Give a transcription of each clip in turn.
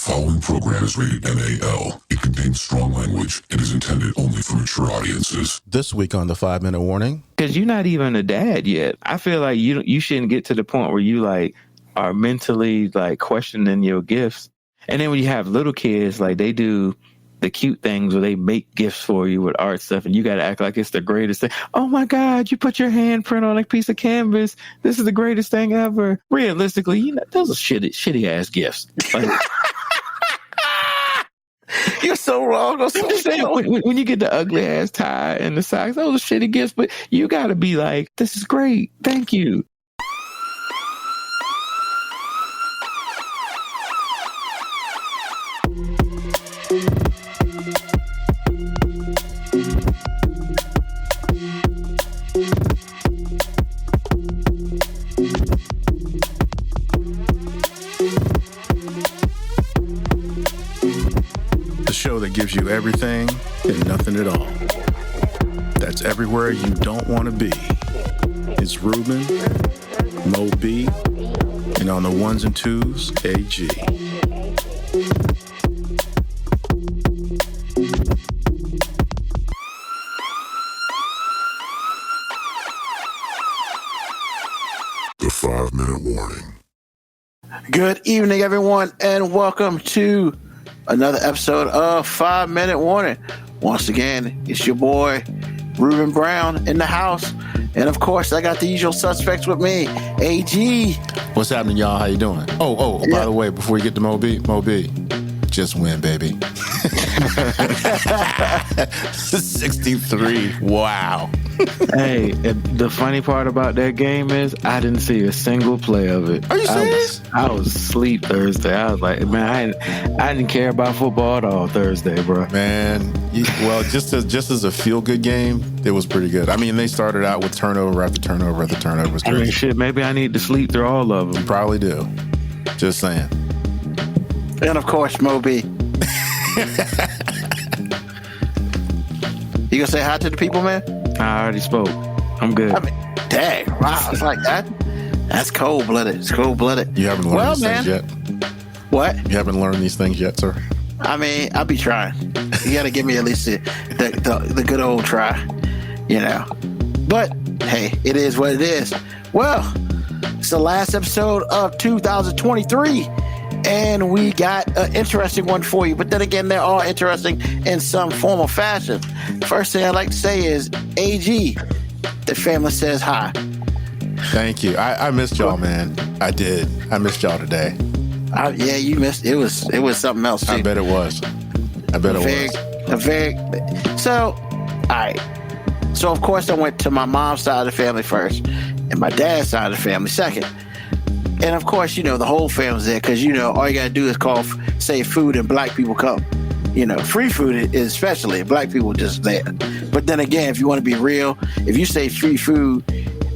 following program is rated MAL. It contains strong language and is intended only for mature audiences. This week on the 5-Minute Warning. Because you're not even a dad yet. I feel like you shouldn't get to the point where you like are mentally like questioning your gifts. And then when you have little kids, like they do the cute things where they make gifts for you with art stuff, and you got to act like it's the greatest thing. Oh my God, you put your handprint on a piece of canvas. This is the greatest thing ever. Realistically, those are shitty ass gifts. Like, you're so wrong. I'm just saying, when you get the ugly ass tie and the socks, those are shitty gifts, but you got to be like, this is great. Thank you. Show that gives you everything and nothing at all. That's everywhere you don't want to be. It's Ruben, Mo B, and on the ones and twos, AG. The 5-Minute Warning. Good evening, everyone, and welcome to another episode of 5-Minute Warning. Once again, it's your boy, Ruben Brown, in the house. And of course, I got the usual suspects with me, AG. What's happening, y'all? How you doing? By the way, before we get to Mo B, just win, baby. 63. Wow. Hey, the funny part about that game is I didn't see a single play of it. Are you serious? I was asleep Thursday. I was like, man, I didn't care about football at all Thursday, bro. Man, just as a feel-good game, it was pretty good. I mean, they started out with turnover after turnover after turnover. It was crazy. I mean, shit, maybe I need to sleep through all of them. You probably do. Just saying. And of course, Moby. You gonna say hi to the people, man? I already spoke. I'm good. I mean, dang, wow, it's like that. That's cold-blooded. It's cold-blooded. You haven't learned these things yet? What? You haven't learned these things yet, sir? I mean, I'll be trying. You gotta give me at least the good old try, you know. But, hey, it is what it is. Well, it's the last episode of 2023. And we got an interesting one for you. But then again, they're all interesting in some form or fashion. First thing I'd like to say is, AG, the family says hi. Thank you. I missed y'all, man. I did. I missed y'all today. Yeah, you missed. It was something else, too. I bet it was. So, all right. So, of course, I went to my mom's side of the family first and my dad's side of the family second. And of course, the whole family's there because, all you got to do is say food and black people come. Free food is especially, black people just there. But then again, if you want to be real, if you say free food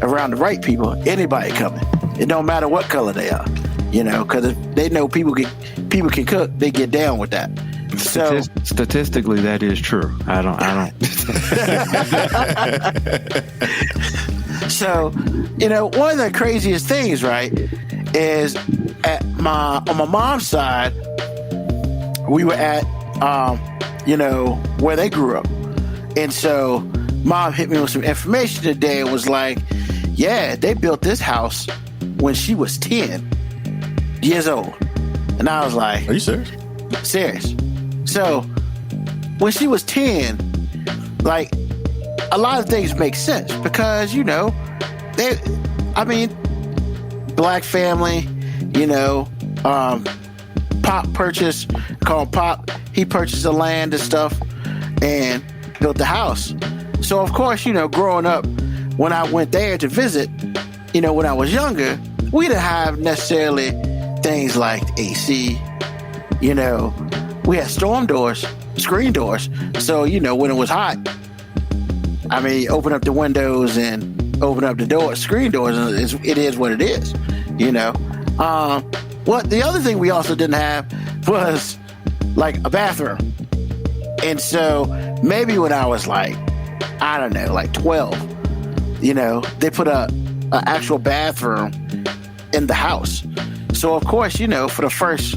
around the right people, anybody coming. It don't matter what color they are, because if they know people can cook, they get down with that. So statistically, that is true. I don't. So, one of the craziest things, right, is on my mom's side, we were at, where they grew up. And so mom hit me with some information today and was like, yeah, they built this house when she was 10 years old. And I was like, are you serious? Serious. So when she was 10, like, a lot of things make sense because, black family, Pop purchased he purchased the land and stuff and built the house. So, of course, growing up, when I went there to visit, when I was younger, we didn't have necessarily things like AC, we had storm doors, screen doors. So, when it was hot, open up the windows and open up the door, screen doors. It is what it is, the other thing we also didn't have was like a bathroom. And so maybe when I was like 12, they put a actual bathroom in the house. So of course, for the first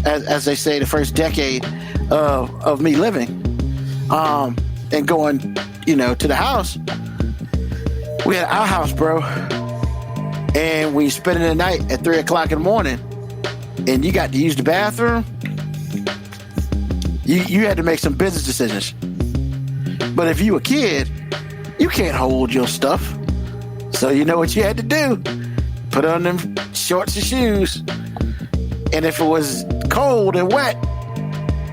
as they say, the first decade of me living, and going, to the house. We had our house, bro, and we spending the night at 3:00 in the morning, and you got to use the bathroom. You had to make some business decisions. But if you a kid, you can't hold your stuff. So you know what you had to do? Put on them shorts and shoes. And if it was cold and wet,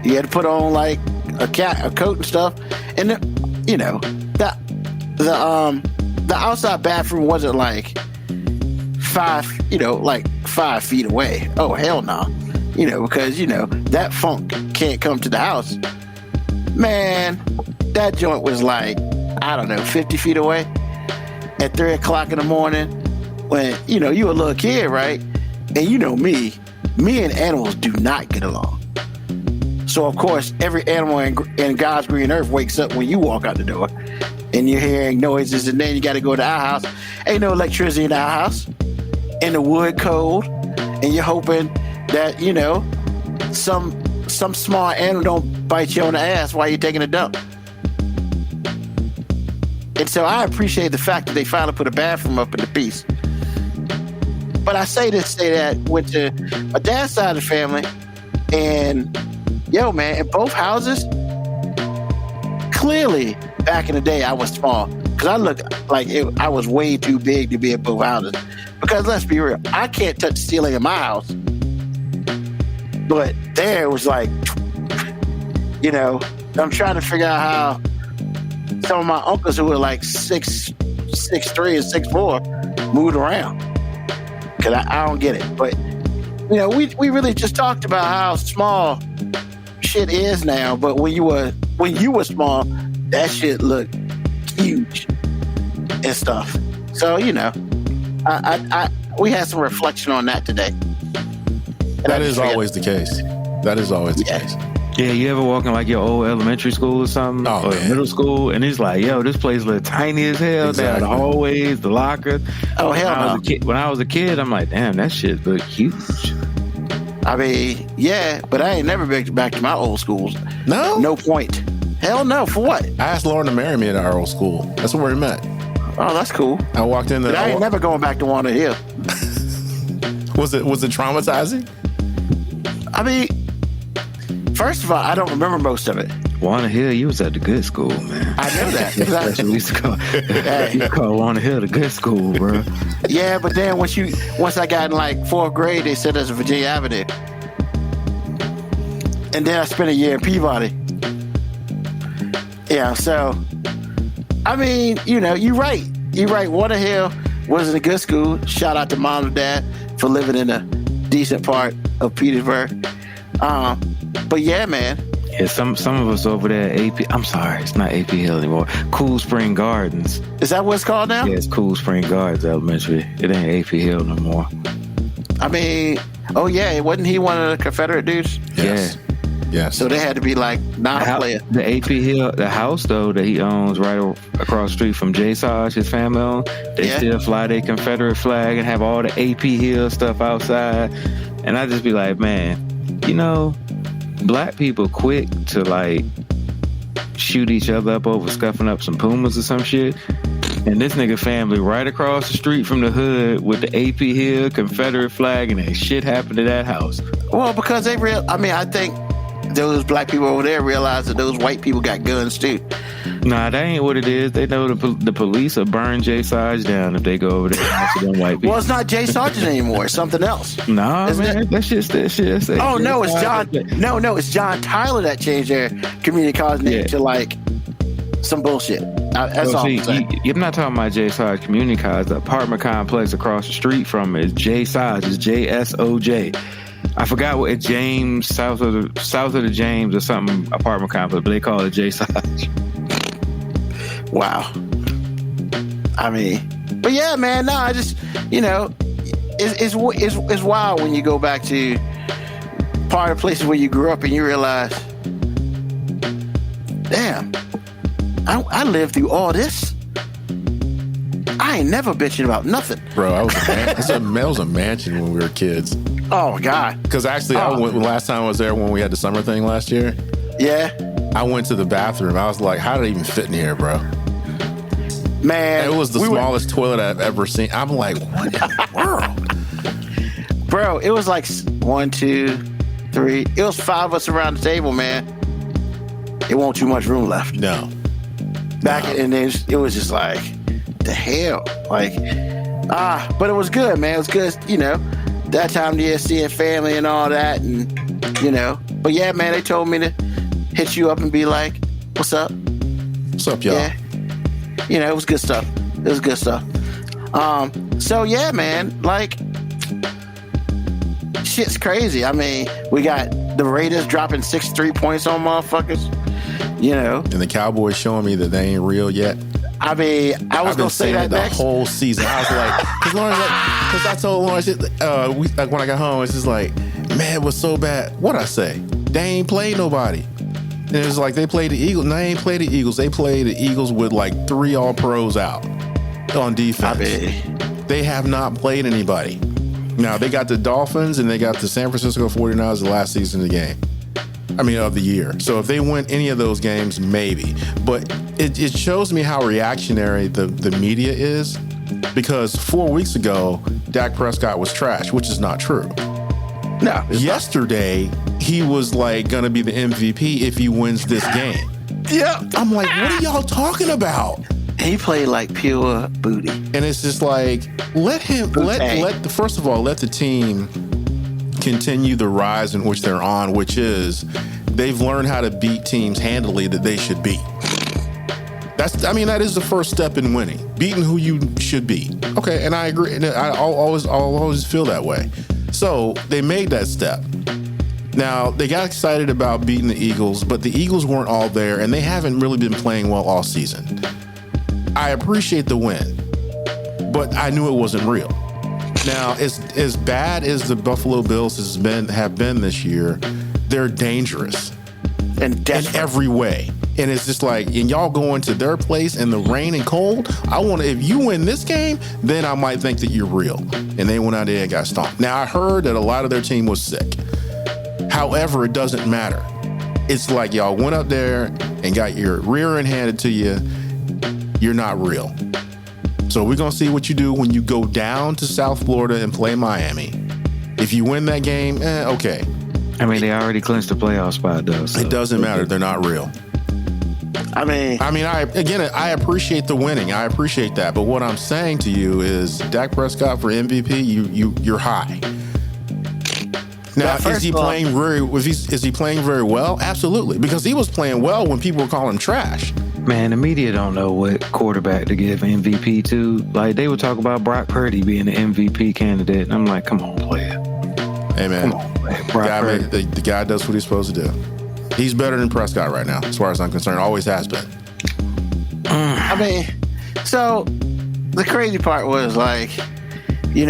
you had to put on like a coat and stuff. And the outside bathroom wasn't like 5 feet away. Oh, hell no. Because that funk can't come to the house. Man, that joint was like, I don't know, 50 feet away at 3:00 in the morning when, you a little kid, right? And me and animals do not get along. So, of course, every animal in God's green earth wakes up when you walk out the door and you're hearing noises, and then you got to go to our house. Ain't no electricity in our house. And the wood cold. And you're hoping that, some small animal don't bite you on the ass while you're taking a dump. And so I appreciate the fact that they finally put a bathroom up in the piece. But I say that went to my dad's side of the family, and man, in both houses, clearly back in the day I was small because I looked like I was way too big to be in both houses. Because let's be real, I can't touch the ceiling in my house, but there it was like, I'm trying to figure out how some of my uncles who were like 6'3" and 6'4" moved around. Because I don't get it. But, we really just talked about how small shit is now. But when you were small, that shit looked huge and stuff. So, we had some reflection on that today. That is always the case. That is always the case. Yeah, you ever walk in like your old elementary school or something, or middle school, and it's like, this place look tiny as hell. Exactly. The hallways, the lockers. Oh, hell no. When I was a kid, I'm like, damn, that shit look huge. I mean, yeah, but I ain't never been back to my old schools. No? No point. Hell no, for what? I asked Lauren to marry me at our old school. That's where we met. Oh, that's cool. I walked in there. But I ain't never going back to Walnut Hill. Was it traumatizing? I mean, first of all, I don't remember most of it. Walnut Hill, you was at the good school, man. I know that. That's what we used to call. You call Walnut Hill the good school, bro. Yeah, but then once I got in like 4th grade, they said there's a Virginia Avenue, and then I spent a year in Peabody. Yeah, so I mean, you're right. You're right. Walnut Hill wasn't a good school. Shout out to mom and dad for living in a decent part of Petersburg. But yeah, man. Yeah, some of us over there at AP. I'm sorry, it's not AP Hill anymore. Cool Spring Gardens. Is that what it's called now? Yeah, it's Cool Spring Gardens Elementary. It ain't AP Hill no more. I mean, oh yeah, wasn't he one of the Confederate dudes? Yes. Yeah. Yes. So they had to be like non-player. The AP Hill, the house though that he owns right across the street from Jay Saj, his family owns, they still fly their Confederate flag and have all the AP Hill stuff outside. And I just be like, man, black people quick to like shoot each other up over scuffing up some Pumas or some shit. And this nigga family right across the street from the hood with the AP Hill Confederate flag, and that shit happened to that house. Well, because I think those black people over there realize that those white people got guns too. Nah, that ain't what it is. They know the police will burn Jay Sarge down if they go over there and answer them white people. Well, it's not Jay Sargent anymore. It's something else. Nah, man. That shit's Oh, no, it's John. No, it's John Tyler that changed their community college name to like some bullshit. That's all I'm saying. You're not talking about Jay Sarge Community College. The apartment complex across the street from it is Jay Sarge. It's JSOJ. I forgot what it's James, south of the James or something apartment complex, but they call it Jay Sarge. Wow. I mean, but yeah, man, no, I just, it's wild when you go back to part of places where you grew up and you realize, damn, I lived through all this. I ain't never bitching about nothing. Bro, that was a mansion when we were kids. Oh God! Because actually, I went last time I was there when we had the summer thing last year. Yeah. I went to the bathroom. I was like, how did it even fit in here, bro? Man, it was the smallest toilet I've ever seen. I'm like, what in the world? Bro, it was like 1, 2, 3. It was 5 of us around the table, man. It wasn't too much room left. No. And it was just like, the hell? Like, but it was good, man. It was good, that time of the year, seeing family and all that. And, but yeah, man, they told me to hit you up and be like, what's up? What's up, y'all? Yeah. It was good stuff. So yeah, man, like, shit's crazy. I mean, we got the Raiders dropping 63 points on motherfuckers, And the Cowboys showing me that they ain't real yet. I mean, I was going to say that the next. whole season. I was like, because I told Lauren, when I got home, it's just like, man, it was so bad. What'd I say? They ain't played nobody. And it was like they played the Eagles. No, they ain't played the Eagles. They played the Eagles with like 3 All-Pros out on defense. They have not played anybody. Now, they got the Dolphins and they got the San Francisco 49ers the last season of the game. Of the year. So if they win any of those games, maybe. But it shows me how reactionary the media is, because 4 weeks ago, Dak Prescott was trash, which is not true. No. Yesterday, he was like going to be the MVP if he wins this game. Yeah. I'm like, what are y'all talking about? He played like pure booty. And it's just like, first of all, let the team continue the rise in which they're on, which is they've learned how to beat teams handily that they should beat. That is the first step in winning, beating who you should beat. Okay, and I agree. And I'll always feel that way. So they made that step. Now, they got excited about beating the Eagles, but the Eagles weren't all there, and they haven't really been playing well all season. I appreciate the win, but I knew it wasn't real. Now, as bad as the Buffalo Bills have been this year, they're dangerous in every way. And it's just like, and y'all going to their place in the rain and cold. If you win this game, then I might think that you're real. And they went out there and got stomped. Now, I heard that a lot of their team was sick. However, it doesn't matter. It's like y'all went up there and got your rear end handed to you. You're not real. So we're going to see what you do when you go down to South Florida and play Miami. If you win that game, okay. They already clinched the playoff spot, though. So. It doesn't matter. They're not real. I appreciate the winning. I appreciate that. But what I'm saying to you is Dak Prescott for MVP, you're high. Now, is he playing very well? Absolutely. Because he was playing well when people were calling him trash. Man, the media don't know what quarterback to give MVP to. Like, they would talk about Brock Purdy being the MVP candidate. And I'm like, come on, player. Hey, man. Come on, player. The guy does what he's supposed to do. He's better than Prescott right now, as far as I'm concerned. Always has been. So the crazy part was like, they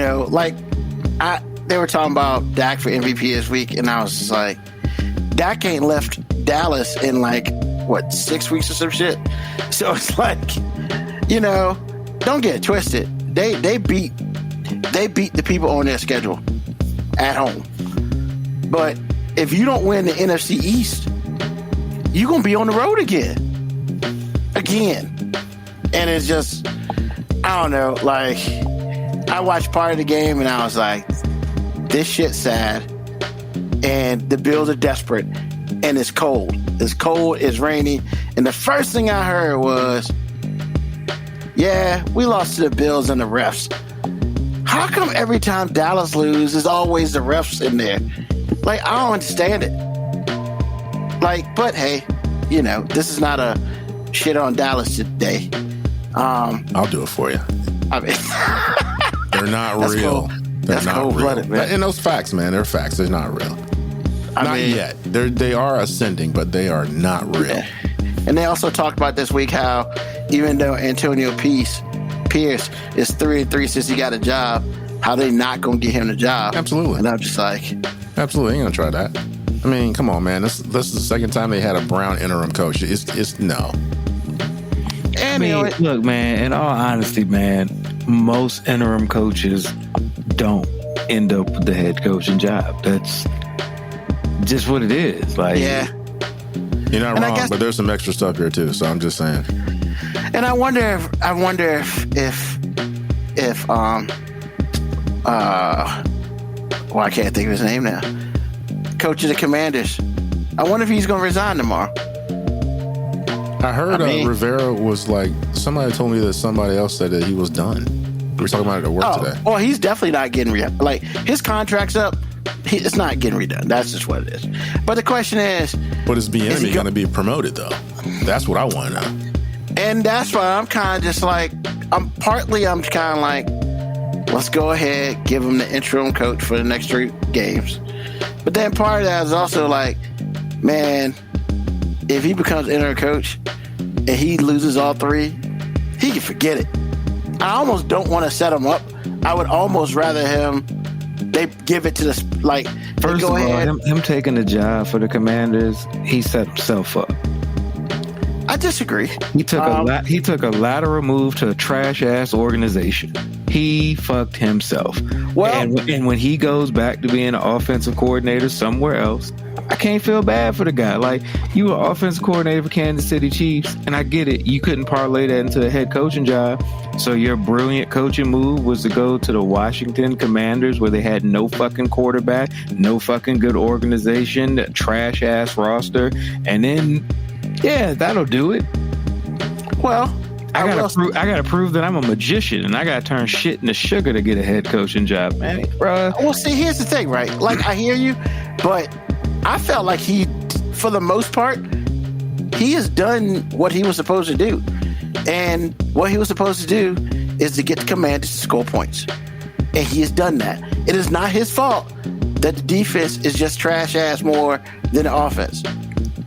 were talking about Dak for MVP this week, and I was just like, Dak ain't left Dallas in 6 weeks or some shit. So it's like, don't get it twisted. They beat the people on their schedule at home. But if you don't win the NFC East, you're going to be on the road again. And it's just, I don't know, I watched part of the game and I was like, this shit's sad. And the Bills are desperate. And it's cold. It's cold, it's rainy. And the first thing I heard was, yeah, we lost to the Bills and the refs. How come every time Dallas loses, there's always the refs in there? I don't understand it. But hey, this is not a shit on Dallas today. I'll do it for you. They're not real. Cool. They're not cold-blooded, real. man. And those facts, man, they're facts. They're not real. Not yet. They are ascending, but they are not real. Yeah. And they also talked about this week how even though Antonio Pierce is 3-3 since he got a job, how they not gonna get him the job. Absolutely. And I'm just like, absolutely, ain't gonna try that. Come on, man. This is the second time they had a brown interim coach. It's no. And look, man, in all honesty, man, most interim coaches don't end up with the head coaching job. That's just what it is. Like, Yeah. You're not And I wrong, guess- but there's some extra stuff here too. So I'm just saying. And I wonder if well, I can't think of his name now. Coach of the Commanders. I wonder if he's going to resign tomorrow. I heard I mean- Rivera was like, somebody told me that somebody else said that he was done. We were talking about it at work today. Well, he's definitely not getting like his contract's up. It's not getting redone. That's just what it is. But the question is, But is he Bieniemy go- going to be promoted though? That's what I want to know. and that's why I'm kind of just like, I'm kind of like, let's go ahead, give him the interim coach for the next 3 games. But then part of that is also like, man, if he becomes interim coach and he loses all 3, he can forget it. I almost don't want to set him up. I would almost rather they give it to the, like, first go of all, ahead. him taking the job for the Commanders, he set himself up. I disagree. He took a lateral move to a trash ass organization. He fucked himself. Well- and when he goes back to being an offensive coordinator somewhere else, I can't feel bad for the guy. Like, you were offensive coordinator for Kansas City Chiefs, and I get it. You couldn't parlay that into a head coaching job. So your brilliant coaching move was to go to the Washington Commanders, where they had no fucking quarterback, no fucking good organization, trash ass roster, and then, yeah, that'll do it. Well, I gotta prove that I'm a magician, and I gotta turn shit into sugar to get a head coaching job, man, bruh. Well, see, here's the thing, right? Like, I hear you, but I felt like he, for the most part, he has done what he was supposed to do. And what he was supposed to do is to get the Commanders to score points. And he has done that. It is not his fault that the defense is just trash ass more than the offense.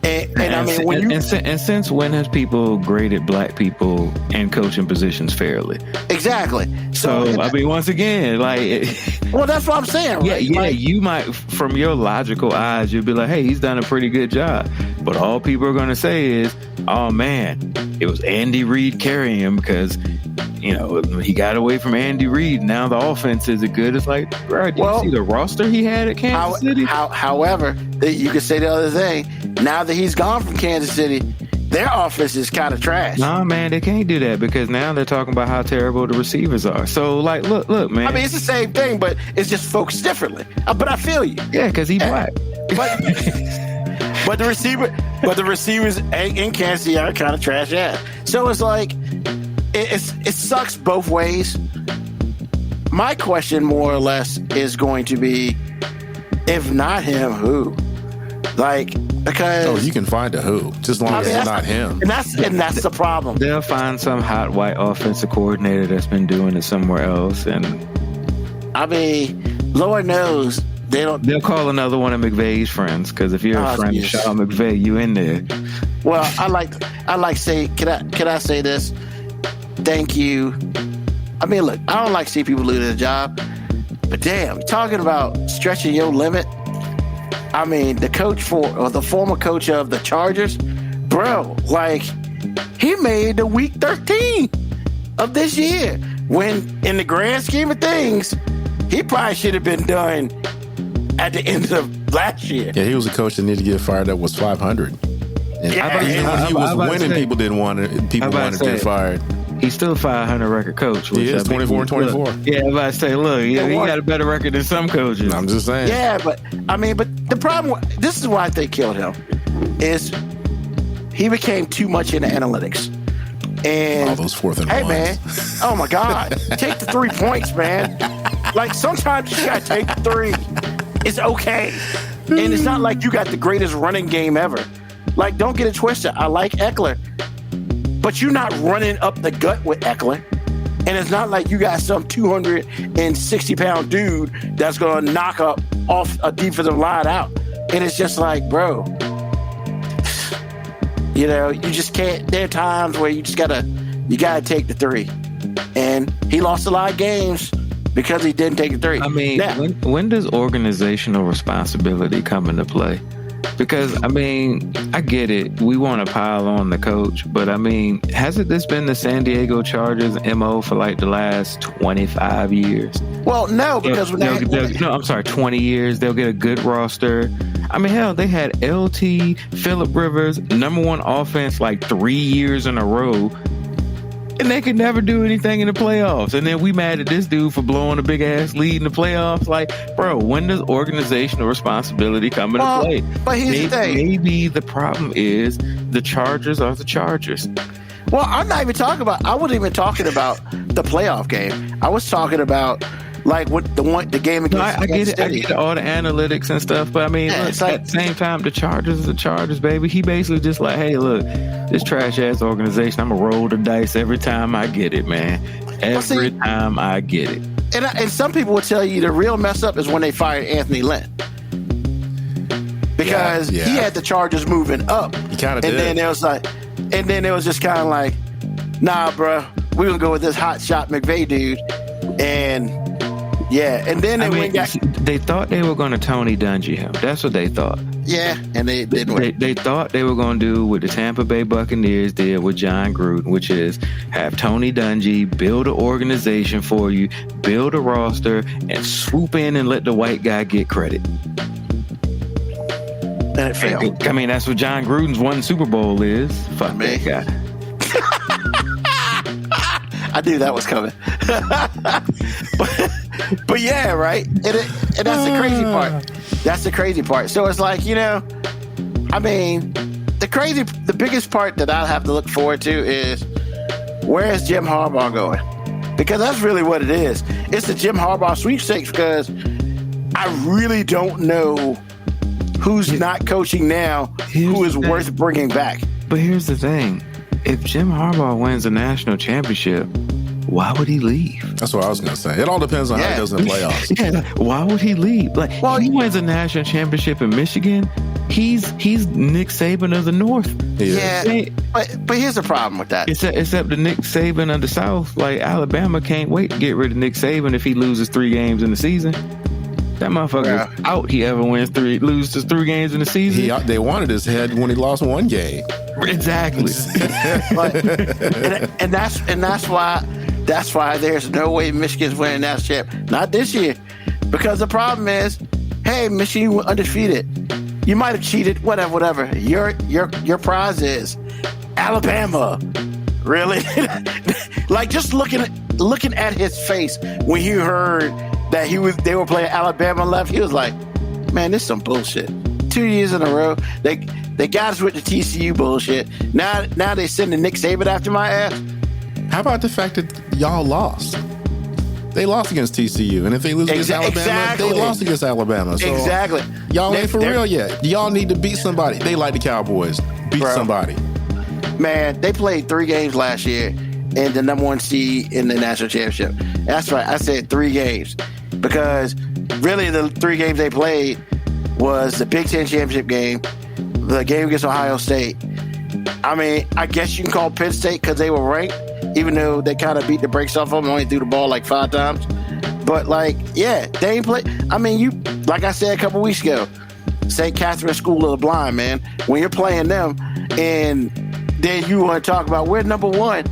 And I mean, when you... And since when has people graded black people in coaching positions fairly? Exactly. So, I mean, once again, like... Well, that's what I'm saying, right? Yeah, Like, you might, from your logical eyes, you'll be like, hey, he's done a pretty good job. But all people are going to say is, oh, man, it was Andy Reid carrying him because, you know, he got away from Andy Reid. Now the offense isn't good. It's like, bro, did you see the roster he had at Kansas City? However, you could say the other thing. Now that he's gone from Kansas City, their offense is kind of trash. Nah, man, they can't do that because now they're talking about how terrible the receivers are. So, like, look, man. I mean, it's the same thing, but it's just focused differently. But I feel you. Yeah, because he's black. But the receivers in Kansas City are kind of trash ass. So it's like it sucks both ways. My question, more or less, is going to be, if not him, who? Like, because you can find a who, just as long as it's not him. and that's the problem. They'll find some hot white offensive coordinator that's been doing it somewhere else, and I mean, Lord knows they don't. they'll call another one of McVay's friends, because if you're a friend of Sean McVay, you in there. Well, I like say, can I say this? Thank you. I mean, look, I don't like to see people lose their job, but damn, talking about stretching your limit. I mean, the former coach of the Chargers, bro, like, he made the week 13 of this year, when in the grand scheme of things, he probably should have been done at the end of last year. Yeah, he was a coach that needed to get fired. That was 500. And Yeah, even when he was winning, people didn't want it. People wanted to get fired. He's still a 500 record coach. He is 24-24. Yeah, I'm about to say, look, he got a better record than some coaches. I'm just saying. Yeah, but the problem, this is why they killed him, is he became too much into analytics. And all those 4th and hey, ones. man, oh my God, take the 3 points, man. Like, sometimes you gotta take the 3. It's okay. And it's not like you got the greatest running game ever. Like, don't get it twisted. I like Eckler, but you're not running up the gut with Eckler. And it's not like you got some 260-pound dude that's going to knock off a defensive line out. And it's just like, bro, you know, you just can't. There are times where you gotta take the 3. And he lost a lot of games because he didn't take the 3. I mean, now, when does organizational responsibility come into play? Because, I mean, I get it. We want to pile on the coach, but I mean, hasn't this been the San Diego Chargers MO for like the last 25 years? Well, no, because I'm sorry, 20 years. They'll get a good roster. I mean, hell, they had LT, Phillip Rivers, #1 offense like 3 years in a row. And they could never do anything in the playoffs. And then we mad at this dude for blowing a big ass lead in the playoffs. Like, bro, when does organizational responsibility come into play? But here's the thing. Maybe the problem is the Chargers are the Chargers. Well, I wasn't even talking about the playoff game. I was talking about like what the game against. I get it. I get all the analytics and stuff, but I mean, look, at the same time, the Chargers are the Chargers, baby. He basically just like, hey, look, this trash ass organization. I'm gonna roll the dice every time I get it, man. Every time I get it. And some people will tell you the real mess up is when they fired Anthony Lynn. Because he had the Chargers moving up. He kind of did. And then it was just kind of like, nah, bro, we're going to go with this hot shot McVay dude. And then they thought they were going to Tony Dungy him. That's what they thought. Yeah, and they didn't win. They thought they were going to do what the Tampa Bay Buccaneers did with John Gruden, which is have Tony Dungy build an organization for you, build a roster, and swoop in and let the white guy get credit. And it failed. I mean, that's what John Gruden's one Super Bowl is. Fuck that guy. I knew that was coming. but yeah, right? And that's the crazy part. That's the crazy part. So it's like, I mean, the biggest part that I'll have to look forward to is where is Jim Harbaugh going? Because that's really what it is. It's the Jim Harbaugh sweepstakes because I really don't know who's not coaching now who is worth bringing back. But here's the thing. If Jim Harbaugh wins a national championship, why would he leave? That's what I was going to say. It all depends on how he does in the playoffs. Yeah, why would he leave? Like, he wins a national championship in Michigan. He's Nick Saban of the North. Yeah, but here's the problem with that. Except the Nick Saban of the South, like Alabama can't wait to get rid of Nick Saban if he loses 3 games in the season. That motherfucker's out. He ever loses 3 games in the season. They wanted his head when he lost 1 game. Exactly. and that's why there's no way Michigan's winning that championship. Not this year, because the problem is, hey, Michigan were undefeated. You might have cheated, whatever. Your prize is Alabama. Really? Like just looking at his face when he heard that they were playing Alabama left, he was like, man, this is some bullshit. 2 years in a row. They got us with the TCU bullshit. Now they sending Nick Saban after my ass. How about the fact that y'all lost? They lost against TCU, and if they lose against Alabama, they lost against Alabama. So exactly. Y'all ain't for real yet. Y'all need to beat somebody. They like the Cowboys. Beat somebody. Man, they played 3 games last year and the #1 seed in the national championship. That's right. I said 3 games because really the 3 games they played was the Big Ten championship game, the game against Ohio State. I mean, I guess you can call Penn State because they were ranked, even though they kind of beat the brakes off them and only threw the ball like 5 times. But, like, yeah, they ain't play. I mean, like I said a couple weeks ago, St. Catherine School of the Blind, man. When you're playing them and then you want to talk about we're #1,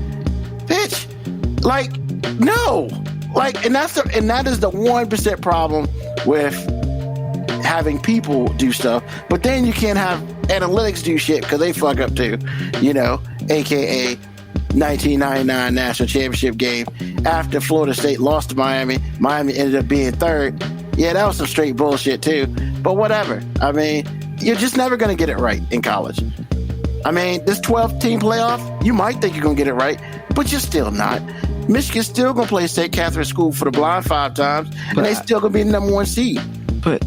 bitch, like, no. Like, and that is the 1% problem with having people do stuff. But then you can't have analytics do shit because they fuck up too, aka 1999 national championship game after Florida State lost to Miami. Miami ended up being 3rd. Yeah, that was some straight bullshit too. But whatever. I mean, you're just never going to get it right in college. I mean, this 12-team playoff, you might think you're going to get it right, but you're still not. Michigan's still going to play St. Catherine School for the Blind 5 times, and they still going to be the #1 seed. But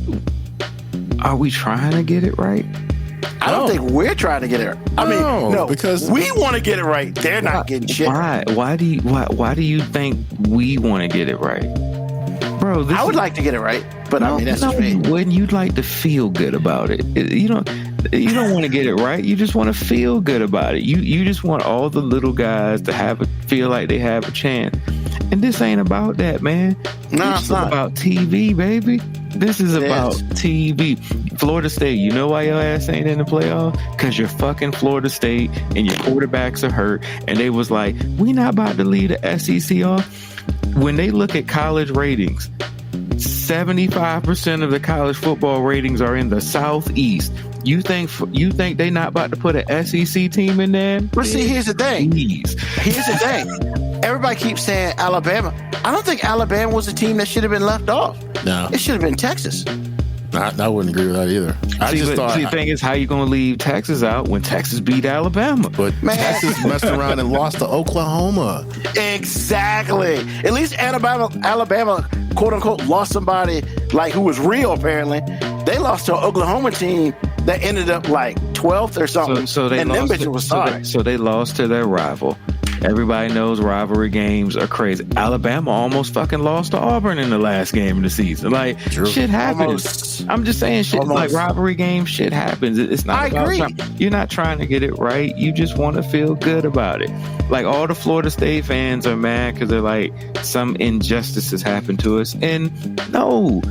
are we trying to get it right? I don't think we're trying to get it right. I mean, no, because we want to get it right. They're not getting shit. Why do you think we want to get it right? Bro, I would like to get it right, but I mean, that's just me. When you'd like to feel good about it. You don't want to get it right. You just want to feel good about it. You just want all the little guys to feel like they have a chance. And this ain't about that, man. No, it's not about TV, baby. This is about TV. Florida State, you know why your ass ain't in the playoff? Because you're fucking Florida State and your quarterbacks are hurt. And they was like, we not about to lead the SEC off. When they look at college ratings, 75% of the college football ratings are in the Southeast. You think they not about to put an SEC team in there? But see, here's the thing. Please. Here's the thing. Everybody keeps saying Alabama. I don't think Alabama was a team that should have been left off. No. It should have been Texas. I wouldn't agree with that either. The thing is, how you going to leave Texas out when Texas beat Alabama? But Texas messed around and lost to Oklahoma. Exactly. At least Alabama, quote unquote, lost somebody like who was real. Apparently, they lost to an Oklahoma team that ended up like 12th or something. So they lost. So they lost to their rival. Everybody knows rivalry games are crazy. Alabama almost fucking lost to Auburn in the last game of the season. Like, shit happens. I'm just saying, shit like rivalry games, shit happens. It's not. You're not trying to get it right. You just want to feel good about it. Like, all the Florida State fans are mad because they're like, some injustices happened to us. And no,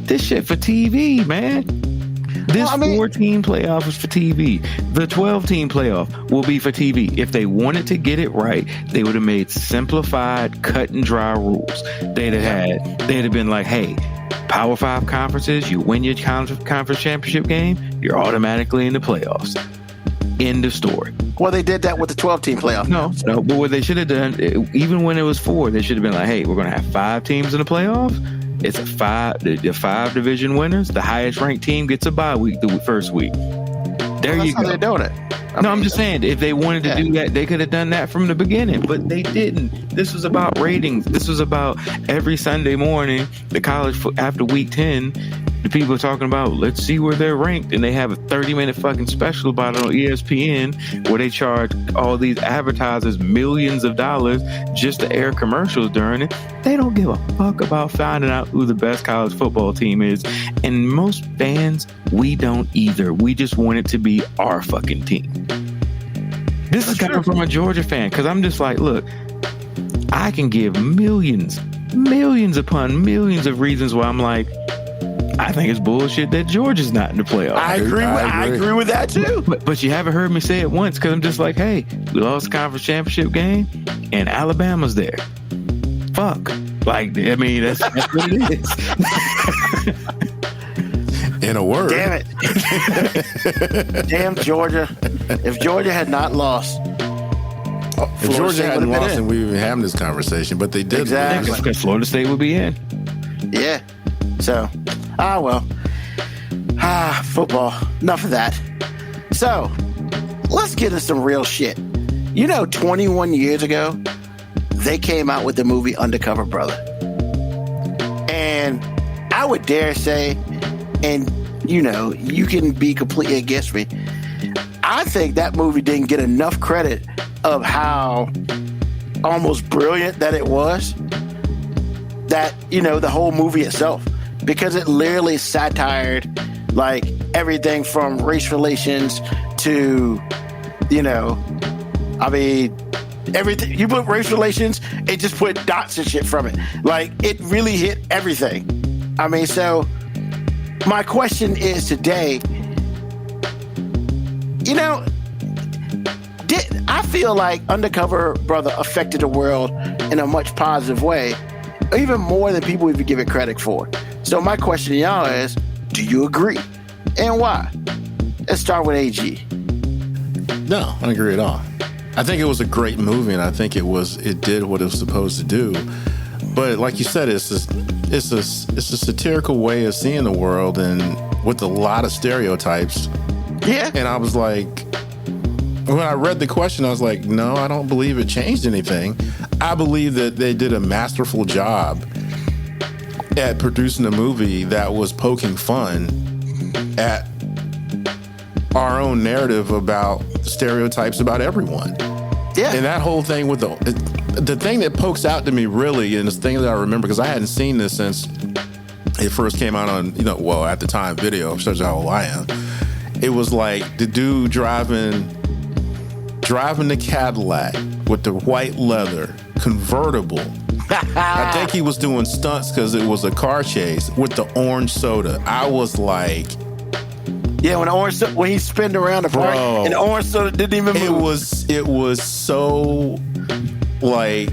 this shit for TV, man. This 4-team playoff is for TV. The 12-team playoff will be for TV. If they wanted to get it right, they would have made simplified, cut and dry rules. They'd have been like, hey, Power 5 conferences, you win your conference championship game, you're automatically in the playoffs. End of story. Well, they did that with the 12-team playoff. No, but what they should have done, even when it was 4, they should have been like, hey, we're going to have 5 teams in the playoff. It's the 5 division winners. The highest ranked team gets a bye week the first week. There you go. They're doing it. I'm just saying, if they wanted to do that, they could have done that from the beginning, but they didn't. This was about ratings. This was about every Sunday morning, the college after week 10, the people are talking about, let's see where they're ranked, and they have a 30-minute fucking special about it on ESPN where they charge all these advertisers millions of dollars just to air commercials during it. They don't give a fuck about finding out who the best college football team is, and most fans, we don't either. We just want it to be our fucking team. This is coming from a Georgia fan, because I'm just like, look, I can give millions upon millions of reasons why I'm like, I think it's bullshit that Georgia's not in the playoffs. I agree with that too. But you haven't heard me say it once, because I'm just like, hey, we lost the conference championship game and Alabama's there. Fuck. Like, I mean, that's what it is. In a word. Damn it. Damn Georgia. If Georgia had not lost, if Georgia hadn't lost, then we would be having this conversation. But they did. Exactly. Because Florida State would be in. Yeah. So, football. Enough of that. So, let's get into some real shit. 21 years ago, they came out with the movie Undercover Brother. And I would dare say, and you can be completely against me, I think that movie didn't get enough credit of how almost brilliant that it was. That, the whole movie itself. Because it literally satired like everything from race relations to, everything. You put race relations, it just put dots and shit from it. Like, it really hit everything. So my question is today, I feel like Undercover Brother affected the world in a much positive way, even more than people even give it credit for. So my question to y'all is, do you agree? And why? Let's start with AG. No, I don't agree at all. I think it was a great movie, and I think it did what it was supposed to do. But like you said, it's a satirical way of seeing the world, and with a lot of stereotypes. Yeah. And I was like, when I read the question, I was like, no, I don't believe it changed anything. I believe that they did a masterful job at producing a movie that was poking fun at our own narrative about stereotypes about everyone. Yeah. And that whole thing with the thing that pokes out to me really, and the thing that I remember, because I hadn't seen this since it first came out on, at the time, video, shows you how old I am. It was like the dude driving the Cadillac with the white leather convertible. I think he was doing stunts because it was a car chase with the orange soda. I was like, Yeah, when he spinned around the park Bro. and the orange soda didn't even move. It was so like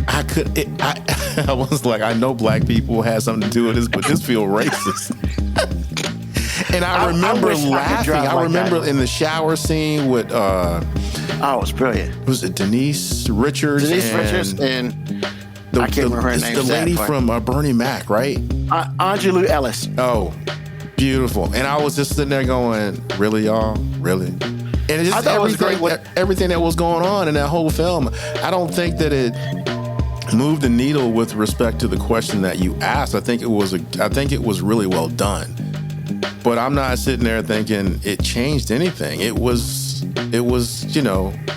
I was like, I know black people had something to do with this, but this feels racist. And I remember laughing. I remember in the shower scene with oh, it's brilliant. Was it Denise Richards? And I can't remember her name. It's the lady from Bernie Mac, right? Angelou Ellis. Oh, beautiful. And I was just sitting there going, really, y'all? Really? And it just, I thought it was great everything that was going on in that whole film, I don't think that it moved the needle with respect to the question that you asked. I think it was really well done. But I'm not sitting there thinking it changed anything. It was,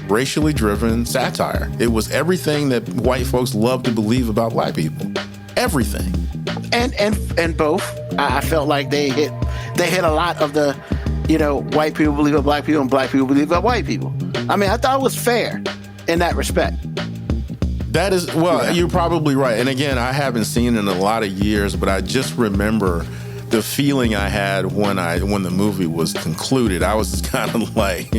racially driven satire. It was everything that white folks love to believe about black people. Everything. And both. I felt like they hit a lot of the, white people believe in black people and black people believe in white people. I mean, I thought it was fair in that respect. That is, You're probably right. And again, I haven't seen it in a lot of years, but I just remember the feeling I had when the movie was concluded. I was just kind of like,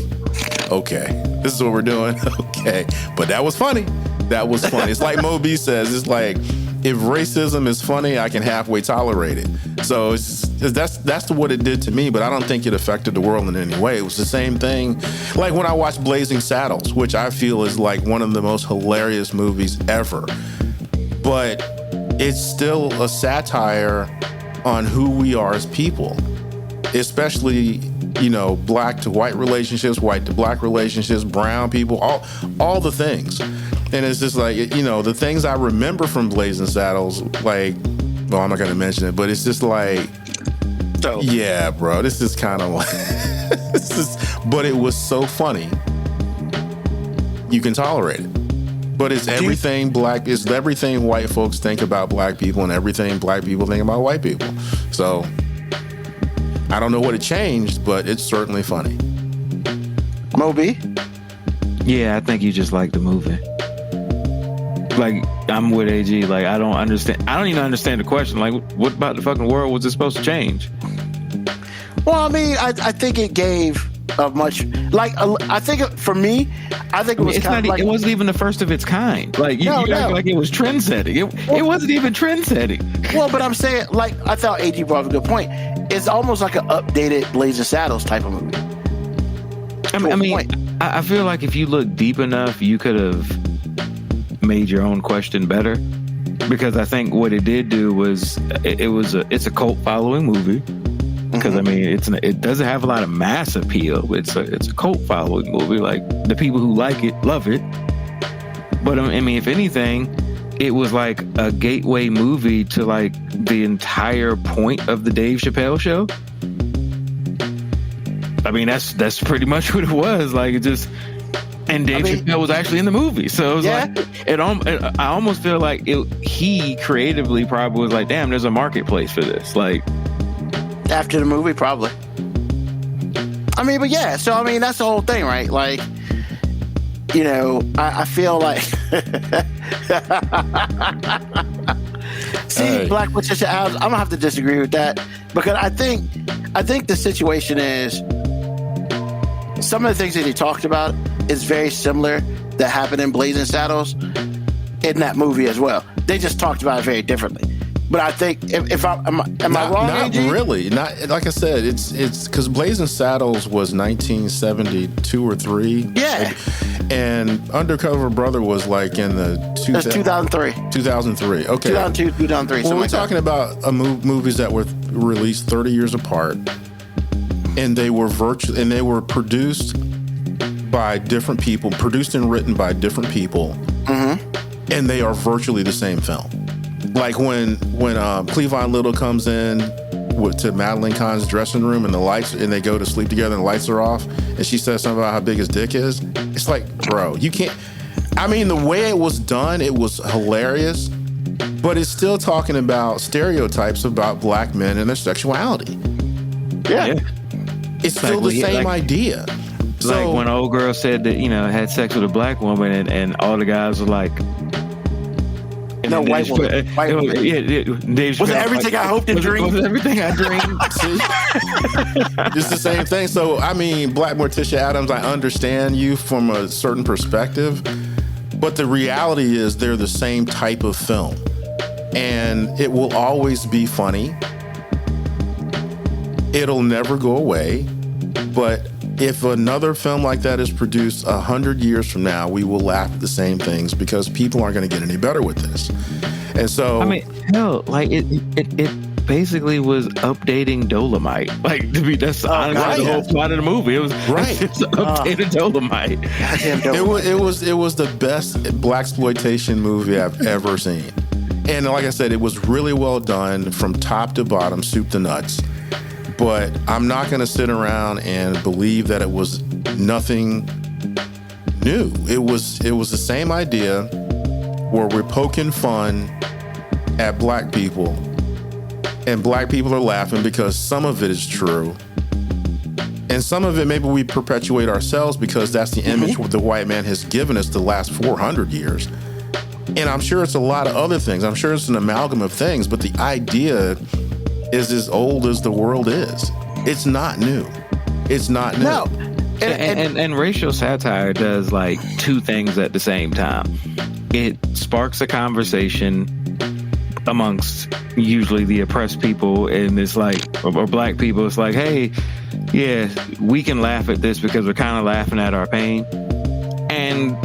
okay, this is what we're doing. Okay. But that was funny. It's like Mo B says, it's like, if racism is funny, I can halfway tolerate it. So that's what it did to me, but I don't think it affected the world in any way. It was the same thing. Like when I watched Blazing Saddles, which I feel is like one of the most hilarious movies ever. But it's still a satire on who we are as people, especially, black to white relationships, white to black relationships, brown people, all the things. And it's just like, the things I remember from Blazing Saddles, like, well, I'm not going to mention it, but it's just like, yeah, bro, this is kind of like, but it was so funny. You can tolerate it. But it's everything black, it's everything white folks think about black people and everything black people think about white people. So I don't know what it changed, but it's certainly funny. Moby? Yeah, I think you just like the movie. Like, I'm with AG. Like, I don't even understand the question. Like, what about the fucking world was it supposed to change? Well, I mean, I think it gave a much, like, I think for me, I think it was kind of like, it wasn't even the first of its kind. Like, you act like it was trend setting. It wasn't even trend setting. Well, but I'm saying, like, I thought AG brought up a good point. It's almost like an updated Blazing Saddles type of movie. I feel like if you look deep enough, you could have made your own question better, because I think what it did do was it's a cult following movie, because I mean it doesn't have a lot of mass appeal. It's a cult following movie. Like, the people who like it love it, but I mean, if anything, it was like a gateway movie to like the entire point of the Dave Chappelle show. I mean, that's pretty much what it was. Like, it just. And Dave Chappelle was actually in the movie, so it was like I almost feel like he creatively probably was like, "Damn, there's a marketplace for this." Like, after the movie, probably. I mean, but yeah. So I mean, that's the whole thing, right? Like, I feel like see, Black Patricia Adams. I'm gonna have to disagree with that, because I think the situation is some of the things that he talked about is very similar that happened in Blazing Saddles in that movie as well. They just talked about it very differently. But I think if I am I wrong? Not AG? Really. Not like I said. It's because Blazing Saddles was 1972 or 3. Yeah. And Undercover Brother was like in the 2003. 2003. Okay. 2002, 2003. Well, we're talking about movies that were released 30 years apart, and they were produced by different people, produced and written by different people, and they are virtually the same film. Like when Cleavon Little comes in to Madeline Kahn's dressing room and they go to sleep together and the lights are off, and she says something about how big his dick is. It's like, bro, you can't. I mean, the way it was done, it was hilarious, but it's still talking about stereotypes about black men and their sexuality. Yeah. It's still the same idea. Like when an old girl said that, had sex with a black woman, and all the guys were like, and No, white woman. White woman. Dave Was it Chappelle, everything I hoped and dreamed? Was it everything I dreamed? It's the same thing. So, I mean, Black Morticia Adams, I understand you from a certain perspective, but the reality is they're the same type of film. And it will always be funny. It'll never go away. But if another film like that is produced 100 years from now, we will laugh at the same things because people aren't going to get any better with this. And so, I mean, hell, like it basically was updating Dolomite. Like, to be that's honestly the whole plot of the movie. It was it's updated Dolomite. It was the best blaxploitation movie I've ever seen. And like I said, it was really well done from top to bottom, soup to nuts. But I'm not going to sit around and believe that it was nothing new. It was the same idea where we're poking fun at black people, and black people are laughing because some of it is true, and some of it maybe we perpetuate ourselves because that's the image the white man has given us the last 400 years. And I'm sure it's a lot of other things. I'm sure it's an amalgam of things, but the idea is as old as the world is. It's not new. It's not new. No. And racial satire does like two things at the same time. It sparks a conversation amongst usually the oppressed people, and it's like, or black people, it's like, hey, yeah, we can laugh at this because we're kind of laughing at our pain. And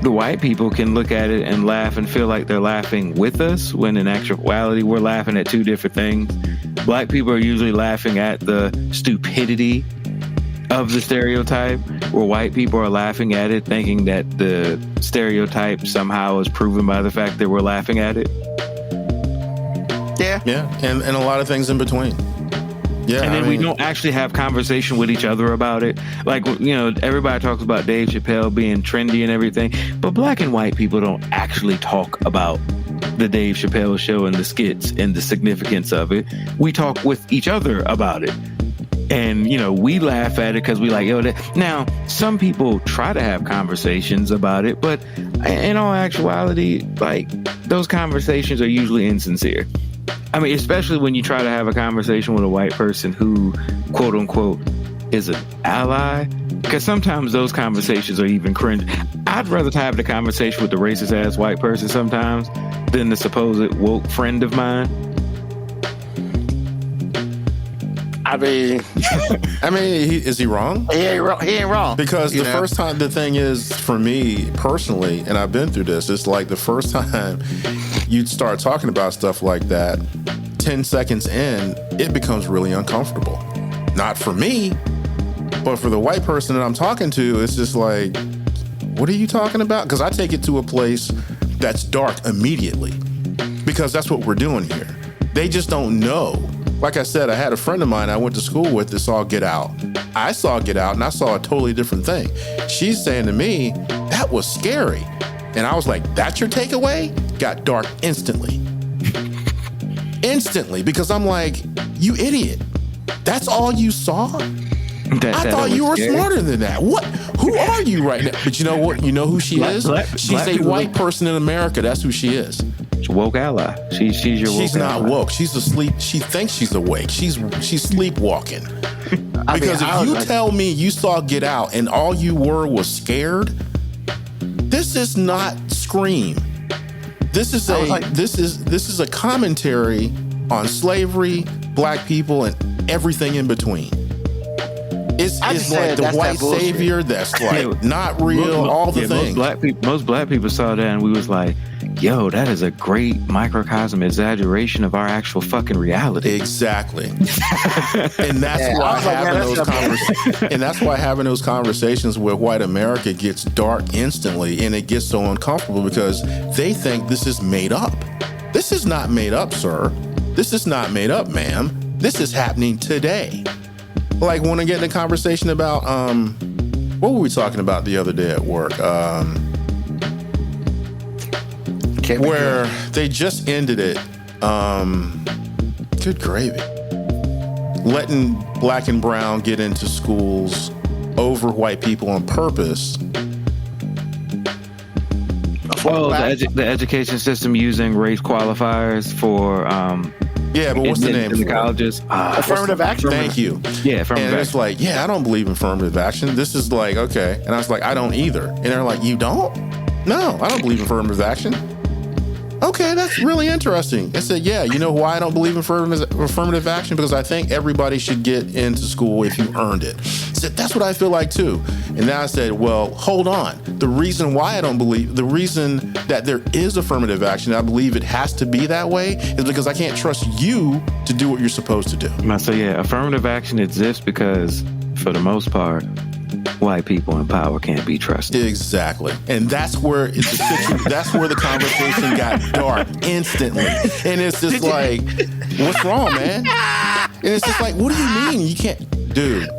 the white people can look at it and laugh and feel like they're laughing with us, when in actuality we're laughing at two different things. Black people are usually laughing at the stupidity of the stereotype, where white people are laughing at it, thinking that the stereotype somehow is proven by the fact that we're laughing at it. Yeah, and a lot of things in between. Yeah, and then we don't actually have conversation with each other about it. Like, you know, everybody talks about Dave Chappelle being trendy and everything, but black and white people don't actually talk about the Dave Chappelle show and the skits and the significance of it. We talk with each other about it. And, you know, we laugh at it because we like, yo, now, some people try to have conversations about it, but in all actuality, like, those conversations are usually insincere. I mean, especially when you try to have a conversation with a white person who, quote unquote, is an ally, because sometimes those conversations are even cringe. I'd rather have the conversation with the racist ass white person sometimes than the supposed woke friend of mine. I mean, is he wrong? He ain't wrong. Because the first time, the thing is, for me personally, and I've been through this, it's like the first time you start talking about stuff like that, 10 seconds in, it becomes really uncomfortable. Not for me, but for the white person that I'm talking to, it's just like, what are you talking about? Because I take it to a place that's dark immediately, because that's what we're doing here. They just don't know. Like I said, I had a friend of mine I went to school with that saw Get Out. I saw Get Out and I saw a totally different thing. She's saying to me, that was scary. And I was like, that's your takeaway? Got dark instantly. Instantly, because I'm like, you idiot. That's all you saw? I thought you were smarter than that. What? Who are you right now? But you know what? You know who she is? She's a white person in America. That's who she is. Woke ally. She's your woke. She's not ally. woke. She's asleep. She thinks she's awake. She's sleepwalking. Because if you tell me you saw Get Out and all you were was scared, this is not Scream. This is a commentary on slavery, black people, and everything in between. It's like the white savior that's like not real. All the things. Most black people saw that and we was like, yo, that is a great microcosm exaggeration of our actual fucking reality. Exactly. And that's why having those conversations with white America gets dark instantly, and it gets so uncomfortable because they think this is made up. This is not made up, sir. This is not made up, ma'am. This is happening today. Like when I get in a conversation about, what were we talking about the other day at work? Where they just ended it. Good gravy. Letting black and brown get into schools over white people on purpose. the education system using race qualifiers for yeah, but what's the name in the for it? colleges? Affirmative action. Thank you. Yeah, affirmative And action. it's like, yeah, I don't believe in affirmative action. This is like, okay. And I was like, I don't either. And they're like, you don't? No, I don't believe in affirmative action. Okay, that's really interesting. I said, yeah, you know why I don't believe in affirmative action? Because I think everybody should get into school if you earned it. I said, that's what I feel like too. And then I said, well, hold on. The reason why I don't believe, the reason that there is affirmative action, I believe it has to be that way, is because I can't trust you to do what you're supposed to do. So yeah, affirmative action exists because, for the most part, white people in power can't be trusted. Exactly. And that's where that's where the conversation got dark instantly. And it's just like, what's wrong, man? And it's just like, what do you mean you can't? Dude,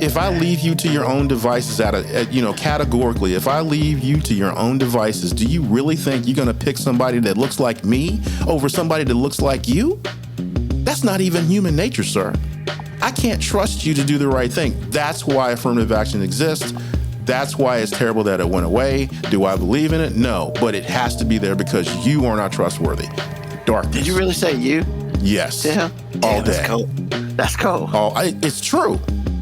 if I leave you to your own devices categorically, if I leave you to your own devices, do you really think you're going to pick somebody that looks like me over somebody that looks like you? That's not even human nature, sir. I can't trust you to do the right thing. That's why affirmative action exists. That's why it's terrible that it went away. Do I believe in it? No, but it has to be there because you are not trustworthy. Darkness. Did you really say you? Yes. Yeah. All day. That's cool. That's cool. It's true.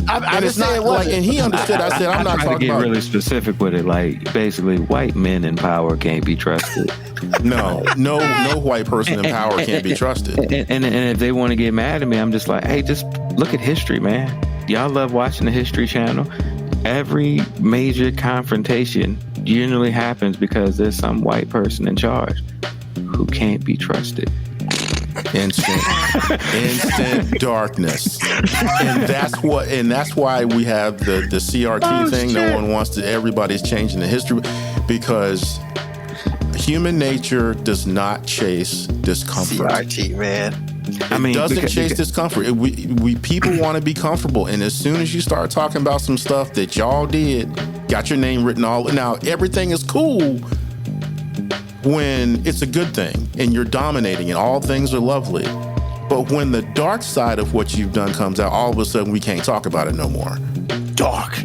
I It's not like, and he understood. I said, I'm not trying to talking get about really specific with it. Like, basically, white men in power can't be trusted. no white person in power can't be trusted. And if they want to get mad at me, I'm just like, hey, just look at history, man. Y'all love watching the History Channel. Every major confrontation generally happens because there's some white person in charge who can't be trusted. Instant darkness. And that's why we have the CRT thing. Shit. No one wants to, everybody's changing the history because human nature does not chase discomfort. CRT, man. It doesn't chase discomfort. We people want to be comfortable, and as soon as you start talking about some stuff that y'all did, got your name written all. Now everything is cool when it's a good thing and you're dominating and all things are lovely. But when the dark side of what you've done comes out, all of a sudden we can't talk about it no more. Dark.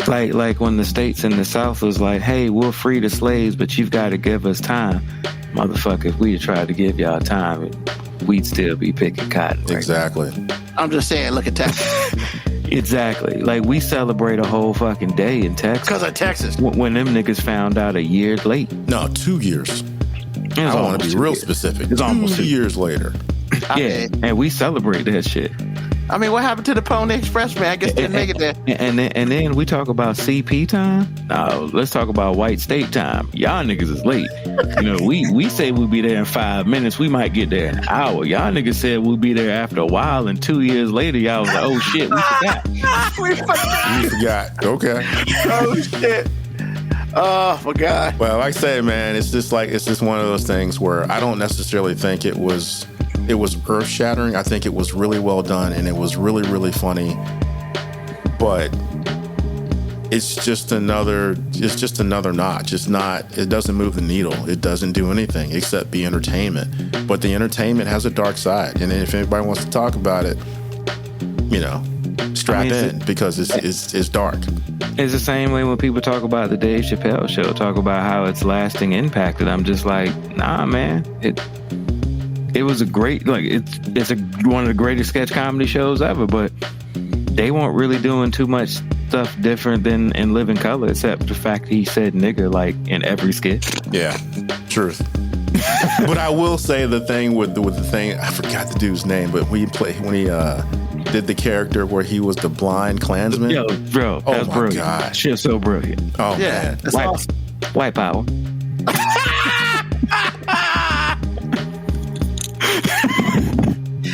Like when the states in the South was like, hey, we'll free the slaves, but you've got to give us time. Motherfucker, if we had tried to give y'all time, we'd still be picking cotton. Right? Exactly. I'm just saying, look at Texas. Exactly. Like, we celebrate a whole fucking day in Texas. Because of Texas. When them niggas found out a year late. No, 2 years. I want to be real specific. It's almost 2 years later. Yeah, and we celebrate that shit. I mean, what happened to the Pony Express, man? I guess didn't make it there. And then we talk about CP time. No, let's talk about white state time. Y'all niggas is late. We say we'll be there in 5 minutes. We might get there in an hour. Y'all niggas said we'll be there after a while, and 2 years later, y'all was like, oh shit, we forgot. We forgot. Okay. Oh shit. Oh my God. Well, like I say, man, it's just one of those things where I don't necessarily think it was earth shattering. I think it was really well done and it was really, really funny. But it's just another notch. It doesn't move the needle. It doesn't do anything except be entertainment. But the entertainment has a dark side. And if anybody wants to talk about it, strap in because it's dark. It's the same way when people talk about the Dave Chappelle show, talk about how it's lasting impact. And I'm just like, nah, man. It was a great, it's one of the greatest sketch comedy shows ever, but they weren't really doing too much stuff different than in Living Color, except the fact he said nigger in every skit. Yeah, truth. But I will say the thing with the thing, I forgot the dude's name, but when he did the character where he was the blind Klansman. Yo, bro, that's brilliant. Gosh. Shit's so brilliant. Oh yeah, man, that's awesome. White power.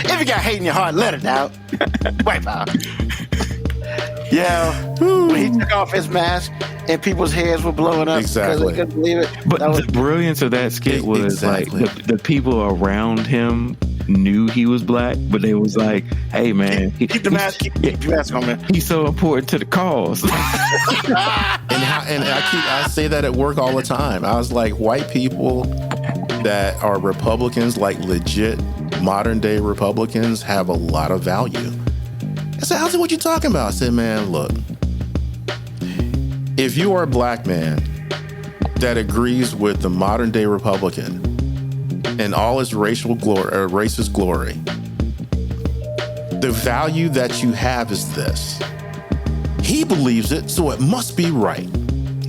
If you got hate in your heart, let it out. White power. Yeah, when he took off his mask and people's heads were blowing up because they couldn't believe it. But the brilliance of that skit was the people around him knew he was black, but they was like, hey man, keep the mask, keep the mask on, man. He's so important to the cause. and I say that at work all the time. I was like, white people that are Republicans, like legit modern day Republicans, have a lot of value. I said, how's it what you talking about? I said, man, look, if you are a black man, that agrees with the modern day Republican in all his racial glory, or racist glory, the value that you have is this. He believes it, so it must be right.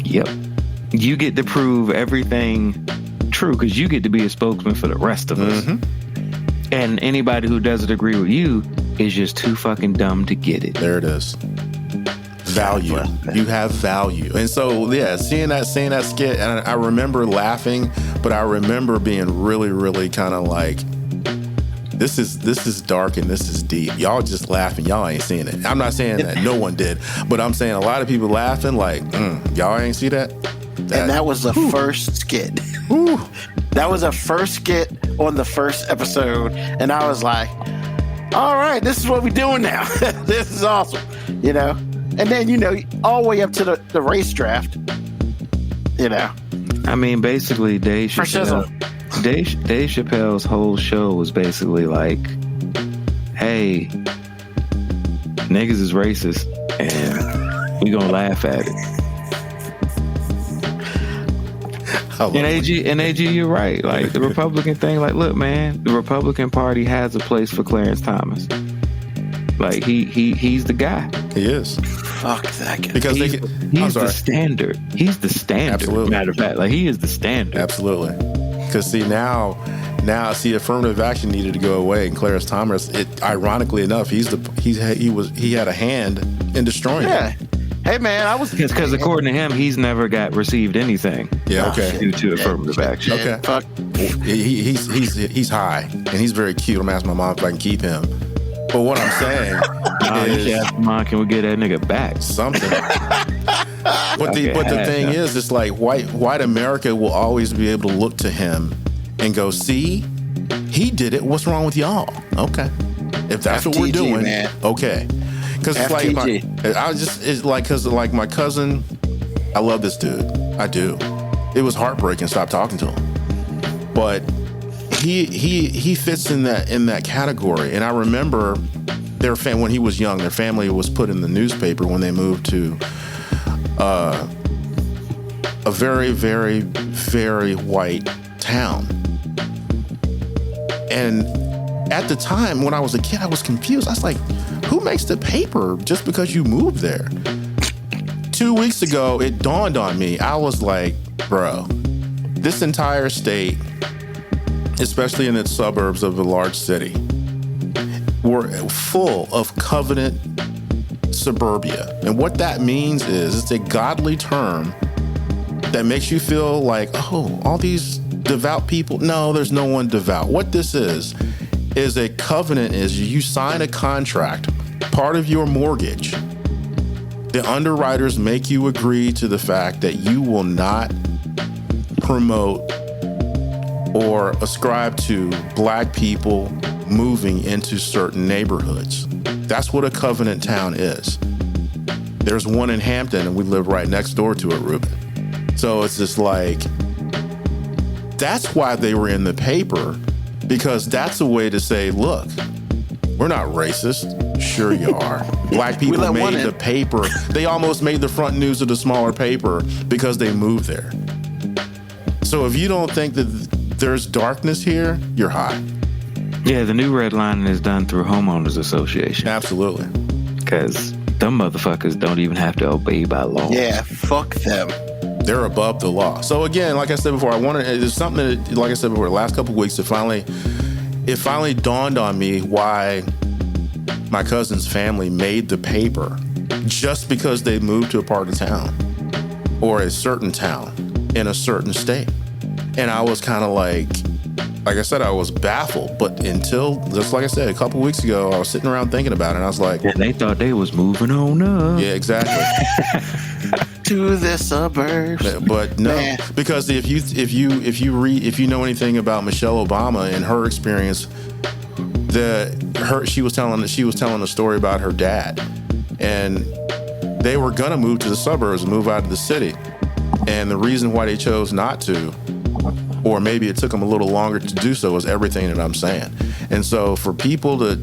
Yep. You get to prove everything true because you get to be a spokesman for the rest of us. And anybody who doesn't agree with you is just too fucking dumb to get it. There it is. Value. You have value. And so, yeah, seeing that skit, and I remember laughing, but I remember being really, really kind of like, this is dark and this is deep. Y'all just laughing. Y'all ain't seeing it. I'm not saying that no one did, but I'm saying a lot of people laughing like, y'all ain't see that? And that was the first skit. That was the first skit on the first episode. And I was like, all right, this is what we're doing now. This is awesome. You know? And then, you know, all the way up to the race draft. You know? I mean, basically, Dave Chappelle's whole show was basically like, hey, niggas is racist, and we gonna laugh at it. And AG, you're right. Like, the Republican thing, like, look, man, the Republican Party has a place for Clarence Thomas. Like, he's the guy. He is. Fuck that guy. Because he's the standard. He's the standard. Absolutely. Matter of fact, like, he is the standard. Absolutely. Because see now, affirmative action needed to go away, and Clarence Thomas, ironically enough, he had a hand in destroying it. Hey man, I was because according to him, he's never received anything. Yeah, okay. Due to affirmative action. Okay. Fuck. He's high and he's very cute. I'm gonna ask my mom if I can keep him. But what I'm saying is, you should ask Mom, can we get that nigga back? Something. But the thing is, it's like white America will always be able to look to him and go, see, he did it. What's wrong with y'all? Okay. If that's what we're doing, man. Okay. Because it's like, because my cousin, I love this dude. I do. It was heartbreaking. Stop talking to him. But he fits in that category. And I remember when he was young, their family was put in the newspaper when they moved to a very, very, very white town. And at the time, when I was a kid, I was confused. I was like, who makes the paper just because you moved there? 2 weeks ago, it dawned on me. I was like, bro, this entire state, especially in its suburbs of a large city, were full of covenant suburbia. And what that means is it's a godly term that makes you feel like, oh, all these devout people. No, there's no one devout. What this is a covenant is you sign a contract, part of your mortgage. The underwriters make you agree to the fact that you will not promote or ascribe to black people moving into certain neighborhoods. That's what a covenant town is. There's one in Hampton and we live right next door to it, Ruben. So it's just like, that's why they were in the paper, because that's a way to say, look, we're not racist. Sure you are. Black people made the paper. They almost made the front news of the smaller paper because they moved there. So if you don't think that there's darkness here, you're high. Yeah, the new redlining is done through homeowners association. Absolutely. Because them motherfuckers don't even have to obey by law. Yeah, fuck them. They're above the law. So again, like I said before, there's something that, like I said before, the last couple of weeks, it finally dawned on me why my cousin's family made the paper just because they moved to a part of town or a certain town in a certain state. And I was kind of like I said, I was baffled. But until, just like I said, a couple of weeks ago, I was sitting around thinking about it, and I was like, and they thought they was moving on up. Yeah, exactly. To the suburbs. But no, man. Because if you know anything about Michelle Obama and her experience, she was telling a story about her dad, and they were gonna move to the suburbs and move out of the city, and the reason why they chose not to, or maybe it took them a little longer to do so, is everything that I'm saying. And so for people to,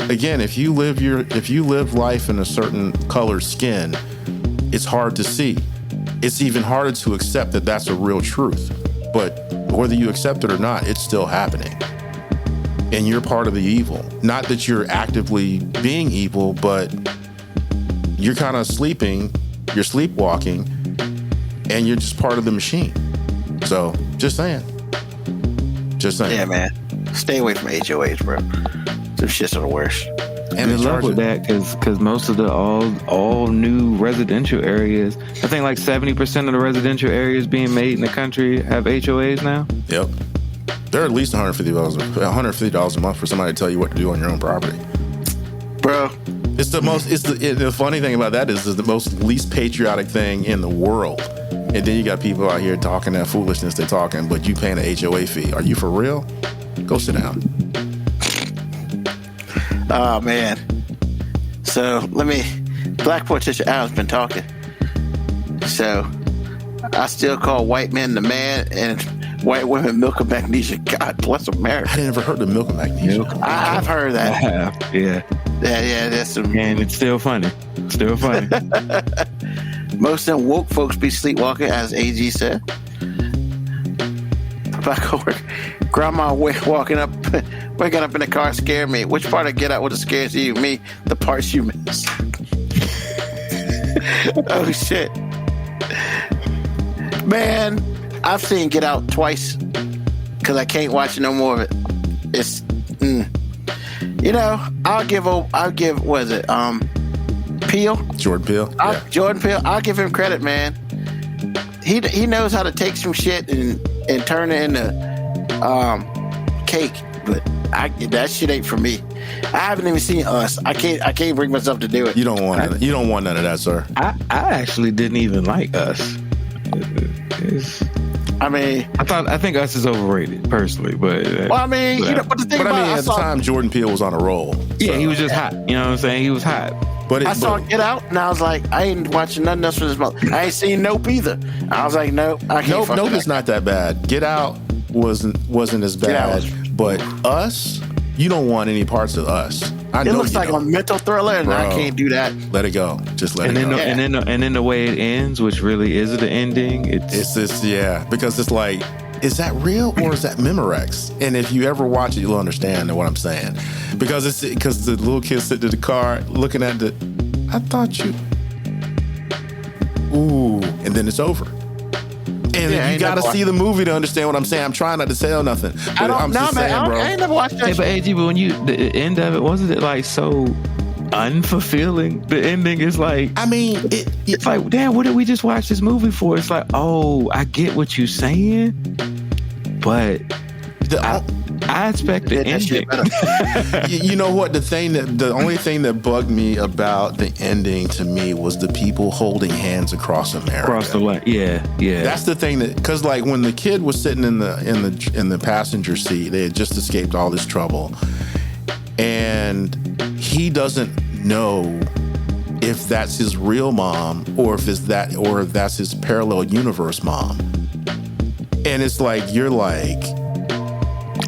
again, if you live life in a certain colored skin, it's hard to see. it's even harder to accept that that's a real truth. But whether you accept it or not, it's still happening. And you're part of the evil. Not that you're actively being evil, but you're kind of sleeping, you're sleepwalking, and you're just part of the machine. So, just saying. Just saying. Yeah, man. Stay away from HOAs, bro. Them shits are the worst. And in love with that because most of the all new residential areas, I think like 70% of the residential areas being made in the country have HOAs now. Yep. They're at least $150 a month for somebody to tell you what to do on your own property. Bro. It's the funny thing about that is it's the most least patriotic thing in the world. And then you got people out here talking that foolishness they're talking, but you paying an HOA fee. Are you for real? Go sit down. Oh, man. So, Black Politician Al's been talking. So, I still call white men the man and white women milk of magnesia. God bless America. I never heard of milk of magnesia. I've heard that. I have, yeah. Yeah, that's some... And it's still funny. Still funny. Most of them woke folks be sleepwalking, as AG said. Back over. Grandma waking up in the car scared me. Which part of Get Out was scared you? Me, the parts you missed. Oh shit, man! I've seen Get Out twice because I can't watch no more of it. It's, I'll give what is it? Peele. Jordan Peele. Jordan Peele. I'll give him credit, man. He knows how to take some shit and turn it into cake, but that shit ain't for me. I haven't even seen Us. I can't bring myself to do it. You don't want none of that, sir. I actually didn't even like Us. I think Us is overrated personally, but but at the time Jordan Peele was on a roll. Yeah, he was just hot. You know what I'm saying? He was hot. But I saw Get Out, and I was like, I ain't watching nothing else for this month. I ain't seen Nope either. I was like, nope, I can't. Nope is not that bad. Get Out wasn't as bad, but Us, you don't want any parts of Us. It looks like a mental thriller, and I can't do that. Let it go. Just let it go. And then the way it ends, which really is the ending, it's this, because it's like, is that real or is that Memorex? And if you ever watch it, you'll understand what I'm saying. Because the little kid sitting in the car looking at I thought you, and then it's over. And you got to see the movie to understand what I'm saying. I'm trying not to say nothing. I ain't never watched that. Hey, but AG, but when the end of it, wasn't it like so unfulfilling? The ending is like, it's like, damn, what did we just watch this movie for? It's like, oh, I get what you're saying, but I expect the ending. You know what? The only thing that bugged me about the ending to me was the people holding hands across America. Across the way, yeah. That's the thing because like when the kid was sitting in the passenger seat, they had just escaped all this trouble, and he doesn't know if that's his real mom or if that's his parallel universe mom, and it's like you're like.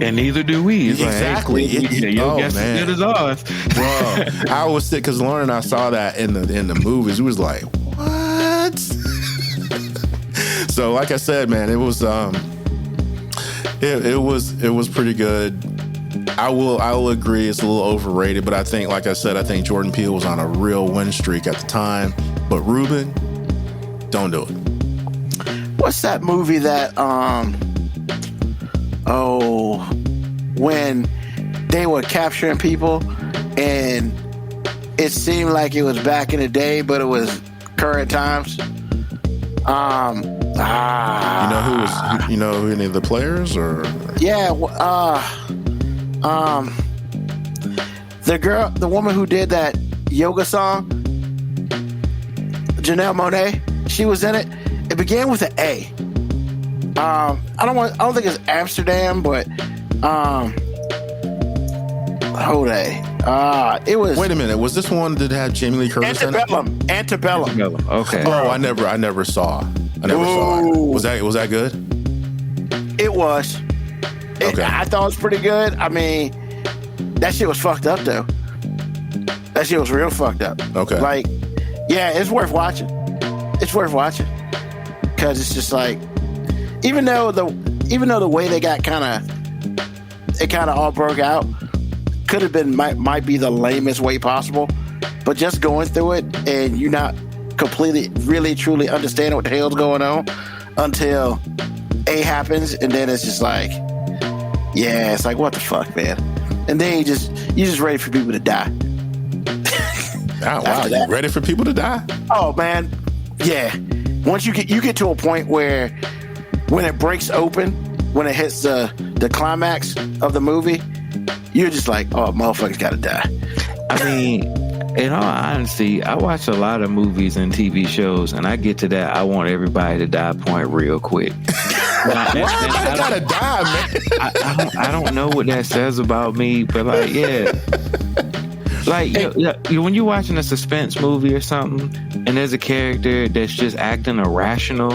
And neither do we. It's exactly. Like, hey, your guess is good as ours. Bro, I was sick because Lauren and I saw that in the movies. It was like, what? So, like I said, man, it was it was pretty good. I will agree it's a little overrated, but I think, like I said, I think Jordan Peele was on a real win streak at the time. But Ruben, don't do it. What's that movie that when they were capturing people and it seemed like it was back in the day, but it was current times. You know who any of the players or? Yeah, the woman who did that yoga song, Janelle Monáe, she was in it. It began with an A. I don't think it's Amsterdam, but it was. Wait a minute, was this one that had Jamie Lee Curtis in it? Antebellum. Okay. Oh, I never saw it. Was that good? It was. Okay. I thought it was pretty good. I mean, that shit was fucked up though. That shit was real fucked up. Okay. Like, yeah, it's worth watching. It's worth watching. because it's just like, even though the way they got kind of all broke out could have been might be the lamest way possible, but just going through it and you not completely, really, truly understanding what the hell's going on until A happens, and then it's just like, yeah, it's like, what the fuck, man? And then you just ready for people to die. Oh, wow, you ready for people to die? Oh man, yeah. Once you get to a point where when it breaks open, when it hits the climax of the movie, you're just like, oh, motherfuckers gotta die. I mean, in all honesty, I watch a lot of movies and TV shows, and I get to that I want everybody to die point real quick. I gotta die, man. I don't know what that says about me, but like, yeah. Like, when you're watching a suspense movie or something, and there's a character that's just acting irrational,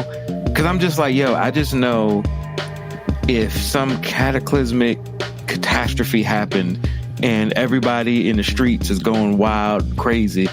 because I'm just like, I just know if some cataclysmic catastrophe happened and everybody in the streets is going wild, crazy,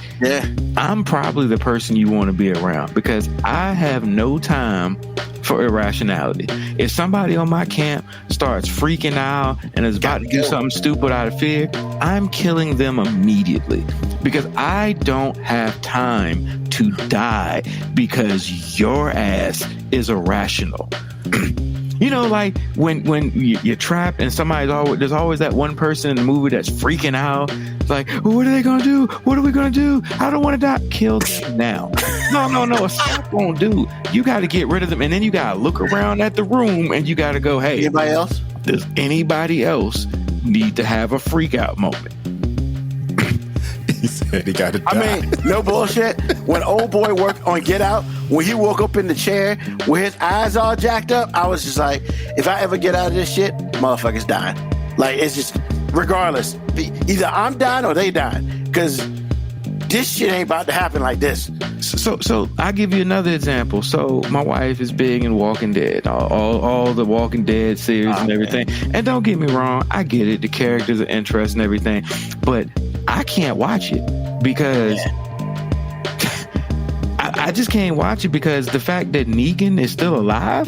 I'm probably the person you want to be around, because I have no time for irrationality. If somebody on my camp starts freaking out and is about to do something stupid out of fear, I'm killing them immediately, because I don't have time to die because your ass is irrational. You know, like when you're trapped and there's always that one person in the movie that's freaking out. It's like, what are they gonna do? What are we gonna do? I don't want to die. Kill them now. No. A stop won't do. You got to get rid of them, and then you got to look around at the room and you got to go, hey, anybody else? Does anybody else need to have a freak out moment? He said he got to die. I mean, no bullshit. When old boy worked on Get Out, when he woke up in the chair with his eyes all jacked up, I was just like, if I ever get out of this shit, motherfuckers dying. Like, it's just, regardless, either I'm dying or they dying, because this shit ain't about to happen like this. So I'll give you another example. So my wife is big in Walking Dead, all the Walking Dead series and everything. Man. And don't get me wrong, I get it. The characters are interesting and everything, but I can't watch it because I just can't watch it because the fact that Negan is still alive,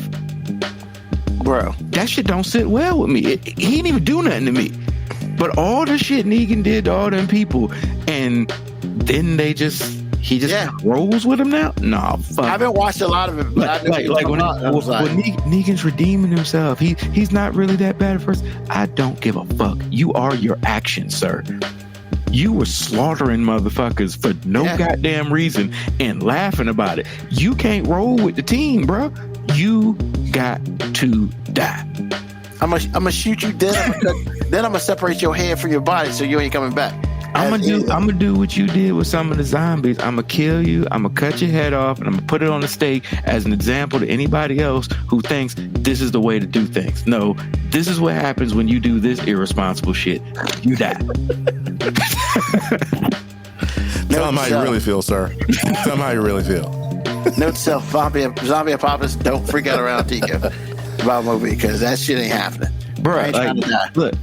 bro, that shit don't sit well with me. He didn't even do nothing to me. But all the shit Negan did to all them people, and then he just rolls with him now? Nah, fuck. I haven't watched a lot of it, but when Negan's redeeming himself, he's not really that bad at first. I don't give a fuck. You are your actions, sir. You were slaughtering motherfuckers for no goddamn reason and laughing about it. You can't roll with the team, bro. You got to die. I'm gonna shoot you dead. Then I'm gonna separate your head from your body so you ain't coming back. I'm gonna do what you did with some of the zombies. I'm gonna kill you. I'm gonna cut your head off, and I'm gonna put it on the stake as an example to anybody else who thinks this is the way to do things. No, this is what happens when you do this irresponsible shit. You die. Tell them how you really feel, sir. Tell them how you really feel. Note to self: zombie apocalypse. Don't freak out around Tico about movie, because that shit ain't happening. Bro, look.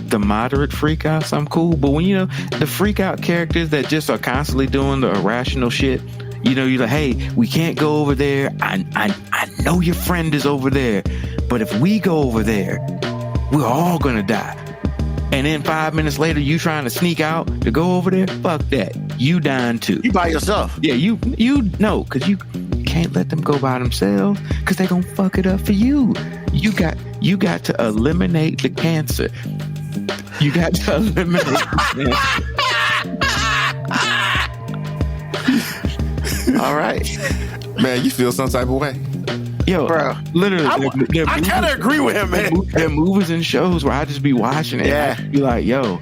The moderate freak outs, I'm cool, but when the freak out characters that just are constantly doing the irrational shit, you're like, hey, we can't go over there. I know your friend is over there, but if we go over there, we're all gonna die. And then 5 minutes later, you trying to sneak out to go over there? Fuck that. You dying too. You by yourself. Yeah, you know, because you can't let them go by themselves, because they gonna fuck it up for you. You got to eliminate the cancer. You got to eliminate the cancer. All right. Man, you feel some type of way. Yo, bro, literally, I kind of agree with him, man. There are movies and shows where I just be watching it. Yeah. And I be like, yo,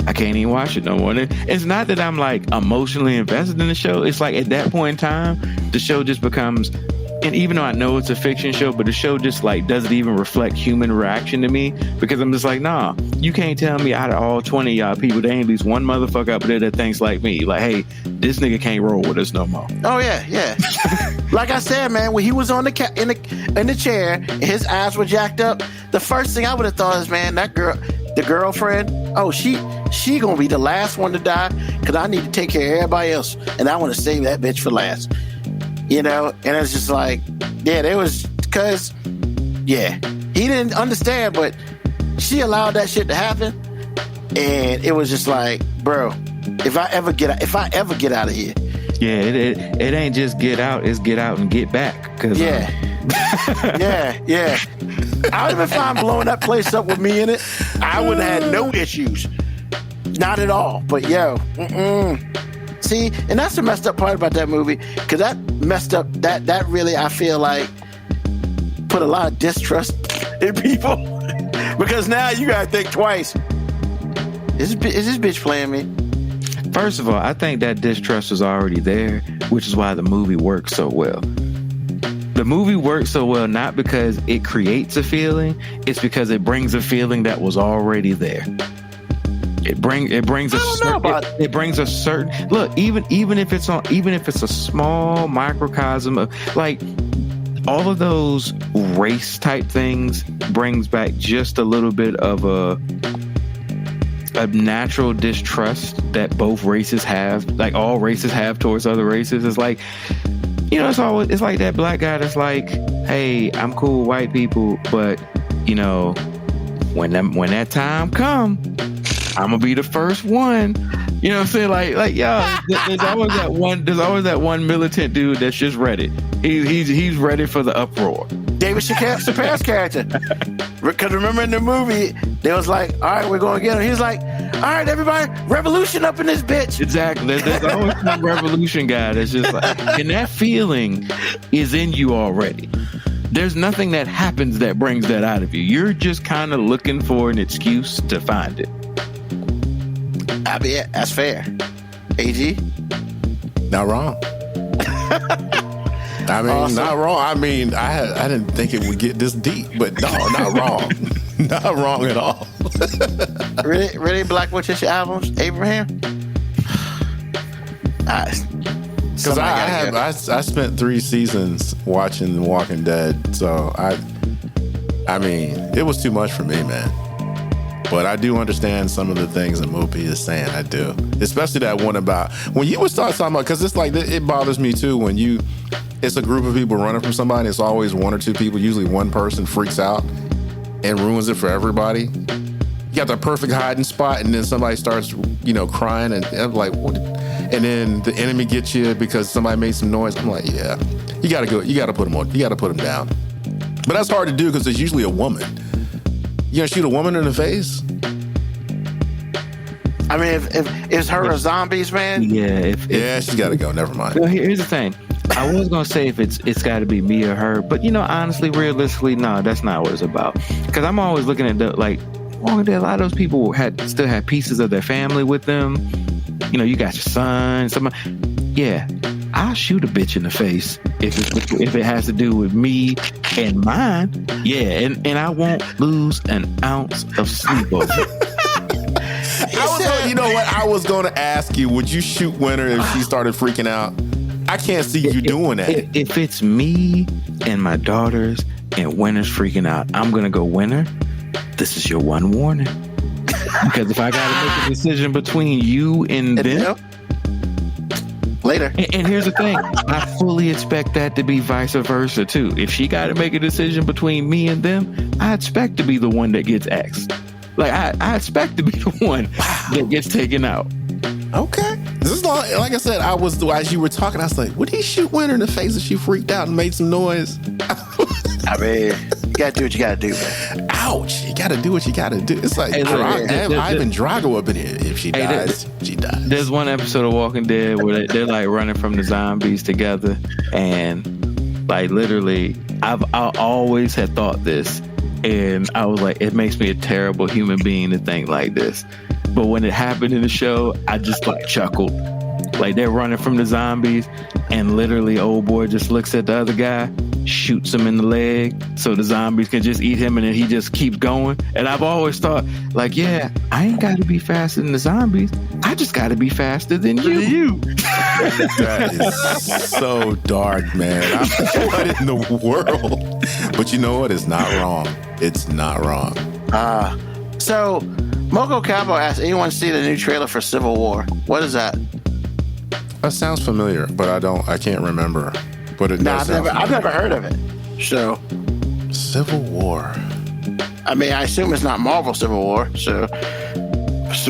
I can't even watch it no more. And it's not that I'm like emotionally invested in the show. It's like at that point in time, the show just becomes, and even though I know it's a fiction show, but the show just like doesn't even reflect human reaction to me, because I'm just like, nah, you can't tell me out of all 20 of y'all people, there ain't at least one motherfucker up there that thinks like me. Like, hey, this nigga can't roll with us no more. Oh yeah. Like I said, man, when he was on in the chair and his eyes were jacked up, the first thing I would have thought is, man, that girl, the girlfriend, oh, she gonna be the last one to die, because I need to take care of everybody else, and I want to save that bitch for last. And it's just like, Yeah, they was because he didn't understand, but she allowed that shit to happen, and it was just like, bro, if I ever get out of here. Yeah, it ain't just get out, it's get out and get back. Cause, yeah. Yeah. I would have been fine blowing that place up with me in it. I would have had no issues. Not at all. But see, and that's the messed up part about that movie, because that messed up, that really, I feel like, put a lot of distrust in people. Because now you gotta think twice. Is this bitch playing me? First of all, I think that distrust was already there, which is why the movie works so well. The movie works so well not because it creates a feeling, it's because it brings a feeling that was already there. It brings a certain look, even if it's a small microcosm of, like, all of those race type things brings back just a little bit of a natural distrust that both races have, like all races have towards other races. It's like, you know, it's like that black guy that's like, hey, I'm cool with white people, but you know, when that time come, I'm gonna be the first one. You know what I'm saying? Like, yo, there's always that one militant dude that's just ready. He's ready for the uproar. David Chappelle's character. Because remember in the movie, they was like, all right, we're going to get him. He was like, all right, everybody, revolution up in this bitch. Exactly. There's always some revolution guy that's just like, and that feeling is in you already. There's nothing that happens that brings that out of you. You're just kind of looking for an excuse to find it. I mean, that's fair. AG? Not wrong. I mean, awesome. Not wrong. I mean, I didn't think it would get this deep, but no, not wrong. Not wrong at all. Really, Black Witch albums, Abraham? Because I spent 3 seasons watching The Walking Dead, so I mean, it was too much for me, man. But I do understand some of the things that Mopi is saying. I do, especially that one about when you would start talking about, because it's like it bothers me too when it's a group of people running from somebody. It's always 1 or 2 people. Usually one person freaks out and ruins it for everybody. You got the perfect hiding spot, and then somebody starts, crying, and I'm like, what? And then the enemy gets you because somebody made some noise. I'm like, yeah, you got to go. You got to put them on. You got to put them down. But that's hard to do because it's usually a woman. You gonna shoot a woman in the face? I mean, if her or zombies, man. Yeah, she's got to go. Never mind. Well, here's the thing. I was gonna say if it's got to be me or her, but honestly, realistically, no, that's not what it's about. Because I'm always looking at a lot of those people still had pieces of their family with them. You got your son, somebody. Yeah, I'll shoot a bitch in the face if it has to do with me and mine. Yeah, and I won't lose an ounce of sleep over it. I was going to ask you, would you shoot Winter if she started freaking out? I can't see you doing that. If it's me and my daughters and Winter's freaking out, I'm going to go, Winter, this is your one warning. Because if I got to make a decision between you and them, later. And here's the thing, I fully expect that to be vice versa too. If she got to make a decision between me and them, I expect to be the one that gets axed. Like I expect to be the one that gets taken out. Okay. This is like I said, as you were talking, I was like, would he shoot Winter in the face if she freaked out and made some noise? I mean, you gotta do what you gotta do, man. Ouch. You gotta do what you gotta do. It's like Ivan Drago up in here. If she dies, she dies. There's one episode of Walking Dead where they're like running from the zombies together, and like literally I always had thought this, and I was like, it makes me a terrible human being to think like this. But when it happened in the show, I just like chuckled. Like they're running from the zombies, and literally old boy just looks at the other guy, shoots him in the leg so the zombies can just eat him, and then he just keeps going. And I've always thought, like, yeah, I ain't got to be faster than the zombies. I just got to be faster than you. That is so dark, man. What in the world? But you know what? It's not wrong. It's not wrong. So Moco Cowboy asked, anyone see the new trailer for Civil War? What is that? That sounds familiar, but I can't remember. but it No, does I've never heard of it. So, Civil War. I mean, I assume it's not Marvel Civil War. So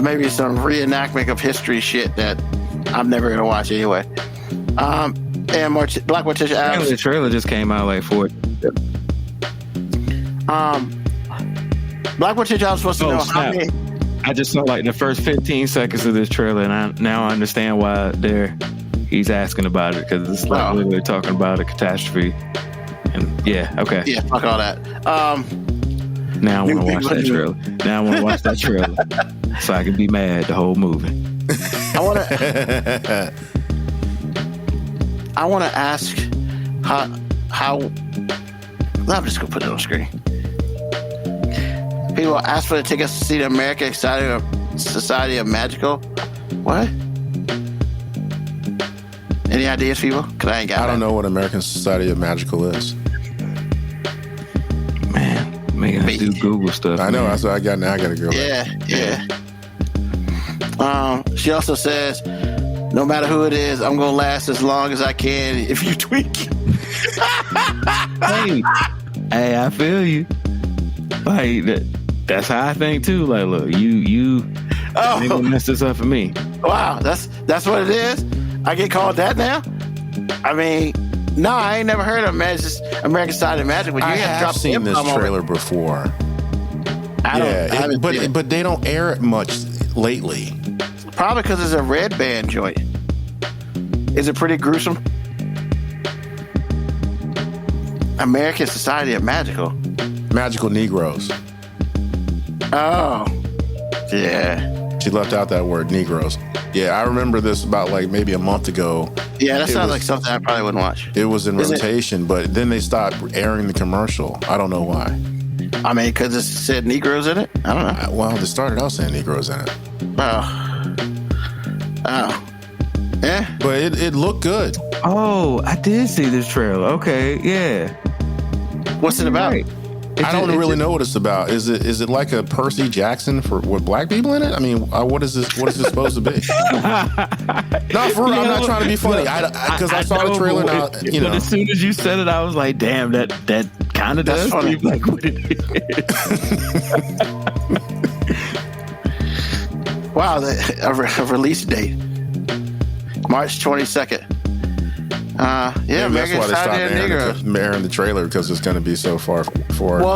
maybe it's some reenactment of history shit that I'm never gonna watch anyway. And Black Morticia Adams. The trailer just came out like for it. Black Morticia Adams supposed to know how many. I just saw like the first 15 seconds of this trailer, and now I understand why he's asking about it, because it's like literally talking about a catastrophe. And yeah, okay. Yeah, fuck all that. Now I want to watch that trailer. Now I want to watch that trailer so I can be mad the whole movie. I want to ask how. I'm just gonna put it on screen. People ask for the tickets to see the American Society of Magical. What? Any ideas, people? Cause I ain't got. I don't know what American Society of Magical is. Man, making us do Google stuff. I know. That's what I got now. I gotta go. Yeah. She also says, no matter who it is, I'm gonna last as long as I can if you tweak. Hey, I feel you. Like that's how I think too. Like, look, you ain't gonna mess this up for me. Wow, that's what it is. I get called that now. I mean, no, I ain't never heard of American Society of Magic. But I have seen this trailer before. But they don't air it much lately. Probably because it's a red band joint. Is it pretty gruesome? American Society of Magical Negroes. Oh, yeah. She left out that word, Negroes. Yeah, I remember this about like maybe a month ago. Yeah, that sounds like something I probably wouldn't watch. It was in rotation, but then they stopped airing the commercial. I don't know why. I mean, because it said Negroes in it? I don't know. Well, they started out saying Negroes in it. Oh. Yeah. But it looked good. Oh, I did see this trailer. Okay, yeah. What's it about? Right. I don't really know what it's about. Is it like a Percy Jackson with black people in it? I mean, what is this? What is this supposed to be? No, for real. I'm not trying to be funny. Because I saw the trailer. Now, but as soon as you said it, I was like, "Damn, that kind of does seem like what it is." Wow, a release date, March 22nd. Yeah, that's why they stopped airing the trailer, because it's going to be so far forward. Well,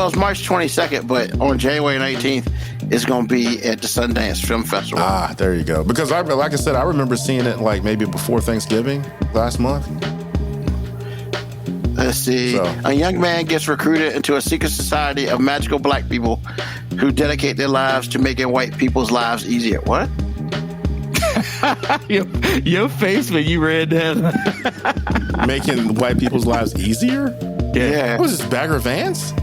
it's March 22nd, but on January 19th, it's going to be at the Sundance Film Festival. Ah, there you go. Because like I said, I remember seeing it like maybe before Thanksgiving last month. Let's see. A young man gets recruited into a secret society of magical black people who dedicate their lives to making white people's lives easier. What? Your face when you read that. Making white people's lives easier? Yeah. What was this, Bagger Vance?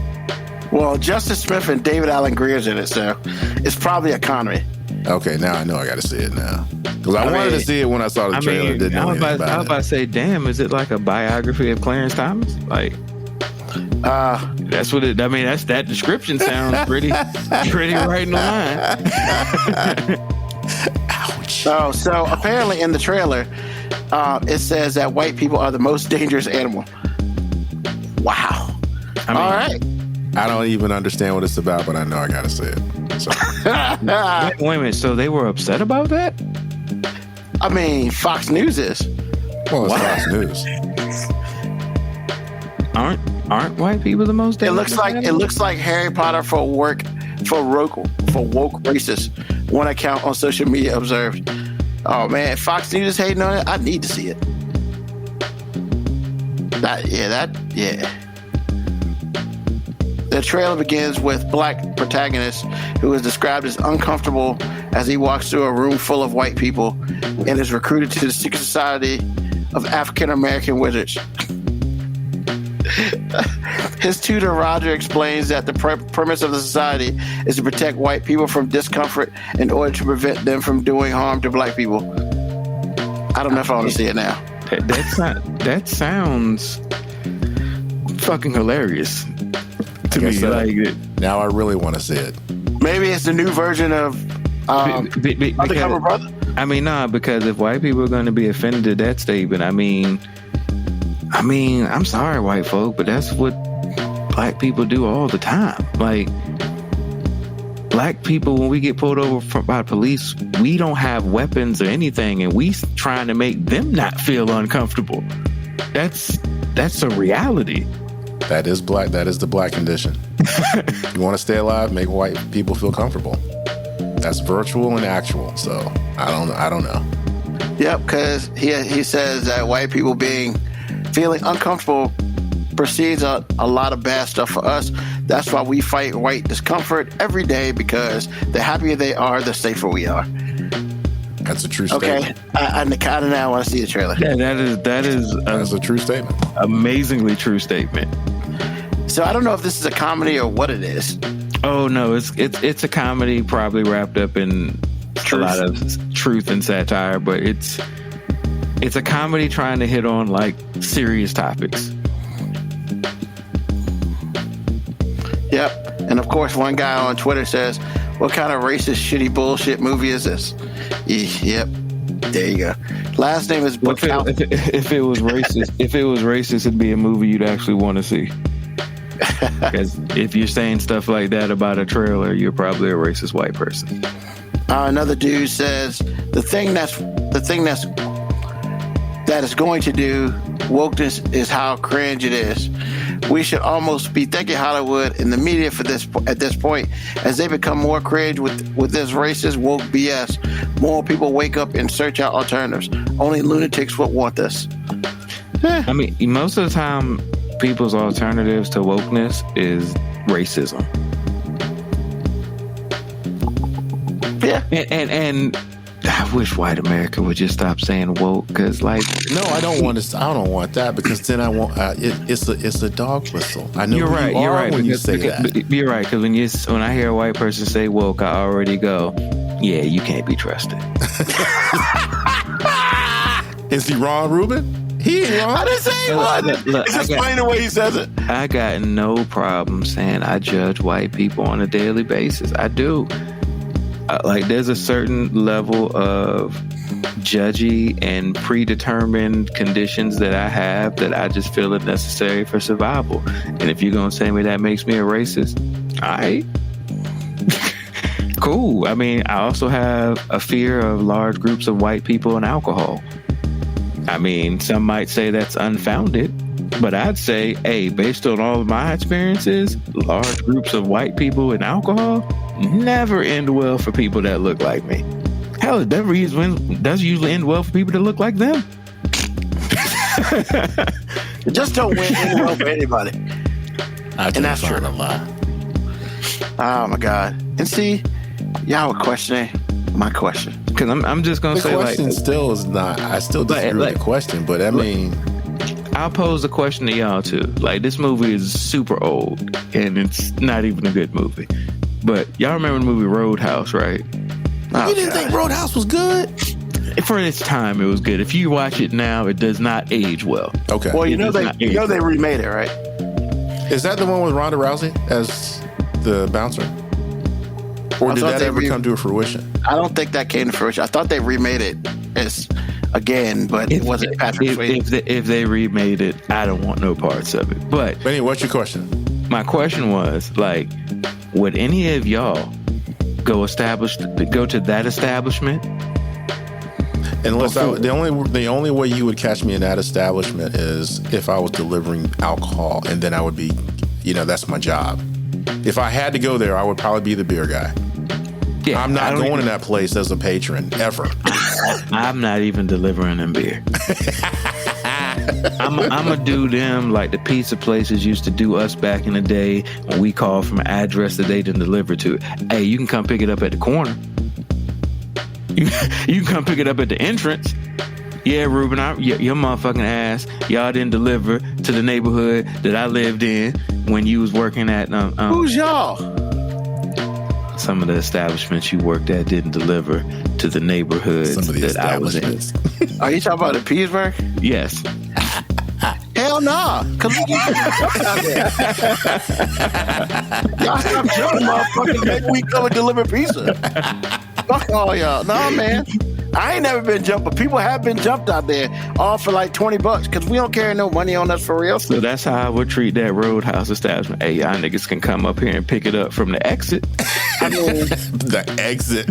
Well, Justice Smith and David Allen Greer's in it, so it's probably a comedy. Okay, now I know I got to see it now. Because I wanted to see it when I saw the trailer. I was about to say, damn, is it like a biography of Clarence Thomas? Like, that's what it. I mean, that description sounds pretty right in the line. Ouch. So apparently in the trailer, it says that white people are the most dangerous animal. Wow. All right. I don't even understand what it's about, but I know I got to see it. So. Wait a minute. So they were upset about that? I mean, Fox News is. Well, it's Fox News. Aren't white people the most dangerous? It looks like Harry Potter for woke racists. One account on social media observed. Oh man, Fox News is hating on it. I need to see it. The trailer begins with black protagonist who is described as uncomfortable as he walks through a room full of white people and is recruited to the secret society of African American wizards. His tutor Roger explains that the premise of the society is to protect white people from discomfort in order to prevent them from doing harm to black people. I don't know if I want to see it now. That sounds fucking hilarious to me. Now I really want to see it. Maybe it's the new version of Undercover Brother. I mean, because if white people are going to be offended at that statement, I mean, I mean, I'm sorry, white folk, but that's what black people do all the time. Like, black people, when we get pulled over by police, we don't have weapons or anything, and we trying to make them not feel uncomfortable. That's a reality. That is black. That is the black condition. You want to stay alive, make white people feel comfortable. That's virtual and actual. So I don't know. Yep, because he says that white people feeling uncomfortable precedes a lot of bad stuff for us. That's why we fight white discomfort every day, because the happier they are, the safer we are. That's a true statement. Okay, I now want to see the trailer. Yeah, that is a true statement. Amazingly true statement. So I don't know if this is a comedy or what it is. Oh no, it's a comedy, probably wrapped up in a lot of truth and satire, but it's a comedy trying to hit on like serious topics. Yep. And of course, one guy on Twitter says, "What kind of racist, shitty bullshit movie is this?" Yep. There you go. Last name is Bukowski. If it was racist, it'd be a movie you'd actually want to see. Because if you're saying stuff like that about a trailer, you're probably a racist white person. Another dude says the thing that is going to do wokeness is how cringe it is. We should almost be thanking Hollywood and the media at this point, as they become more cringe with this racist woke BS. More people wake up and search out alternatives. Only lunatics would want this. I mean, most of the time, people's alternatives to wokeness is racism. Yeah, and I wish white America would just stop saying woke, because like, no, I don't want that, because then I want it's a dog whistle. I know you're right when you say that. You're right, because when I hear a white person say woke, I already go, yeah, you can't be trusted. Is he wrong, Ruben? He ain't wrong. I didn't say he wasn't. It's just funny the way he says it. I got no problem saying I judge white people on a daily basis. I do. Like, there's a certain level of judgy and predetermined conditions that I have that I just feel are necessary for survival. And if you're going to say me that makes me a racist, all right. Cool. I mean, I also have a fear of large groups of white people and alcohol. I mean, some might say that's unfounded, but I'd say, hey, based on all of my experiences, large groups of white people and alcohol never end well for people that look like me. Hell, it does usually end well for people that look like them. It just don't end well for anybody. And that's true. A lot. Oh my God. And see, y'all were questioning my question. Because I'm just going to say, the question still is not, I still disagree with the question, but I mean, I'll pose the question to y'all too. Like, this movie is super old and it's not even a good movie. But y'all remember the movie Roadhouse, right? You didn't think Roadhouse was good? For its time, it was good. If you watch it now, it does not age well. Okay. Well, they remade it, right? Is that the one with Ronda Rousey as the bouncer? Or did that ever come to a fruition? I don't think that came to fruition. I thought they remade it again, but it wasn't Patrick Swayze. If they remade it, I don't want no parts of it. But anyway, what's your question? My question was, like, would any of y'all go to that establishment? Unless the only way you would catch me in that establishment is if I was delivering alcohol, and then I would be, that's my job. If I had to go there, I would probably be the beer guy. Yeah, I'm not going to that place as a patron ever. I'm not even delivering them beer. I'm gonna do them like the pizza places used to do us back in the day when we called from an address that they didn't deliver to. Hey, you can come pick it up at the corner. You can come pick it up at the entrance. Yeah, Ruben, your motherfucking ass. Y'all didn't deliver to the neighborhood that I lived in when you was working at. Who's y'all? Some of the establishments you worked at didn't deliver to the neighborhoods that I was in. Are you talking about in Petersburg? Yes. Hell no. Come on. Y'all stop chilling, motherfuckers. Maybe we come and deliver pizza. Fuck all y'all. No, man. I ain't never been jumped, but people have been jumped out there, all for like $20 because we don't carry no money on us for real. So that's how I would treat that Roadhouse establishment. Hey, y'all niggas can come up here and pick it up from the exit. I mean, The exit.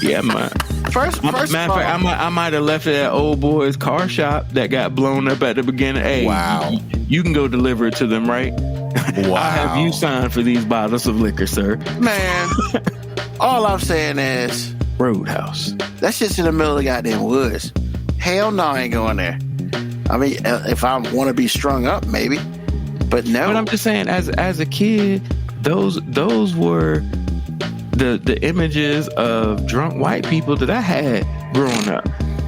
Yeah, man. first Matter of fact, I might have left it at old boy's car shop that got blown up at the beginning. Hey, Wow. you can go deliver it to them, right? Wow. I'll have you sign for these bottles of liquor, sir. man, all I'm saying is Roadhouse. that shit's in the middle of the goddamn woods. Hell no, I ain't going there. I mean, if I want to be strung up, maybe, but no. But I'm just saying, as a kid, those were the images of drunk white people that I had growing up.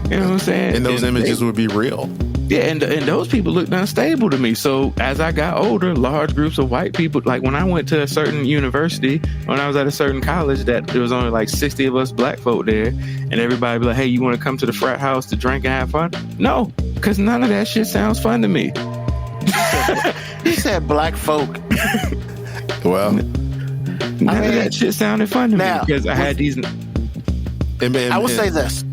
You know what I'm saying? And those images would be real. Yeah, and those people looked unstable to me. So as I got older, large groups of white people, like when I went to a certain university, when I was at a certain college, that there was only like 60 of us black folk there, and everybody be like, hey, you want to come to the frat house to drink and have fun? No, because none of that shit sounds fun to me. He said black folk. Well, None of that shit sounded fun to me Now, because I had these. I will say this.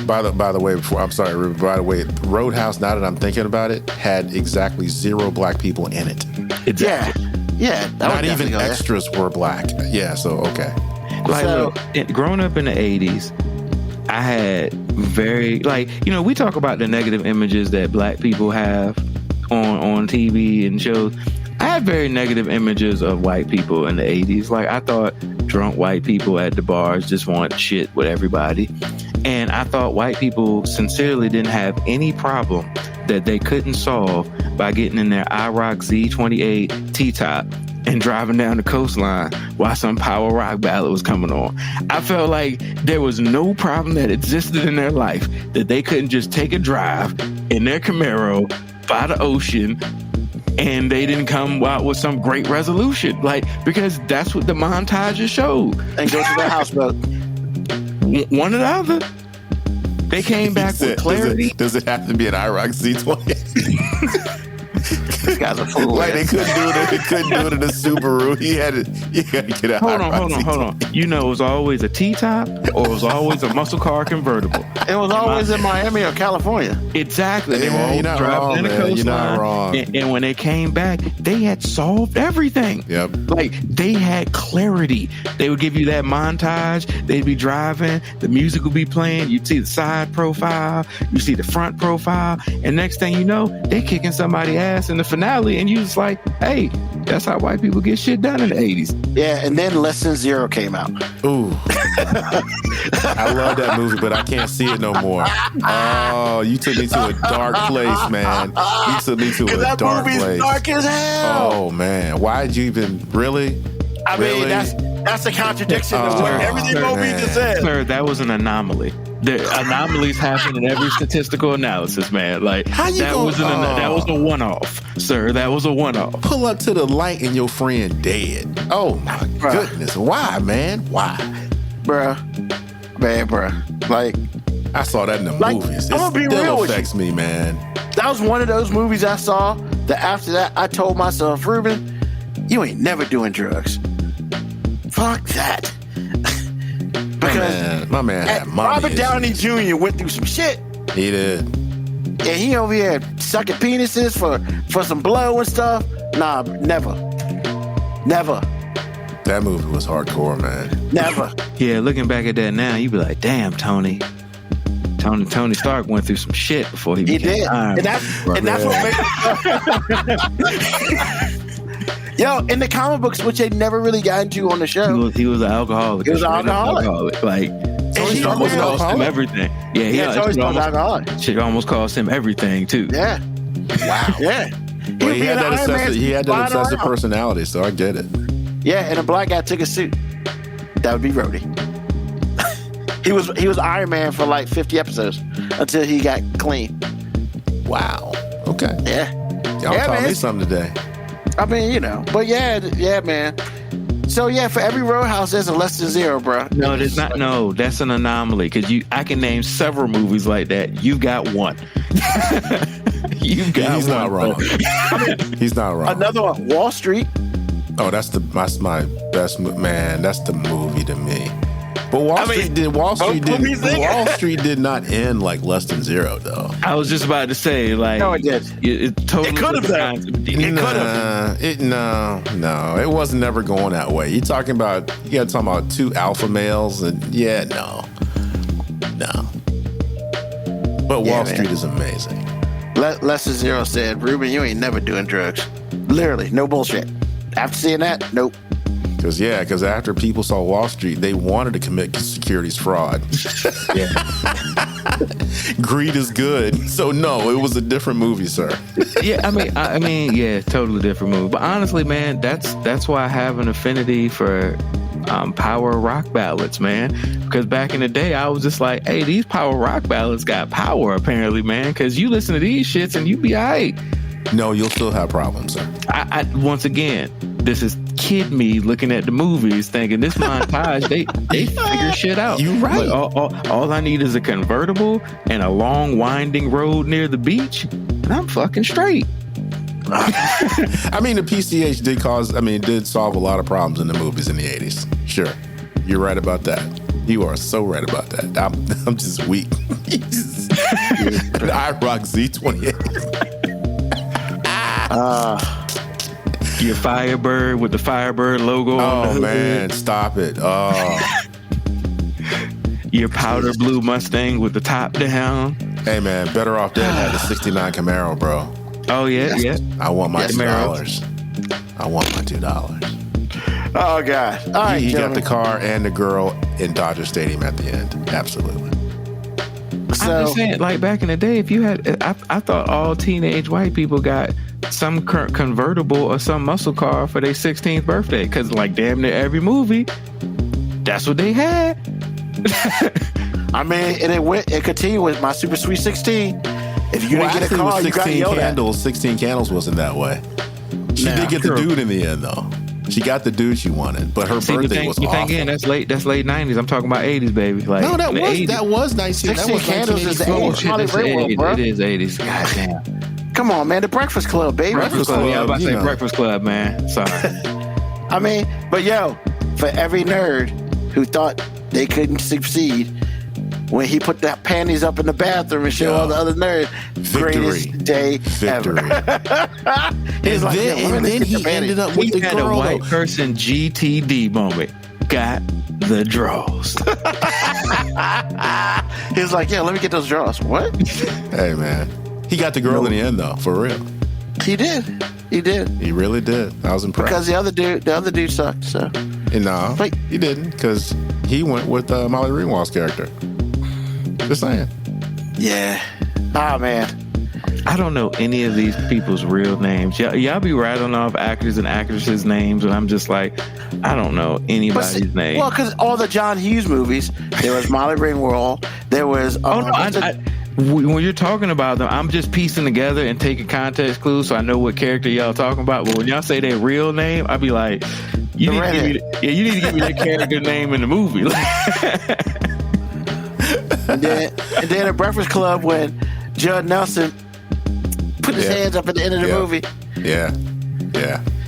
By the way, I'm sorry, Ruben, by the way, Roadhouse, now that I'm thinking about it, had exactly 0 black people in it. Exactly. Yeah. Not even extras were black. Yeah, so okay. Like, So- look, growing up in the 80s, I had very, like, you know, we talk about the negative images that black people have on TV and shows. I had very negative images of white people in the 80s. Like, I thought drunk white people at the bars just want shit with everybody. And I thought white people sincerely didn't have any problem that they couldn't solve by getting in their IROC Z28 T-top and driving down the coastline while some power rock ballad was coming on. I felt like there was no problem that existed in their life that they couldn't just take a drive in their Camaro by the ocean and they didn't come out with some great resolution. Like, because that's what the montages showed. And go to the houseboat. One or the other. They came back with clarity. Does it have to be an IROC Z20? This guy's a fool. Like, they couldn't do it. They couldn't do it in a Subaru. You had to get a Hold IROC on. You know, it was always a T-top or it was always a muscle car convertible. It was always in Miami or California. Exactly. They were Yeah, all you're not driving wrong, in the man. coastline. You're not wrong. And when they came back, they had solved everything. Yep. Like, they had clarity. They would give you that montage. They'd be driving. The music would be playing. You'd see the side profile. You see the front profile. And next thing you know, they kicking somebody's ass in the finale. And you just like, hey, that's how white people get shit done in the 80s. Yeah, and then Less Than Zero came out. Ooh. I love that movie, but I can't see it no more. Oh, you took me to a dark place, man. You took me to a That dark movie's place. dark as hell. Oh, man. Why'd you even really? I mean, Really? that's a contradiction of what Oh, everything Moby man. just said. Sir, that was an anomaly. The anomalies happen in every statistical analysis, man. Like, How you that gonna- that was a one-off, sir. That was a one-off. Pull up to the light and your friend dead. Oh, my Bruh. goodness. Why, man? Why? Bruh. Like, I saw that in the Like, movies. It I'm gonna be still real with affects me, man. that was one of those movies I saw that after that, I told myself, Ruben, you ain't never doing drugs. Fuck that. Because My man had mommy Robert issues. Downey Jr. went through some shit. He did. And he over here sucking penises for some blow and stuff. Nah, never. That movie was hardcore, man. Never. Yeah, looking back at that now, you be like, damn, Tony Stark went through some shit before he He became did. Iron And that's what made Yo, in the comic books, which they never really got into on the show. He was an alcoholic. He was an Straight up alcoholic. Like, he it almost was cost him alcoholic? everything. Yeah, Yeah, Joey's called alcoholic. shit almost cost him everything too. Yeah. Wow. Yeah. Well, He'd he be had an that Iron Man flying obsessive around. personality, so I get it. Yeah, and a black guy took a suit. That would be Rhodey. he was Iron Man for like 50 episodes until he got clean. Wow. Okay. Yeah. Y'all Yeah, taught man. me something today. I mean, you know, but yeah, man. So yeah, for every Roadhouse, there's a Less Than Zero, bro. No, there's not. No, that's an anomaly because I can name several movies like that. You got one. You got He's one. not wrong. He's not wrong. Another one, Wall Street. Oh, that's my best man. That's the movie to me. But Wall Street did not end like less than zero, though. I was just about to say, like, No, it did. It totally It could have done. No, it wasn't never going that way. You talking about two alpha males, and no. But Wall Street is amazing. Less than zero said, Ruben, you ain't never doing drugs. Literally, no bullshit. After seeing that, nope. Because after people saw Wall Street, they wanted to commit securities fraud. Greed is good. So no, it was a different movie, sir. I mean, totally different movie. But honestly, man, that's why I have an affinity for power rock ballads, man. Because back in the day, I was just like, hey, these power rock ballads got power, apparently, man. Because you listen to these shits and you be all right. No, you'll still have problems, sir. I once again, this is kid me looking at the movies thinking this montage, they figure shit out. You right. Like, all I need is a convertible and a long winding road near the beach, and I'm fucking straight. I mean, the PCH did solve a lot of problems in the movies in the 80s. Sure. You're right about that. You are so right about that. I'm just weak. I rock Z28. Your Firebird with the Firebird logo on the hood. Man, stop it. Your powder blue Mustang with the top down. Hey, man, better off dead had the 69 Camaro, bro. Oh, yeah. I want my $2. I want my $2. Oh, God. All right, he got the car and the girl in Dodger Stadium at the end. Absolutely. I'm just saying, like back in the day, if you had, I thought all teenage white people got some convertible or some muscle car for their 16th birthday, because like damn near every movie, that's what they had. I mean, and it continued with my Super Sweet 16. If you didn't get a car, you got yelled at. 16 Candles wasn't that way. She did get the dude in the end, though. She got the dude she wanted, but her birthday was awful. Again, that's late 90s. I'm talking about 80s, baby. Like, no, that was 19. 16 Candles is the 80s. It is 80s. Goddamn. Come on, man. The Breakfast Club, baby. Breakfast Club. Yeah, I was about to say Breakfast Club, man. Sorry. I mean, but yo, for every nerd who thought they couldn't succeed, when he put the panties up in the bathroom and showed all the other nerds, greatest day ever. And then he ended up with the girl. He had a white person GTD moment. Got the draws. He's like, yeah, let me get those draws. What? Hey, man. He got the girl in the end, though, for real. He did. He really did. I was impressed. Because the other dude sucked. So. No, he didn't, because he went with Molly Ringwald's character. Just saying. Yeah. Oh, man. I don't know any of these people's real names. Y'all be rattling off actors and actresses' names, and I'm just like, I don't know anybody's name. Well, because all the John Hughes movies, there was Molly Ringwald, there was... when you're talking about them, I'm just piecing together and taking context clues so I know what character y'all talking about. But when y'all say their real name, I'll be like, you need to give me that character name in the movie. And then at Breakfast Club, when Judd Nelson put his hands up at the end of the movie. Yeah.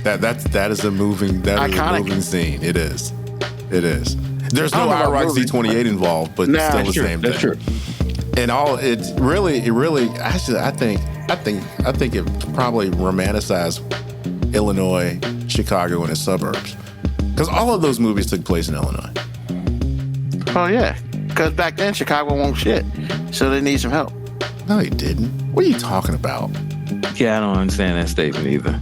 That is a moving scene. It is. There's no I Rock Z28 involved, but still the same thing. That's true. And it really actually I think it probably romanticized Illinois, Chicago, and its suburbs, because all of those movies took place in Illinois. Oh yeah, because back then Chicago won't shit, so they need some help. No, he didn't. What are you talking about? Yeah, I don't understand that statement either.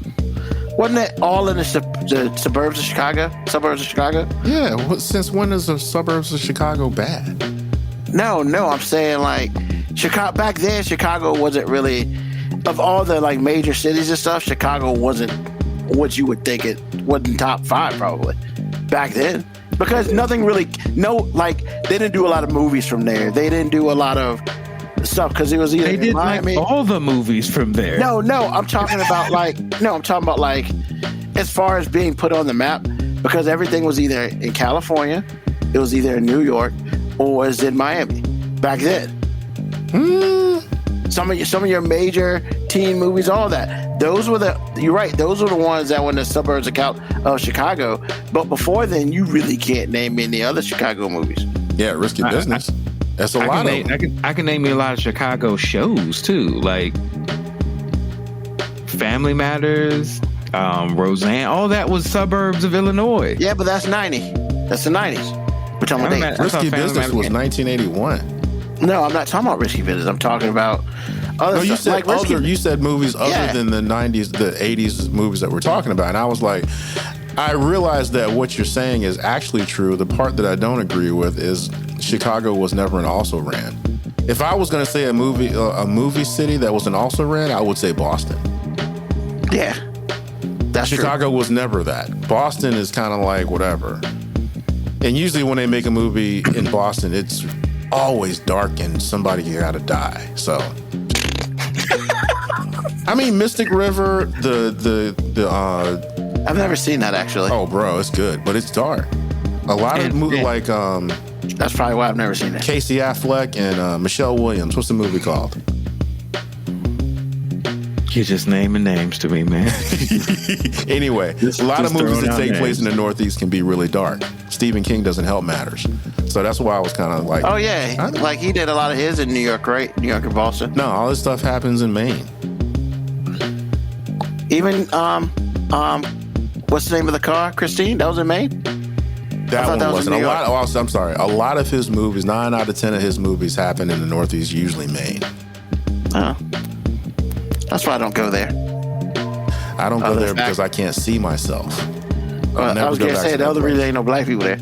Wasn't it all in the suburbs of Chicago? Suburbs of Chicago? Yeah. Since when is the suburbs of Chicago bad? No, I'm saying like Chicago back then. Chicago wasn't really, of all the like major cities and stuff, Chicago wasn't what you would think it wasn't top 5 probably back then, because nothing really they didn't do a lot of movies from there. They didn't do a lot of stuff because it was either they did Miami. Like all the movies from there. No, I'm talking about like as far as being put on the map, because everything was either in California, it was either in New York, or was in Miami back then. Some of your major teen movies, all that. You're right. Those were the ones that were in the suburbs of Chicago. But before then, you really can't name any other Chicago movies. Yeah, Risky Business. That's a lot of them. I can name you a lot of Chicago shows too, like Family Matters, Roseanne. All that was suburbs of Illinois. Yeah, but that's 90. That's the 90s. We're talking about Risky Business was 1981. No, I'm not talking about Risky Business. I'm talking about other you stuff. said Like you said movies other than the 90s, the 80s movies that we're talking about. And I was like, I realized that what you're saying is actually true. The part that I don't agree with is Chicago was never an also ran. If I was going to say a movie city that was an also ran, I would say Boston. Yeah, that's Chicago true. was never that. Boston is kind of like whatever. And usually when they make a movie in Boston, it's always dark and somebody got to die. So, I mean, Mystic River, I've never seen that actually. Oh, bro, it's good, but it's dark. A lot of movies like that's probably why I've never seen it. Casey Affleck and Michelle Williams. What's the movie called? You're just naming names to me, man. Anyway, a lot of movies that take place in the Northeast can be really dark. Stephen King doesn't help matters. So that's why I was kind of like... Oh, yeah. Like, he did a lot of his in New York, right? New York and Boston. No, all this stuff happens in Maine. Even, what's the name of the car? Christine? That was in Maine? That one wasn't. I'm sorry. A lot of his movies, 9 out of 10 of his movies happen in the Northeast, usually Maine. Oh. That's why I don't go there. I don't go there because I can't see myself. I was going to say, the other reason ain't no black people there.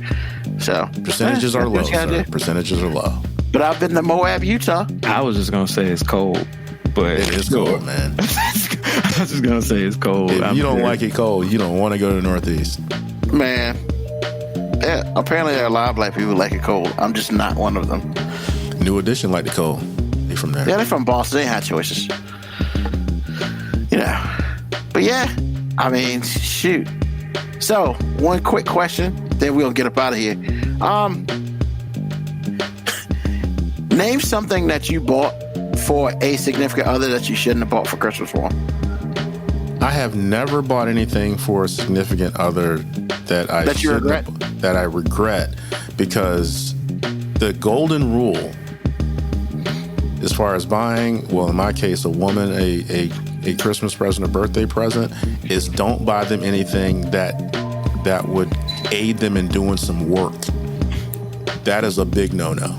So percentages are low, sir. Percentages are low. But I've been to Moab, Utah. I was just going to say it's cold. But it is cold, man. I was just going to say it's cold. If you don't like it cold, you don't want to go to the Northeast. Man. Yeah, apparently there are a lot of black people who like it cold. I'm just not one of them. New Edition like the cold. They from there. Yeah, they're from Boston. They had choices. You know. But yeah, I mean, shoot. So, one quick question, then we'll get up out of here. Name something that you bought for a significant other that you shouldn't have bought for Christmas for them. I have never bought anything for a significant other that I regret because the golden rule as far as buying, well, in my case, a woman a Christmas present or birthday present is don't buy them anything that would aid them in doing some work. That is a big no-no.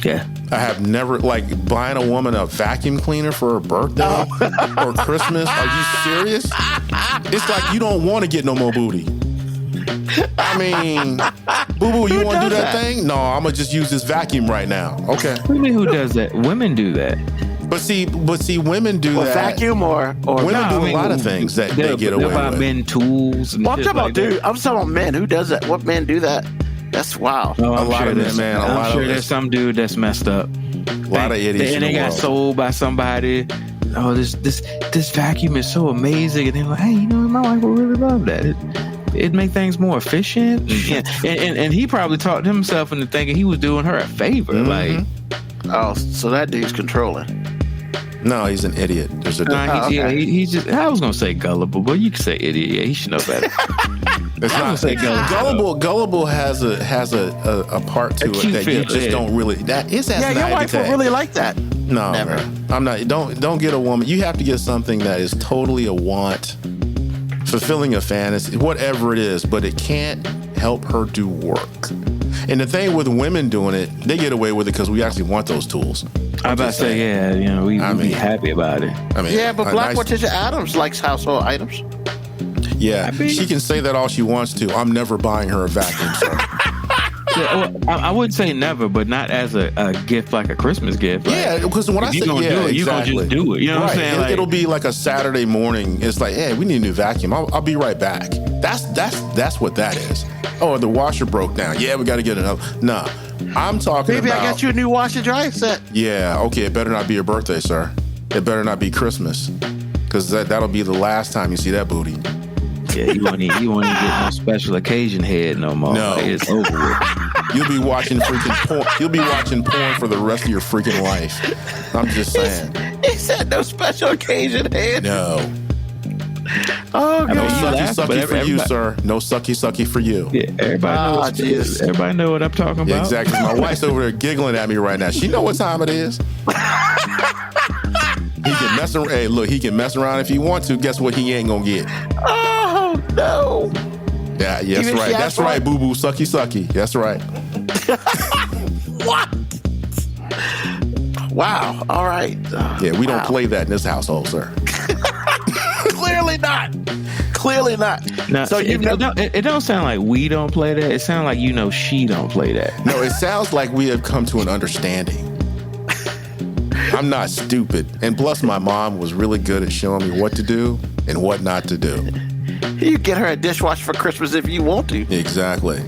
Yeah. I have never, like, buying a woman a vacuum cleaner for her birthday or Christmas. Are you serious? It's like you don't want to get no more booty. I mean, boo-boo, you want to do that thing? No, I'm going to just use this vacuum right now. Okay. What do you mean who does that? Women do that. But see, women do that. Vacuum or women do a lot of things that they get away with. Men tools and I'm shit talking about, like dude. that. I'm talking about men. Who does that? What men do that? That's wild. Oh, a lot of them, man. I'm sure there's some dude that's messed up. A lot of idiots. And they got sold by somebody. Oh, this vacuum is so amazing, and they're like, hey, you know, my wife would really love that. It make things more efficient. and he probably talked himself into thinking he was doing her a favor. Mm-hmm. Like, oh, so that dude's controlling. No, he's an idiot. There's a he's just. I was gonna say gullible, but you can say idiot. Yeah, he should know better. It's not say gullible. Gullible has a part to it that you just don't really. That is as your wife would really like that. No, never. Man. I'm not. Don't get a woman. You have to get something that is totally a want, fulfilling a fantasy, whatever it is. But it can't help her do work. And the thing with women doing it, they get away with it because we actually want those tools. I'm about to say, yeah, you know, we'd be happy about it. I mean, yeah, but Black Morticia Adams likes household items. Yeah, she can say that all she wants to. I'm never buying her a vacuum, sir. Yeah, well, I wouldn't say never, but not as a gift, like a Christmas gift. Like, yeah, because when I say do it, you're going to just do it. You know what I'm saying? Like, it'll be like a Saturday morning. It's like, hey, we need a new vacuum. I'll be right back. That's what that is. Oh, the washer broke down. Yeah, we got to get another. Nah, I'm talking Maybe about... I got you a new washer dryer set. Yeah, okay, it better not be your birthday, sir. It better not be Christmas. Because that'll be the last time you see that booty. Yeah, you won't even get no special occasion head no more. No. Like, it's over with. You'll be watching freaking porn. You'll be watching porn for the rest of your freaking life. I'm just saying. He said no special occasion head. No. Oh, No God. sucky for you, sir. No sucky for you. Yeah, everybody know what I'm talking about. Yeah, exactly. My wife's over there giggling at me right now. She know what time it is. He can mess around. Hey, look, he can mess around if he wants to. Guess what? He ain't gonna get. Oh, no. Yeah, that's right. That's right, boo boo, sucky. That's right. What? Wow. All right. Yeah, we don't play that in this household, sir. Clearly not. Clearly not. Now, So it don't sound like we don't play that. It sounds like she don't play that. No, it sounds like we have come to an understanding. I'm not stupid. And plus, my mom was really good at showing me what to do and what not to do. You get her a dishwasher for Christmas if you want to. Exactly.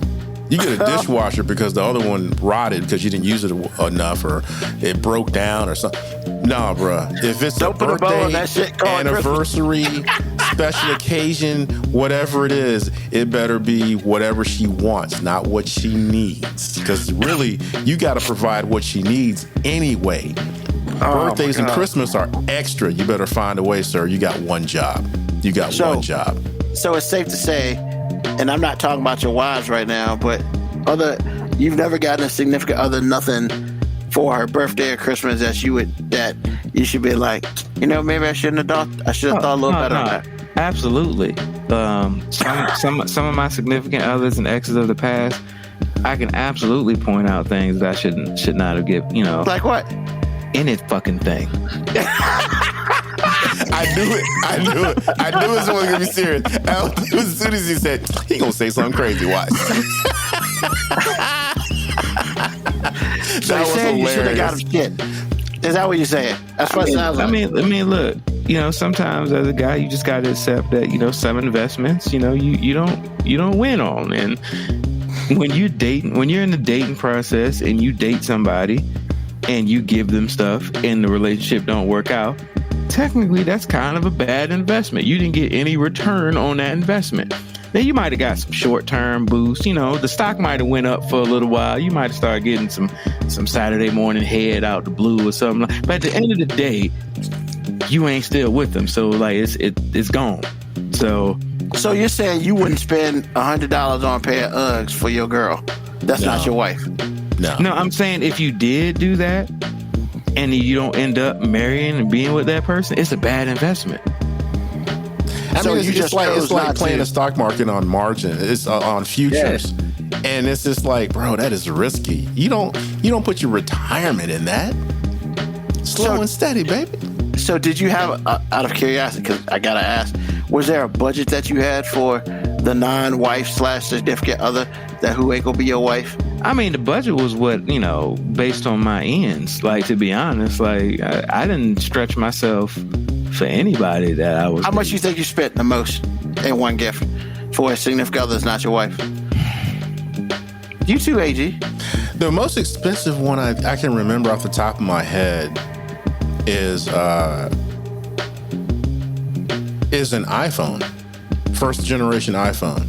You get a dishwasher because the other one rotted because you didn't use it enough or it broke down or something. Nah, bruh. If it's a birthday, anniversary, special occasion, whatever it is, it better be whatever she wants, not what she needs. Because really, you got to provide what she needs anyway. Birthdays and Christmas are extra. You better find a way, sir. You got one job. One job. So it's safe to say, and I'm not talking about your wives right now, but you've never gotten a significant other nothing for her birthday or Christmas that you should be like, maybe I shouldn't have thought. I should have thought a little better on that. Absolutely. Some of my significant others and exes of the past, I can absolutely point out things that I should not have given. Like what? Any fucking thing. I knew it. I knew it was going to be serious. As soon as he said, he going to say something crazy. Watch. So you're saying you should have got him shit. Is that what you're saying? That's what it sounds like. I mean, look, sometimes as a guy, you just got to accept that, some investments, you don't win on. And when you're in the dating process and you date somebody and you give them stuff and the relationship don't work out, technically that's kind of a bad investment. You didn't get any return on that investment. Now you might have got some short-term boost. The stock might have went up for a little while. You might have started getting some Saturday morning head out the blue or something. But at the end of the day, you ain't still with them. So like it's gone. So you're saying you wouldn't spend $100 on a pair of Uggs for your girl? That's not your wife. No, I'm saying if you did do that and you don't end up marrying and being with that person, it's a bad investment. It's like playing the stock market on margin. It's on futures. Yeah. And it's just like, bro, that is risky. You don't put your retirement in that. Slow and steady, baby. So did you have, out of curiosity, because I got to ask, was there a budget that you had for the non-wife / significant other who ain't gonna be your wife? I mean, the budget was what, based on my ends. Like, to be honest, like, I didn't stretch myself for anybody that I was. How much you think you spent the most in one gift for a significant other that's not your wife? You too, AG. The most expensive one I can remember off the top of my head is an iPhone. First generation iPhone.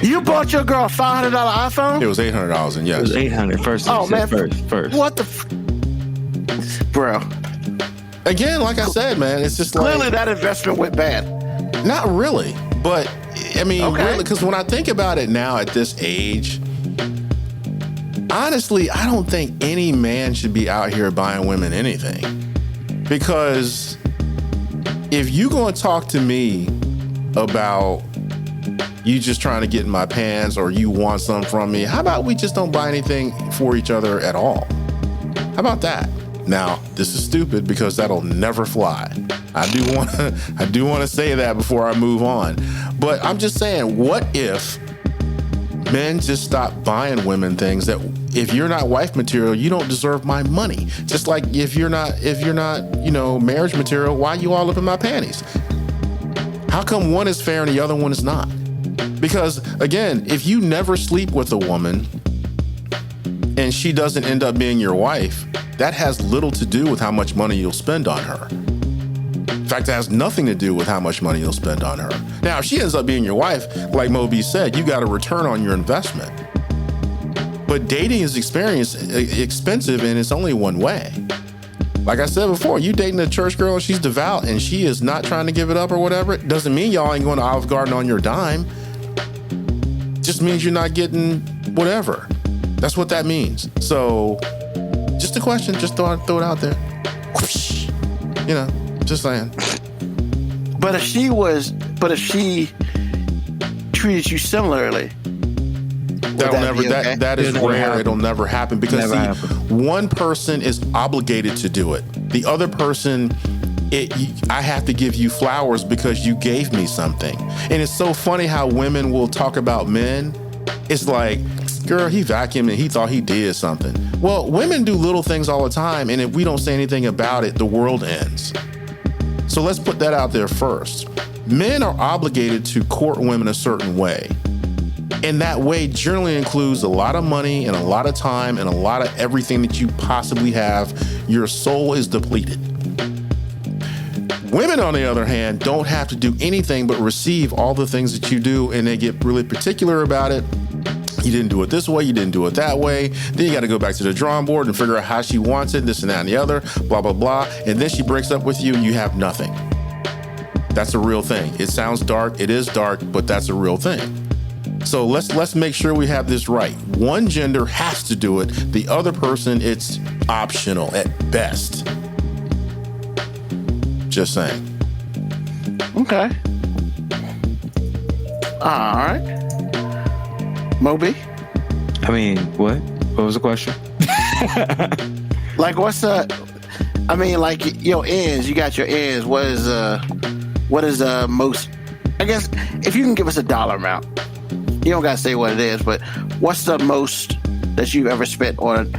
You bought your girl a $500 iPhone? It was $800, and yes. It was $800 first. Oh, man. First. What the bro. Again, like I said, man, it's just clearly that investment went bad. Not really, but I mean, really, because when I think about it now at this age, honestly, I don't think any man should be out here buying women anything. Because if you going to talk to me about you just trying to get in my pants or you want something from me, how about we just don't buy anything for each other at all? How about that? Now, this is stupid because that'll never fly. I do want to say that before I move on. But I'm just saying, what if men just stop buying women things that if you're not wife material, you don't deserve my money. Just like if you're not, marriage material, why you all up in my panties? How come one is fair and the other one is not? Because again, if you never sleep with a woman and she doesn't end up being your wife, that has little to do with how much money you'll spend on her. In fact, it has nothing to do with how much money you'll spend on her. Now, if she ends up being your wife, like Moby said, you got a return on your investment. But dating is expensive and it's only one way. Like I said before, you dating a church girl and she's devout and she is not trying to give it up or whatever, it doesn't mean y'all ain't going to Olive Garden on your dime. Just means you're not getting whatever. That's what that means. So, just a question. Just throw it out there. Whoosh. You know, just saying. But if she treated you similarly, that is rare. Happen. It'll never happen because one person is obligated to do it. The other person, I have to give you flowers because you gave me something. And it's so funny how women will talk about men. It's like, girl, he vacuumed and he thought he did something. Well, women do little things all the time, and if we don't say anything about it, the world ends. So let's put that out there first. Men are obligated to court women a certain way. And that way generally includes a lot of money and a lot of time and a lot of everything that you possibly have. Your soul is depleted. Women, on the other hand, don't have to do anything but receive all the things that you do, and they get really particular about it. You didn't do it this way, you didn't do it that way. Then you got to go back to the drawing board and figure out how she wants it, this and that and the other, blah, blah, blah. And then she breaks up with you and you have nothing. That's a real thing. It sounds dark, it is dark, but that's a real thing. So let's make sure we have this right. One gender has to do it. The other person, it's optional at best. Just saying. Okay. All right. Moby? I mean, what? What was the question? Like, what's like your ends, you got your ends. What is most, I guess, if you can give us a dollar amount, you don't got to say what it is, but what's the most that you've ever spent on,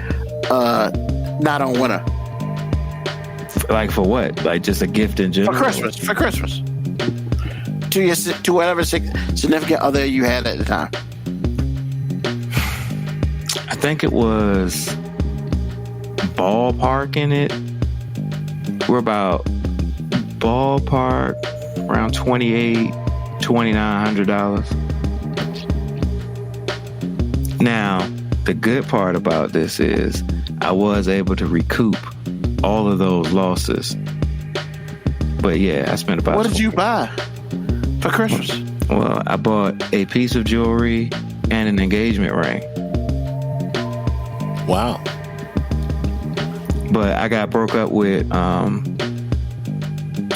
not on winter? Like for what? Like just a gift in general? For Christmas. To whatever significant other you had at the time. I think it was ballpark in it. We're about ballpark around $2,900. Now, the good part about this is I was able to recoup all of those losses. But yeah, I spent about... What did you buy for Christmas? Well, I bought a piece of jewelry and an engagement ring. Wow. But I got broke up with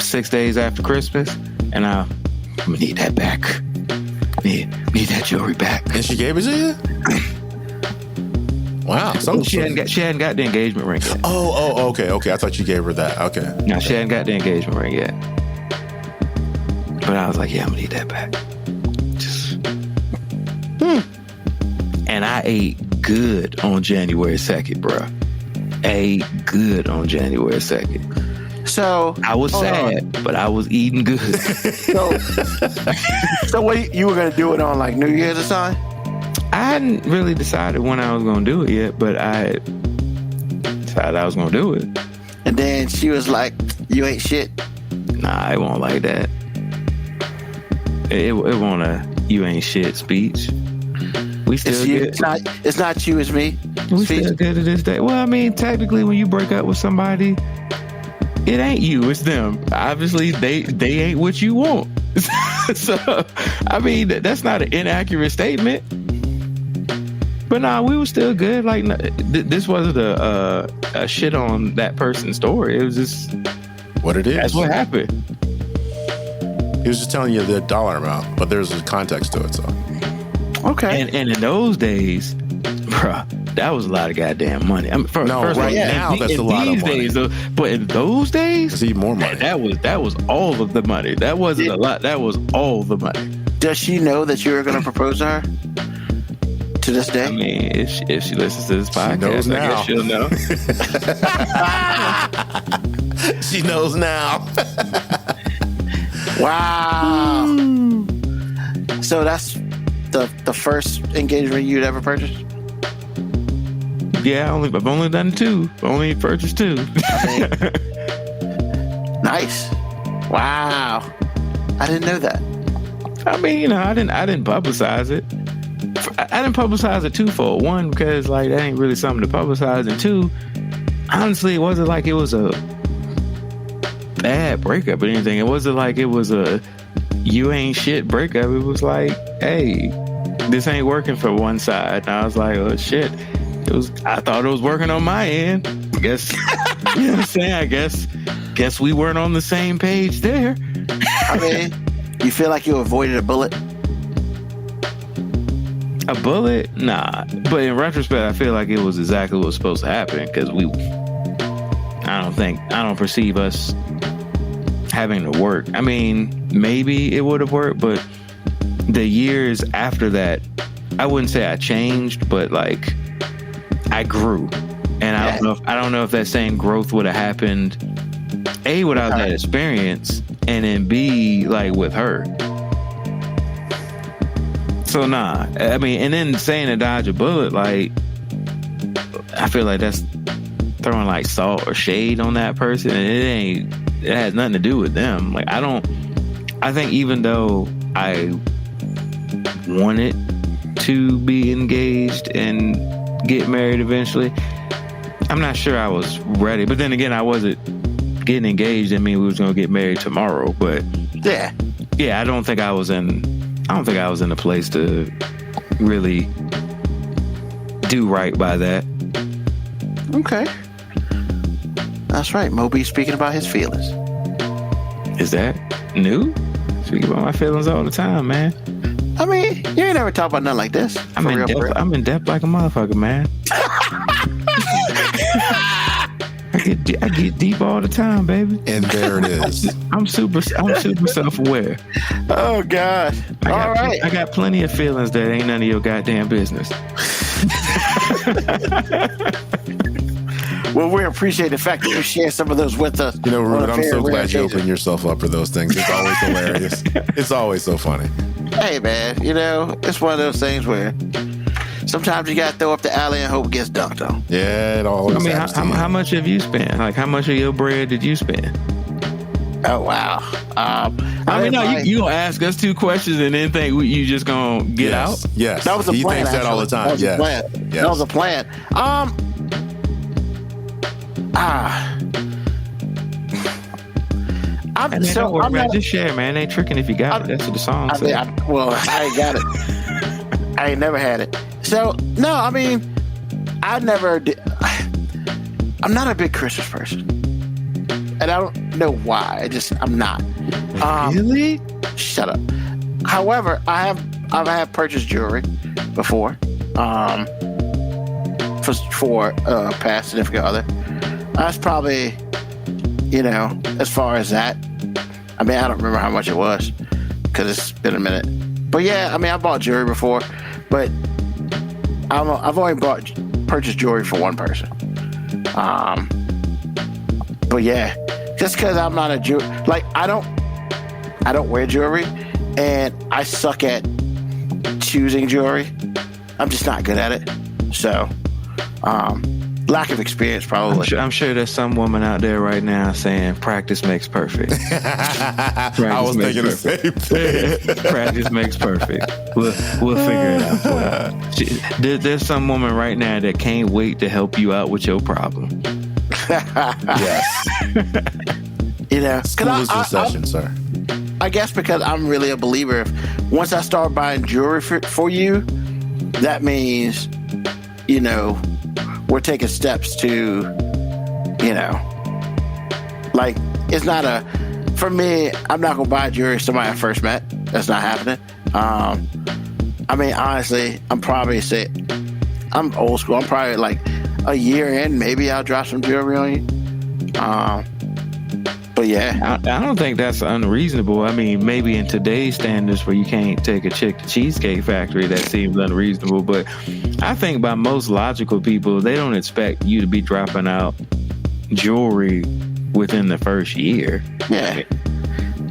6 days after Christmas, and I'm gonna need that back. Need that jewelry back. And she gave it to you? Wow. She hadn't got the engagement ring yet. Oh, okay. I thought you gave her that. Okay. No, she hadn't got the engagement ring yet. But I was like, yeah, I'm gonna need that back. And I ate good on January 2nd, bro. Ate good on January 2nd. So I was sad, but I was eating good. So what, you were gonna do it on like New Year's or something? I hadn't really decided when I was gonna do it yet, but I decided I was gonna do it. And then she was like, "You ain't shit." Nah, it won't like that. It won't a "you ain't shit" speech. We still good. It's not you, it's me. We still good to this day. Well, I mean, technically, when you break up with somebody, it ain't you, it's them. Obviously, they ain't what you want. So, I mean, that's not an inaccurate statement. But nah, we were still good. Like, this wasn't a shit on that person's story. It was just what it is. That's what happened. He was just telling you the dollar amount, but there's a context to it. So, okay. And in those days, bruh, that was a lot of goddamn money. I mean, now that's a lot of money. But in those days, it's even more money. That was all of the money. That wasn't a lot. That was all the money. Does she know that you were going to propose to her? To this day? I mean, if she listens to this podcast, I guess she'll know. She knows now. Wow. So that's the first engagement you'd ever purchased? Yeah, I've only done two. Only purchased two. Nice. Wow. I didn't know that. I mean, I didn't publicize it. I didn't publicize it twofold. One, because like that ain't really something to publicize, and two, honestly, it wasn't like it was a bad breakup or anything. It wasn't like it was a you ain't shit breakup. It was like, hey, this ain't working for one side. And I was like, oh shit. I thought it was working on my end. I guess you know what I'm saying? I guess we weren't on the same page there. I mean, you feel like you avoided a bullet? A bullet? Nah. But in retrospect, I feel like it was exactly what was supposed to happen because I don't perceive us having to work. I mean, maybe it would have worked, but the years after that, I wouldn't say I changed, but like I grew. And I don't know if that same growth would have happened A, without that experience, and then B, like with her. So nah, I mean, and then saying to dodge a bullet, like I feel like that's throwing like salt or shade on that person, and it has nothing to do with them. Like I think even though I wanted to be engaged and get married eventually, I'm not sure I was ready. But then again, I wasn't getting engaged. I mean, we was gonna get married tomorrow. But yeah, I don't think I was in a place to really do right by that. Okay. That's right. Moby speaking about his feelings. Is that new? Speaking about my feelings all the time, man. I mean, you ain't never talk about nothing like this. I'm in depth like a motherfucker, man. I get deep all the time, baby. And there it is. I'm super self-aware. Oh God! All right. I got plenty of feelings that ain't none of your goddamn business. Well, we appreciate the fact that you share some of those with us. You know, Ruben, I'm so glad you open yourself up for those things. It's always hilarious. It's always so funny. Hey, man, you know, it's one of those things where sometimes you got to throw up the alley and hope it gets dunked on. Yeah, it always happens. How much have you spent? Like, how much of your bread did you spend? Oh, wow. I mean, no, you gonna ask us two questions and then think you just gonna get out? Yes. That was a plan. He thinks that all the time. That was a plan. Just share, man. Ain't tricking if you got it. That's what the song says. I ain't got it. I ain't never had it. So no, I mean, I'm not a big Christmas person, and I don't know why. I'm not. Really? Shut up. However, I've purchased jewelry before, for a past significant other. That's probably, as far as that. I mean, I don't remember how much it was because it's been a minute. But yeah, I mean, I bought jewelry before, but I've only purchased jewelry for one person. But yeah, just because I'm not a jewelry, like I don't wear jewelry, and I suck at choosing jewelry. I'm just not good at it. So, lack of experience, probably. I'm sure there's some woman out there right now saying practice makes perfect. I was thinking the same thing. Practice makes perfect. We'll figure it out for you. There's some woman right now that can't wait to help you out with your problem. Yes. School is in session, sir. I guess because I'm really a believer. Once I start buying jewelry for you, that means, we're taking steps to, like, it's not for me, I'm not going to buy jewelry to somebody I first met. That's not happening. I mean, honestly, I'm old school. I'm probably like a year in, maybe I'll drop some jewelry on you. But yeah. I don't think that's unreasonable. I mean, maybe in today's standards where you can't take a chick to Cheesecake Factory, that seems unreasonable. But I think by most logical people, they don't expect you to be dropping out jewelry within the first year. Yeah.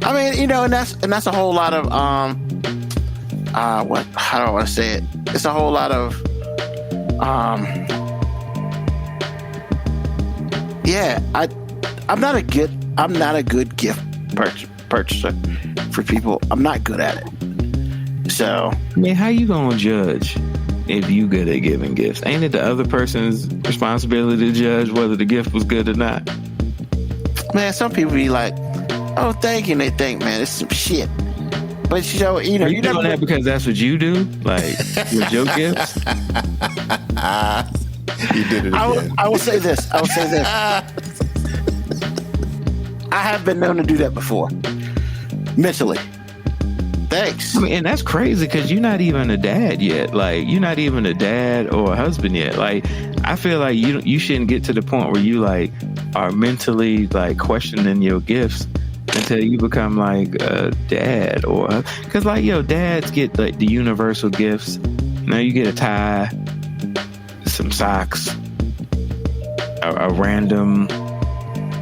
I mean, and that's a whole lot of how do I want to say it? It's a whole lot of I'm not a good gift purchaser for people. I'm not good at it. So I mean, how you gonna judge if you good at giving gifts? Ain't it the other person's responsibility to judge whether the gift was good or not? Man, some people be like, "Oh, thank you," and they think, "Man, it's some shit." But you know, Are you doing that because that's what you do, like with your gifts? You did it again. I will say this. I have been known to do that before, mentally. Thanks. I mean, and that's crazy because you're not even a dad yet. Like, you're not even a dad or a husband yet. Like, I feel like you shouldn't get to the point where you like are mentally like questioning your gifts until you become like a dad, or because like dads get like the universal gifts. Now you get a tie, some socks, a random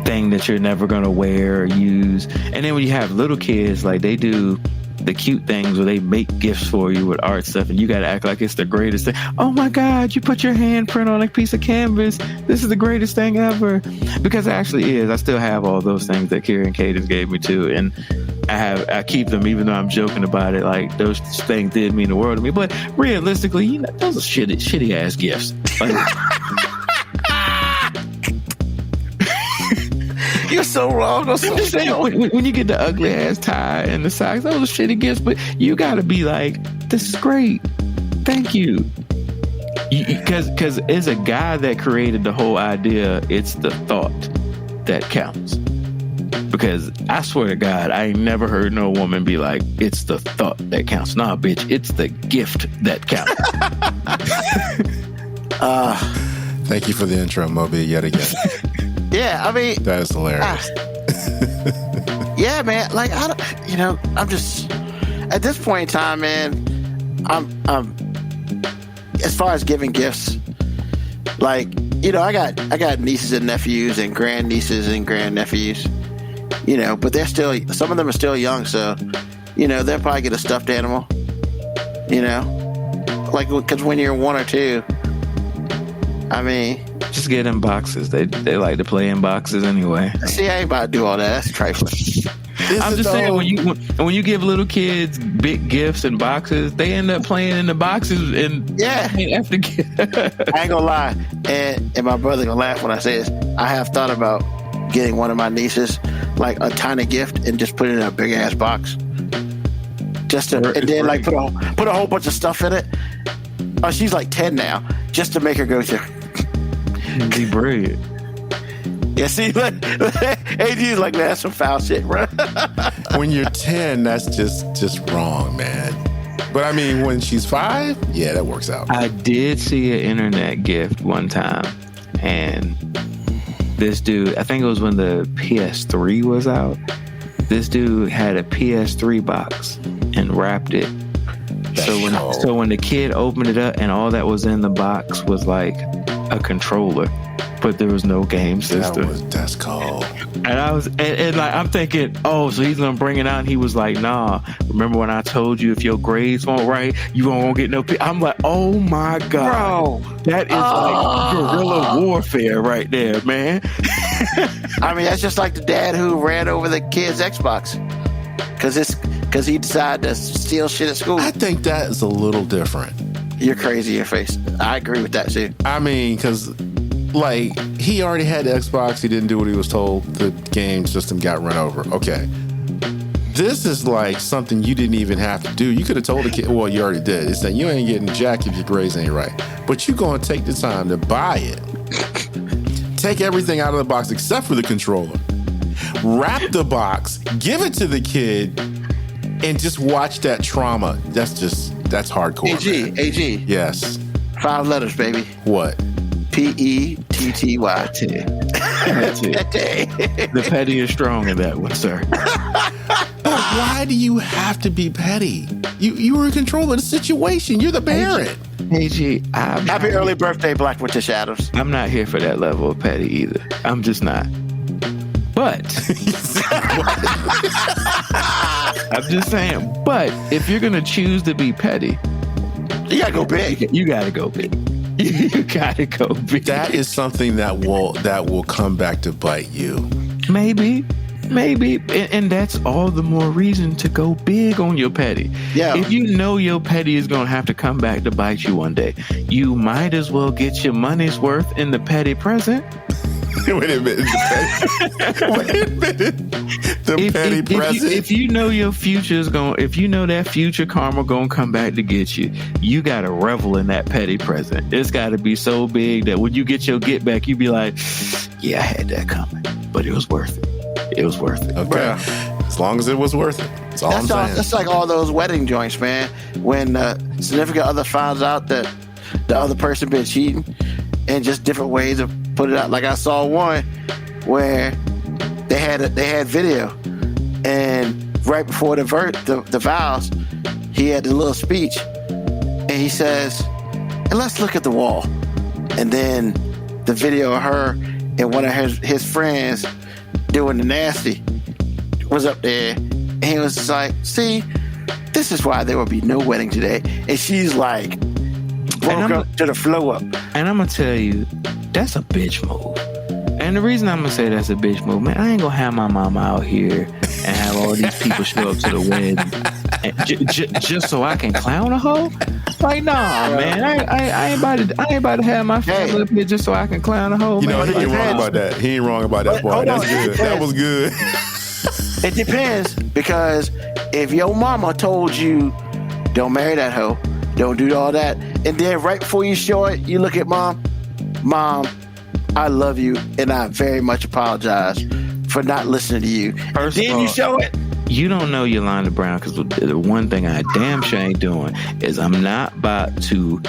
thing that you're never gonna wear or use, and then when you have little kids, like they do the cute things where they make gifts for you with art stuff, and you gotta act like it's the greatest thing. Oh my God, you put your handprint on a piece of canvas. This is the greatest thing ever. Because it actually is. I still have all those things that Kira and Cadence gave me too, and I keep them even though I'm joking about it. Like, those things did mean the world to me. But realistically, those are shitty ass gifts. Like, you're so wrong. I'm just saying, when you get the ugly ass tie and the socks, those are shitty gifts, but you gotta be like, this is great. Thank you. Because as a guy that created the whole idea, it's the thought that counts. Because I swear to God, I ain't never heard no woman be like, it's the thought that counts. Nah, bitch, it's the gift that counts. Thank you for the intro, Moby, yet again. Yeah, I mean, That is hilarious. Yeah, man. Like, I'm just at this point in time, man. I'm as far as giving gifts, like, I got nieces and nephews and grandnieces and grandnephews, but they're still, some of them are still young, so they'll probably get a stuffed animal, like, because when you're 1 or 2, I mean, just get in boxes. They like to play in boxes anyway. see, I ain't about to do all that. That's trifling. I'm just saying, when you give little kids big gifts and boxes, they end up playing in the boxes and after. I ain't gonna lie, and my brother gonna laugh when I say this. I have thought about getting one of my nieces like a tiny gift and just put it in a big ass box, and then like put a whole bunch of stuff in it. Oh, she's like 10 now, just to make her go through. Be brilliant. Yeah, see, like, AG's like, man, that's some foul shit, bro. When you're 10, that's just wrong, man. But I mean, when she's 5, yeah, that works out. I did see an internet gift one time, and this dude, I think it was when the PS3 was out, this dude had a PS3 box and wrapped it. So when the kid opened it up and all that was in the box was like a controller, but there was no game system. That's cold. And I was, and like, I'm thinking, oh, so he's gonna bring it out. And he was like, nah, remember when I told you if your grades weren't right, you won't get no. I'm like, oh my God, bro, that is like guerrilla warfare right there, man. I mean, that's just like the dad who ran over the kid's Xbox because he decided to steal shit at school. I think that is a little different. You're crazy in your face. I agree with that too. I mean, because like, he already had the Xbox. He didn't do what he was told. The game system got run over. Okay. This is like something you didn't even have to do. You could have told the kid, well, you already did. It's that you ain't getting jack if your grades ain't right. But you're going to take the time to buy it. Take everything out of the box except for the controller. Wrap the box. Give it to the kid. And just watch that trauma. That's hardcore. AG. Yes. 5 letters, baby. What? Petty. The petty is strong in that one, sir. But why do you have to be petty? You were in control of the situation. You're the parent. AG, happy early birthday, Black Winter Shadows. I'm not here for that level of petty either. I'm just not. But I'm just saying, but if you're gonna choose to be petty, you gotta go big. You gotta go big. You gotta go big. That is something that will come back to bite you. Maybe. Maybe, and that's all the more reason to go big on your petty. Yeah. If you know your petty is going to have to come back to bite you one day, you might as well get your money's worth in the petty present. Wait a minute. The petty present. If you know your future's going, if you know that future karma going to come back to get you, you got to revel in that petty present. It's got to be so big that when you get your get back, you be like, yeah, I had that coming, but it was worth it. It was worth it. Okay. As long as it was worth it. That's all I'm saying. That's like all those wedding joints, man. When significant other finds out that the other person been cheating, and just different ways of put it out. Like I saw one where they had video, and right before the vows, he had the little speech, and he says, "And let's look at the wall," and then the video of her and one of his friends doing the nasty was up there, and he was just like, "See, this is why there will be no wedding today." And she's like, broke up to the flow up. And I'm gonna tell you, that's a bitch move. And the reason I'm gonna say that's a bitch move, man, I ain't gonna have my mama out here and have all these people show up to the wedding and just so I can clown a hoe. Like, nah, man, I ain't about to have my family up here just so I can clown a hoe. You know, man. he ain't wrong about that. He ain't wrong about that part. That's good. That was good. It depends, because if your mama told you, don't marry that hoe, don't do all that, and then right before you show it, you look at mom, I love you, and I very much apologize for not listening to you. First and then of all, you show it. You don't know Yolanda Brown, because the one thing I damn sure ain't doing is I'm not about to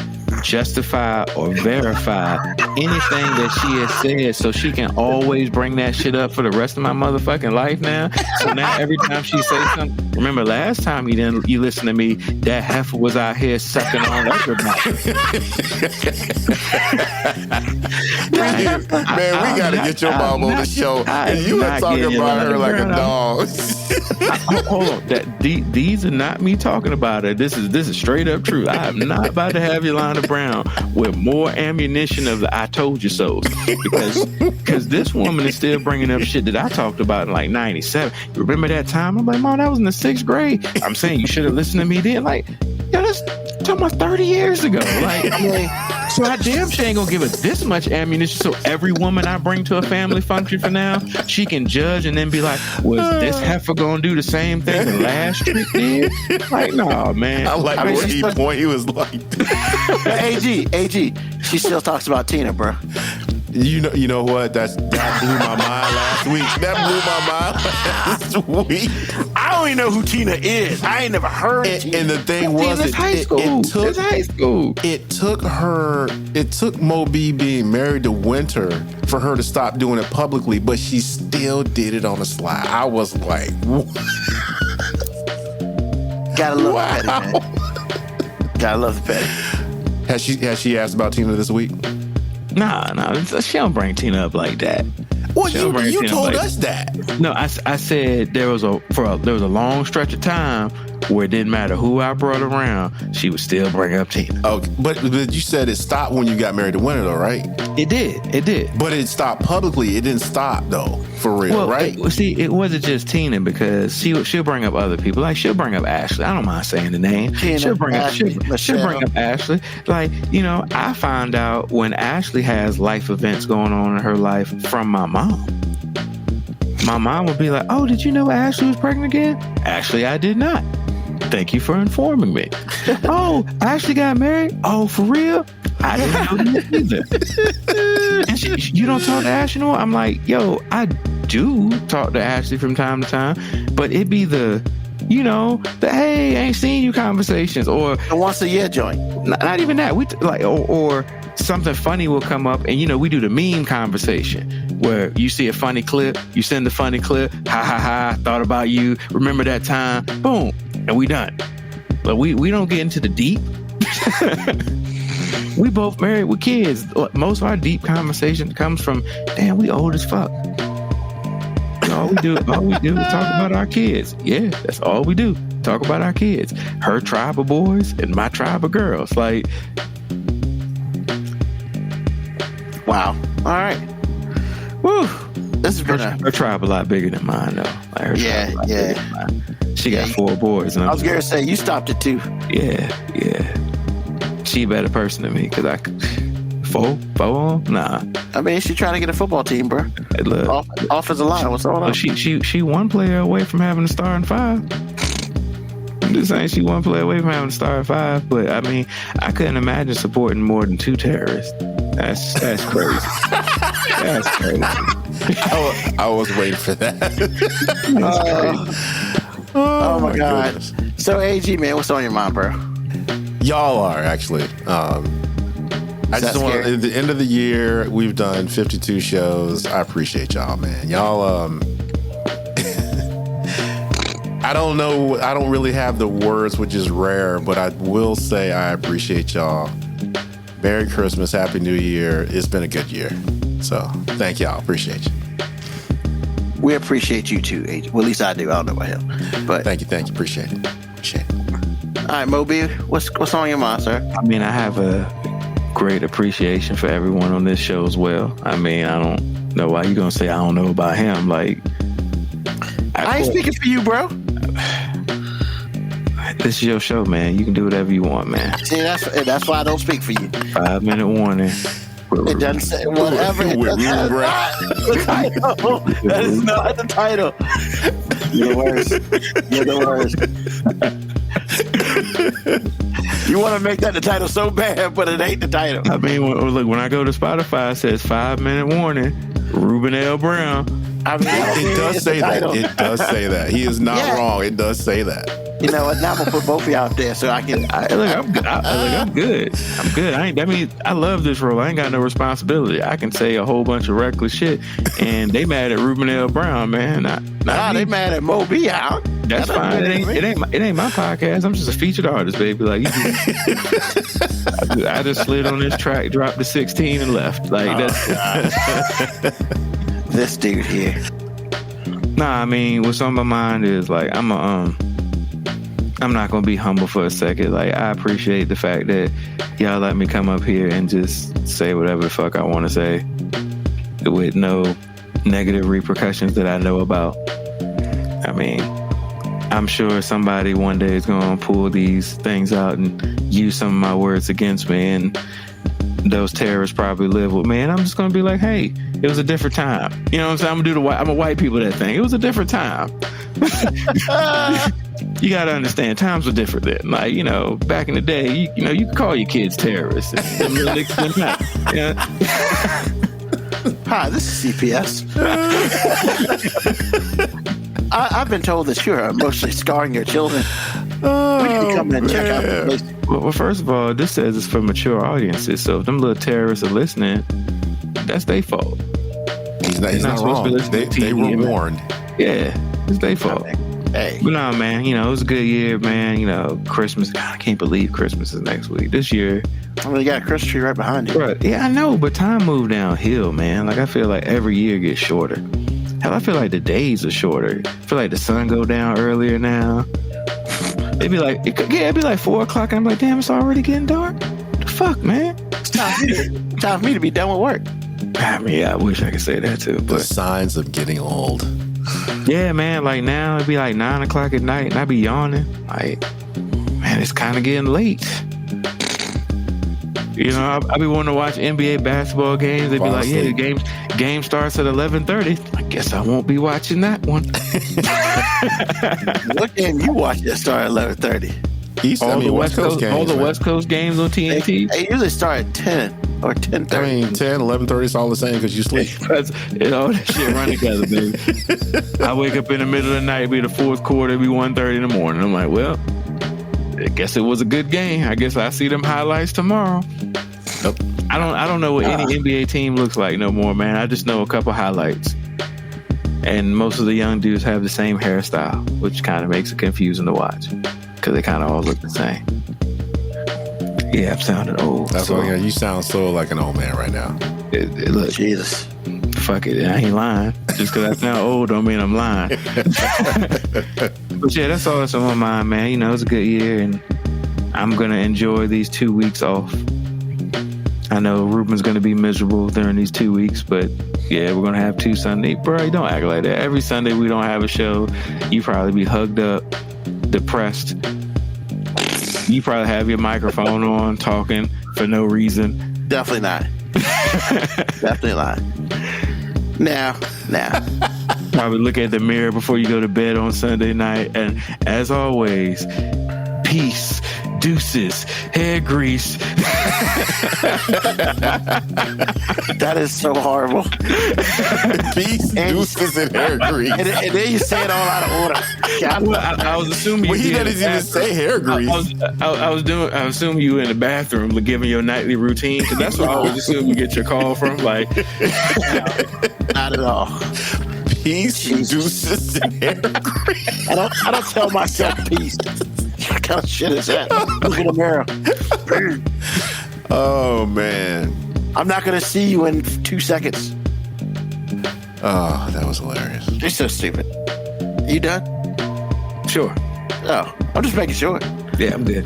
justify or verify anything that she has said so she can always bring that shit up for the rest of my motherfucking life now. So now every time she says something, remember last time you listened to me, that heifer was out here sucking on everybody. Man, we got to get your mom on the show. And you were talking about her like a dog. Hold on. These are not me talking about her. This is straight up true. I am not about to have Yolanda Brown with more ammunition of the I told you so, because this woman is still bringing up shit that I talked about in like 97. You remember that time? I'm like, Mom, that was in the 6th grade. I'm saying you should have listened to me then. Like, yo, that's talking about 30 years ago. Like, so I damn sure ain't gonna give it this much ammunition so every woman I bring to a family function for now, she can judge and then be like, was this heifer gonna do the same thing the last trick did? Like, no, man. I like where he was like, AG, she still talks about Tina, bro. You know what? That blew my mind last week. That blew my mind last week. I don't even know who Tina is. I ain't never heard of Tina. And the thing was, it's high school. It took Mo B being married to Winter for her to stop doing it publicly, but she still did it on the slide. I was like, gotta love the petty, man. Gotta love the petty. Has she asked about Tina this week? Nah, she don't bring Tina up like that. Well, you told us that. No, I said there was a long stretch of time where it didn't matter who I brought around, she would still bring up Tina. Oh, but you said it stopped when you got married to Winter, though, right? It did. But it stopped publicly. It didn't stop though, for real, right? It wasn't just Tina, because she'll bring up other people. Like, she'll bring up Ashley. I don't mind saying the name. Tina, she'll bring Ashley, up Ashley. Like, I find out when Ashley has life events going on in her life from my mom. My mom would be like, "Oh, did you know Ashley was pregnant again?" Actually, I did not. Thank you for informing me. Oh, Ashley got married? Oh, for real? I didn't know that either. And you don't talk to Ashley no more? I'm like, yo, I do talk to Ashley from time to time, but it be the hey, I ain't seen you conversations, or the once a year joint. Not even that. We or something funny will come up, and we do the meme conversation where you see a funny clip, you send the funny clip, ha ha ha, thought about you, remember that time, boom, and we done. But we don't get into the deep. We both married with kids. Most of our deep conversation comes from, damn, we old as fuck. All we do is talk about our kids. Yeah, that's all we do. Talk about our kids. Her tribe of boys and my tribe of girls. Like, wow. All right. woo. this has been her tribe a lot bigger than mine, though. Like her tribe a lot bigger than mine. She got 4 boys. And I was gonna say you stopped it too. Yeah. She a better person than me because I four? Nah. I mean, she trying to get a football team, bro. Hey, look, offensive line. What's going on? She one player away from having a starting 5. I'm just saying she one player away from having a starting 5. But I mean, I couldn't imagine supporting more than 2 terrorists. That's crazy. That's crazy. I was waiting for that. Oh my God. Goodness. So AG, man, what's on your mind, bro? Y'all are actually. I just want at the end of the year, we've done 52 shows. I appreciate y'all, man. Y'all, I don't know. I don't really have the words, which is rare, but I will say I appreciate y'all. Merry Christmas, Happy New Year. It's been a good year. So thank y'all. Appreciate you. We appreciate you too, AG. Well, at least I do. I don't know about him, but Thank you. Appreciate it. all right, Moby, what's on your mind, sir? I mean, I have a great appreciation for everyone on this show as well. I mean, I don't know why you gonna say I don't know about him. Like, I ain't speaking for you, bro. This is your show, man. You can do whatever you want, man. See, that's why I don't speak for you. 5-minute warning. It doesn't say whatever. That is not the title. You're the worst. You want to make that the title so bad, but it ain't the title. I mean, look, when I go to Spotify, it says 5-minute warning. Ruben L. Brown. I mean, It does say that. It does say that. He is not wrong. It does say that. You know what? Now I'm gonna put both of you out there so I can. I'm good. I'm good. I love this role. I ain't got no responsibility. I can say a whole bunch of reckless shit, and they mad at Ruben L. Brown, man. They mad at Moby out. That's fine. It ain't my podcast. I'm just a featured artist, baby. Like, I just slid on this track, dropped the 16, and left. Like that's this dude here. Nah, I mean, what's on my mind is like I'm not gonna be humble for a second. Like, I appreciate the fact that y'all let me come up here and just say whatever the fuck I want to say with no negative repercussions that I know about. I mean, I'm sure somebody one day is gonna pull these things out and use some of my words against me, and those terrorists probably live with me, and I'm just gonna be like, hey, it was a different time. You know what I'm saying? I'm a white people that thing. It was a different time. You gotta understand, times were different then. Like, you know, back in the day, you could call your kids terrorists. Hi, this is CPS. I've been told that you're emotionally scarring your children. We need to come in and check out the place. Well, first of all, this says it's for mature audiences. So if them little terrorists are listening, that's their fault. He's not wrong. They were warned. Yeah, it's their fault. Hey. But no, man, it was a good year, man. Christmas. God, I can't believe Christmas is next week. This year. I mean, you got a Christmas tree right behind you. Right. Yeah, I know, but time moved downhill, man. Like, I feel like every year gets shorter. Hell, I feel like the days are shorter. I feel like the sun go down earlier now. It'd be like 4 o'clock, and I'm like, damn, it's already getting dark. The fuck, man? It's time for me to be done with work. I mean, yeah, I wish I could say that too. The But signs of getting old. yeah, man, like now it'd be like 9 o'clock at night, and I'd be yawning. Like, man, it's kind of getting late. I'll be wanting to watch NBA basketball games. They'd be like, yeah, the game starts at 11:30. I guess I won't be watching that one. What game you watch that start at 11:30? All the West Coast games on TNT. They usually start at 10 or 10:30. I mean, 10, 11:30 is all the same because you sleep. All that shit run together, baby. I wake up in the middle of the night, be the fourth quarter, be 1:30 in the morning. I'm like, well, I guess it was a good game. I guess I see them highlights tomorrow. Nope. I don't know what any NBA team looks like no more, man. I just know a couple highlights. And most of the young dudes have the same hairstyle, which kind of makes it confusing to watch because they kind of all look the same. Yeah, I'm sounding old. That's why you sound so like an old man right now. Look, Jesus. Fuck it, I ain't lying. Just because I sound old don't mean I'm lying. But yeah, that's all that's on my mind, man. It's a good year, and I'm gonna enjoy these 2 weeks off. I know Ruben's going to be miserable during these 2 weeks, but yeah, we're going to have 2 Sundays. Bro, don't act like that. Every Sunday we don't have a show, you probably be hugged up, depressed. You probably have your microphone on, talking for no reason. Definitely not. Definitely not. Now. Probably look at the mirror before you go to bed on Sunday night. And as always, peace, deuces, hair grease. That is so horrible. Peace, deuces, and hair grease. And then you say it all out of order. I was assuming Well, he doesn't even say hair grease. I assume you in the bathroom giving your nightly routine, because that's what I always assume you get your call from. Like, not at all. Peace, deuces, and hair grease. I don't tell myself peace. What kind of shit is that? Look in the mirror. Oh, man. I'm not going to see you in 2 seconds. Oh, that was hilarious. You're so stupid. You done? sure. Oh, I'm just making sure. Yeah, I'm good.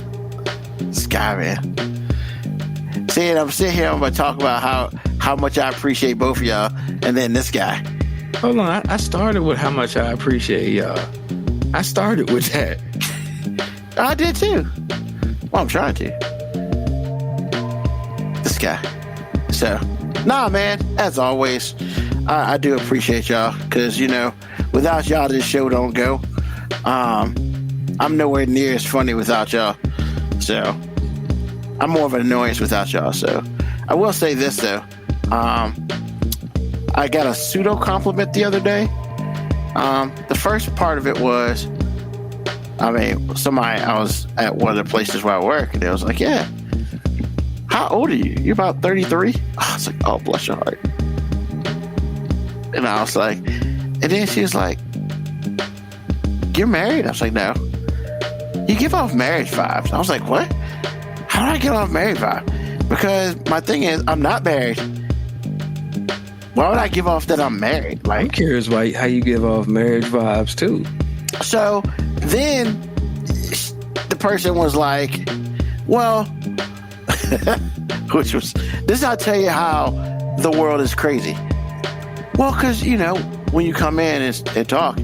Sky, man. See, I'm sitting here, I'm going to talk about how much I appreciate both of y'all, and then this guy. Hold on, I started with how much I appreciate y'all. I started with that. I did too. Well, I'm trying to. This guy. So, nah, man, as always, I do appreciate y'all, because, you know, without y'all, this show don't go. I'm nowhere near as funny without y'all. So, I'm more of an annoyance without y'all. So, I will say this, though. I got a pseudo compliment the other day. The first part of it was, I was at one of the places where I work, and they was like, yeah, how old are you? You're about 33? I was like, oh, bless your heart. And I was like, and then she was like, you're married? I was like, no. You give off marriage vibes. I was like, what? How do I get off married vibe? Because my thing is, I'm not married. Why would I give off that I'm married? Like, I'm curious how you give off marriage vibes too. So then the person was like, well, this is how I tell you how the world is crazy. Well, because, you know, when you come in and talk,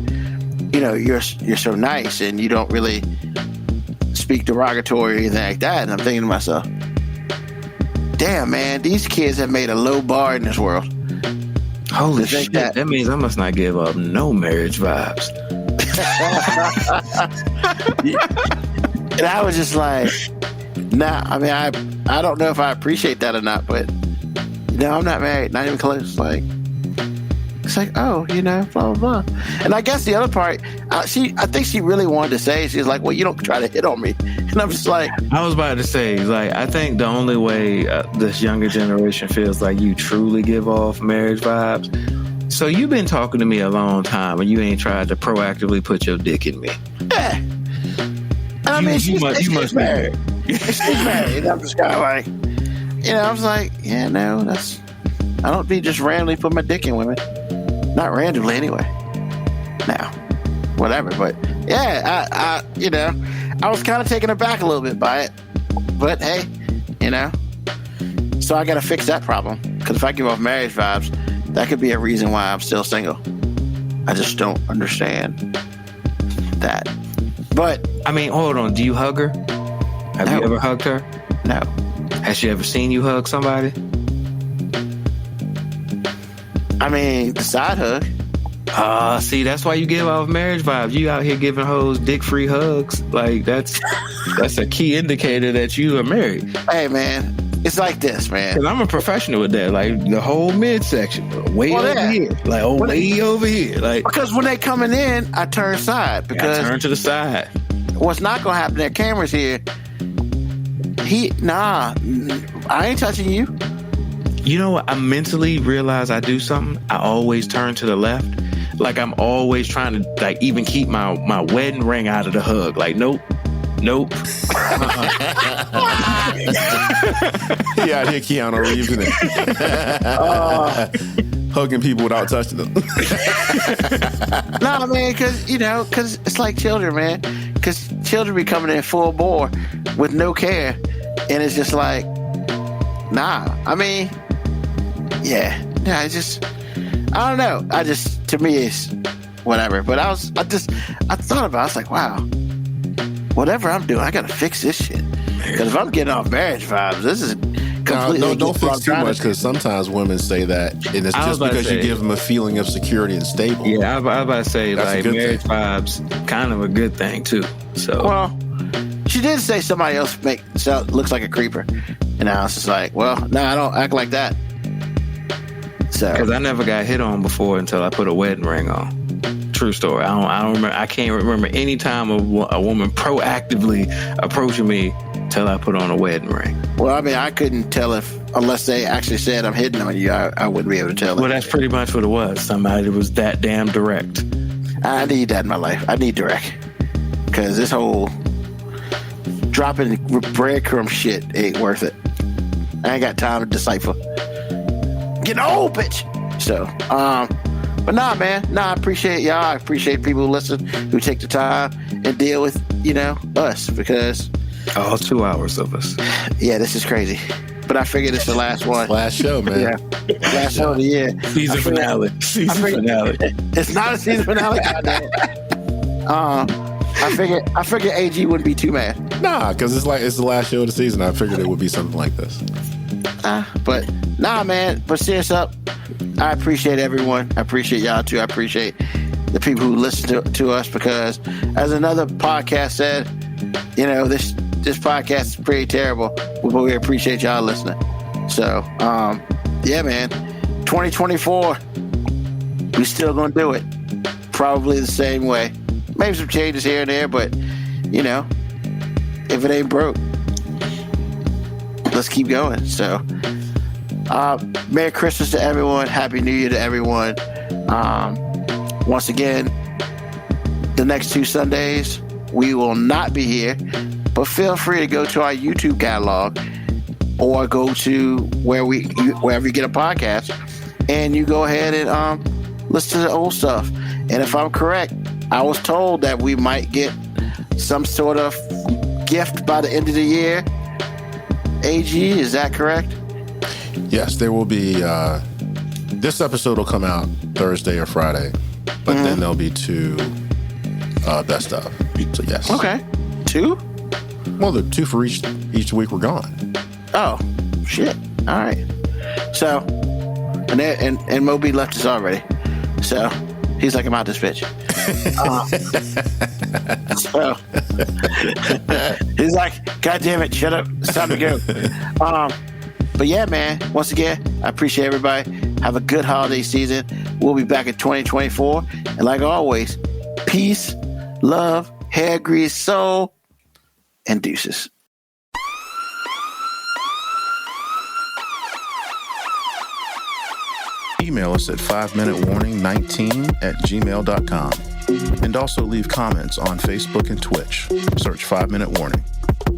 you know, you're so nice and you don't really speak derogatory or anything like that. And I'm thinking to myself, damn, man, these kids have made a low bar in this world. Holy shit, that means I must not give up no marriage vibes. And I was just like, nah, I mean, I don't know if I appreciate that or not, but no, I'm not married, not even close. Like, it's like, oh, you know, blah, blah, blah. And I guess the other part, I think she really wanted to say, she's like, well, you don't try to hit on me. And I'm just like, I was about to say, like, I think the only way this younger generation feels like you truly give off marriage vibes. So you've been talking to me a long time and you ain't tried to proactively put your dick in me. yeah. And I mean, you must be married. She's married. And I'm just kind of like, you know, I was like, yeah, no, I don't be just randomly put my dick in women. Not randomly anyway. Now, whatever. But yeah, I you know, I was kind of taken aback a little bit by it. But hey, you know, so I got to fix that problem. Because if I give off marriage vibes, that could be a reason why I'm still single. I just don't understand that. But I mean, hold on. Do you hug her? Have you ever hugged her? No. Has she ever seen you hug somebody? I mean, the side hug. See, that's why you give off marriage vibes. You out here giving hoes dick-free hugs. Like, that's a key indicator that you are married. Hey, man, it's like this, man. Because I'm a professional with that. Like, the whole midsection. Way over here. Like, way over here. Like, because when they coming in, I turn side. Because I turn to the side. What's not going to happen, there cameras here. I ain't touching you. You know what? I mentally realize I do something. I always turn to the left. Like, I'm always trying to, like, even keep my wedding ring out of the hug. Like, nope. He out here Keanu Reeves in it. Hugging people without touching them. No, man, because it's like children, man. Because children be coming in full bore with no care. And it's just like, nah. I mean, yeah. I don't know. To me, it's whatever. But I thought about it. I was like, wow, whatever I'm doing, I got to fix this shit. Because if I'm getting off marriage vibes, this is completely... Don't fix too much, because sometimes women say that, and it's just because you give them a feeling of security and stable. Yeah, I was about to say, That's like, marriage vibes, kind of a good thing, too. So, well, she did say somebody else looks like a creeper. And I was just like, well, no, I don't act like that. So, because I never got hit on before until I put a wedding ring on. True story. I don't remember. I can't remember any time of a woman proactively approaching me till I put on a wedding ring. Well, I mean, I couldn't tell unless they actually said I'm hitting on you, I wouldn't be able to tell. Well, that's pretty much what it was. Somebody was that damn direct. I need that in my life. I need direct, because this whole dropping breadcrumb shit ain't worth it. I ain't got time to decipher. Getting old, bitch. So, but nah, man. Nah, I appreciate y'all. I appreciate people who listen, who take the time and deal with, us, because... All 2 hours of us. Yeah, this is crazy. But I figured it's the last one. Last show, man. Yeah. Last show of the year. Season finale. Season finale. It's not a season finale, goddamn. I figured AG wouldn't be too mad. Nah, because it's the last show of the season. I figured it would be something like this. But nah, man. But serious up, I appreciate everyone. I appreciate y'all too. I appreciate the people who listen to us, because as another podcast said, this podcast is pretty terrible, but we appreciate y'all listening. So, yeah, man. 2024, we still gonna do it. Probably the same way. Maybe some changes here and there, but if it ain't broke, let's keep going. So, Merry Christmas to everyone. Happy New Year to everyone. Once again, the next 2 Sundays, we will not be here, but feel free to go to our YouTube catalog or go to wherever you get a podcast, and you go ahead and listen to the old stuff. And if I'm correct, I was told that we might get some sort of gift by the end of the year. AG, is that correct? Yes, there will be. This episode will come out Thursday or Friday, but then there'll be 2 best of. So yes. Okay. 2? Well, the 2 for each week we're gone. Oh, shit. All right. So, and Moby left us already. So, he's like, I'm out this bitch. So, he's like, God damn it, shut up. It's time to go. But yeah, man, once again, I appreciate everybody. Have a good holiday season. We'll be back in 2024. And like always, peace, love, hair grease, soul, and deuces. Email us at 5minutewarning19@gmail.com. And also leave comments on Facebook and Twitch. Search 5 Minute Warning.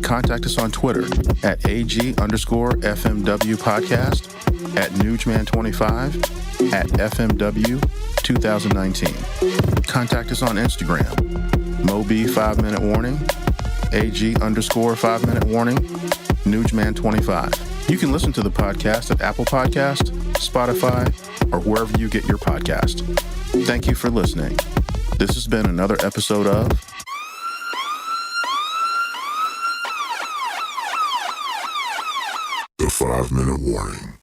Contact us on Twitter at AG_FMW podcast, at Nugman25, at FMW 2019. Contact us on Instagram, Moby 5 Minute Warning, AG_5 Minute Warning, Nugman25. You can listen to the podcast at Apple Podcast, Spotify, or wherever you get your podcast. Thank you for listening. This has been another episode of The 5 Minute Warning.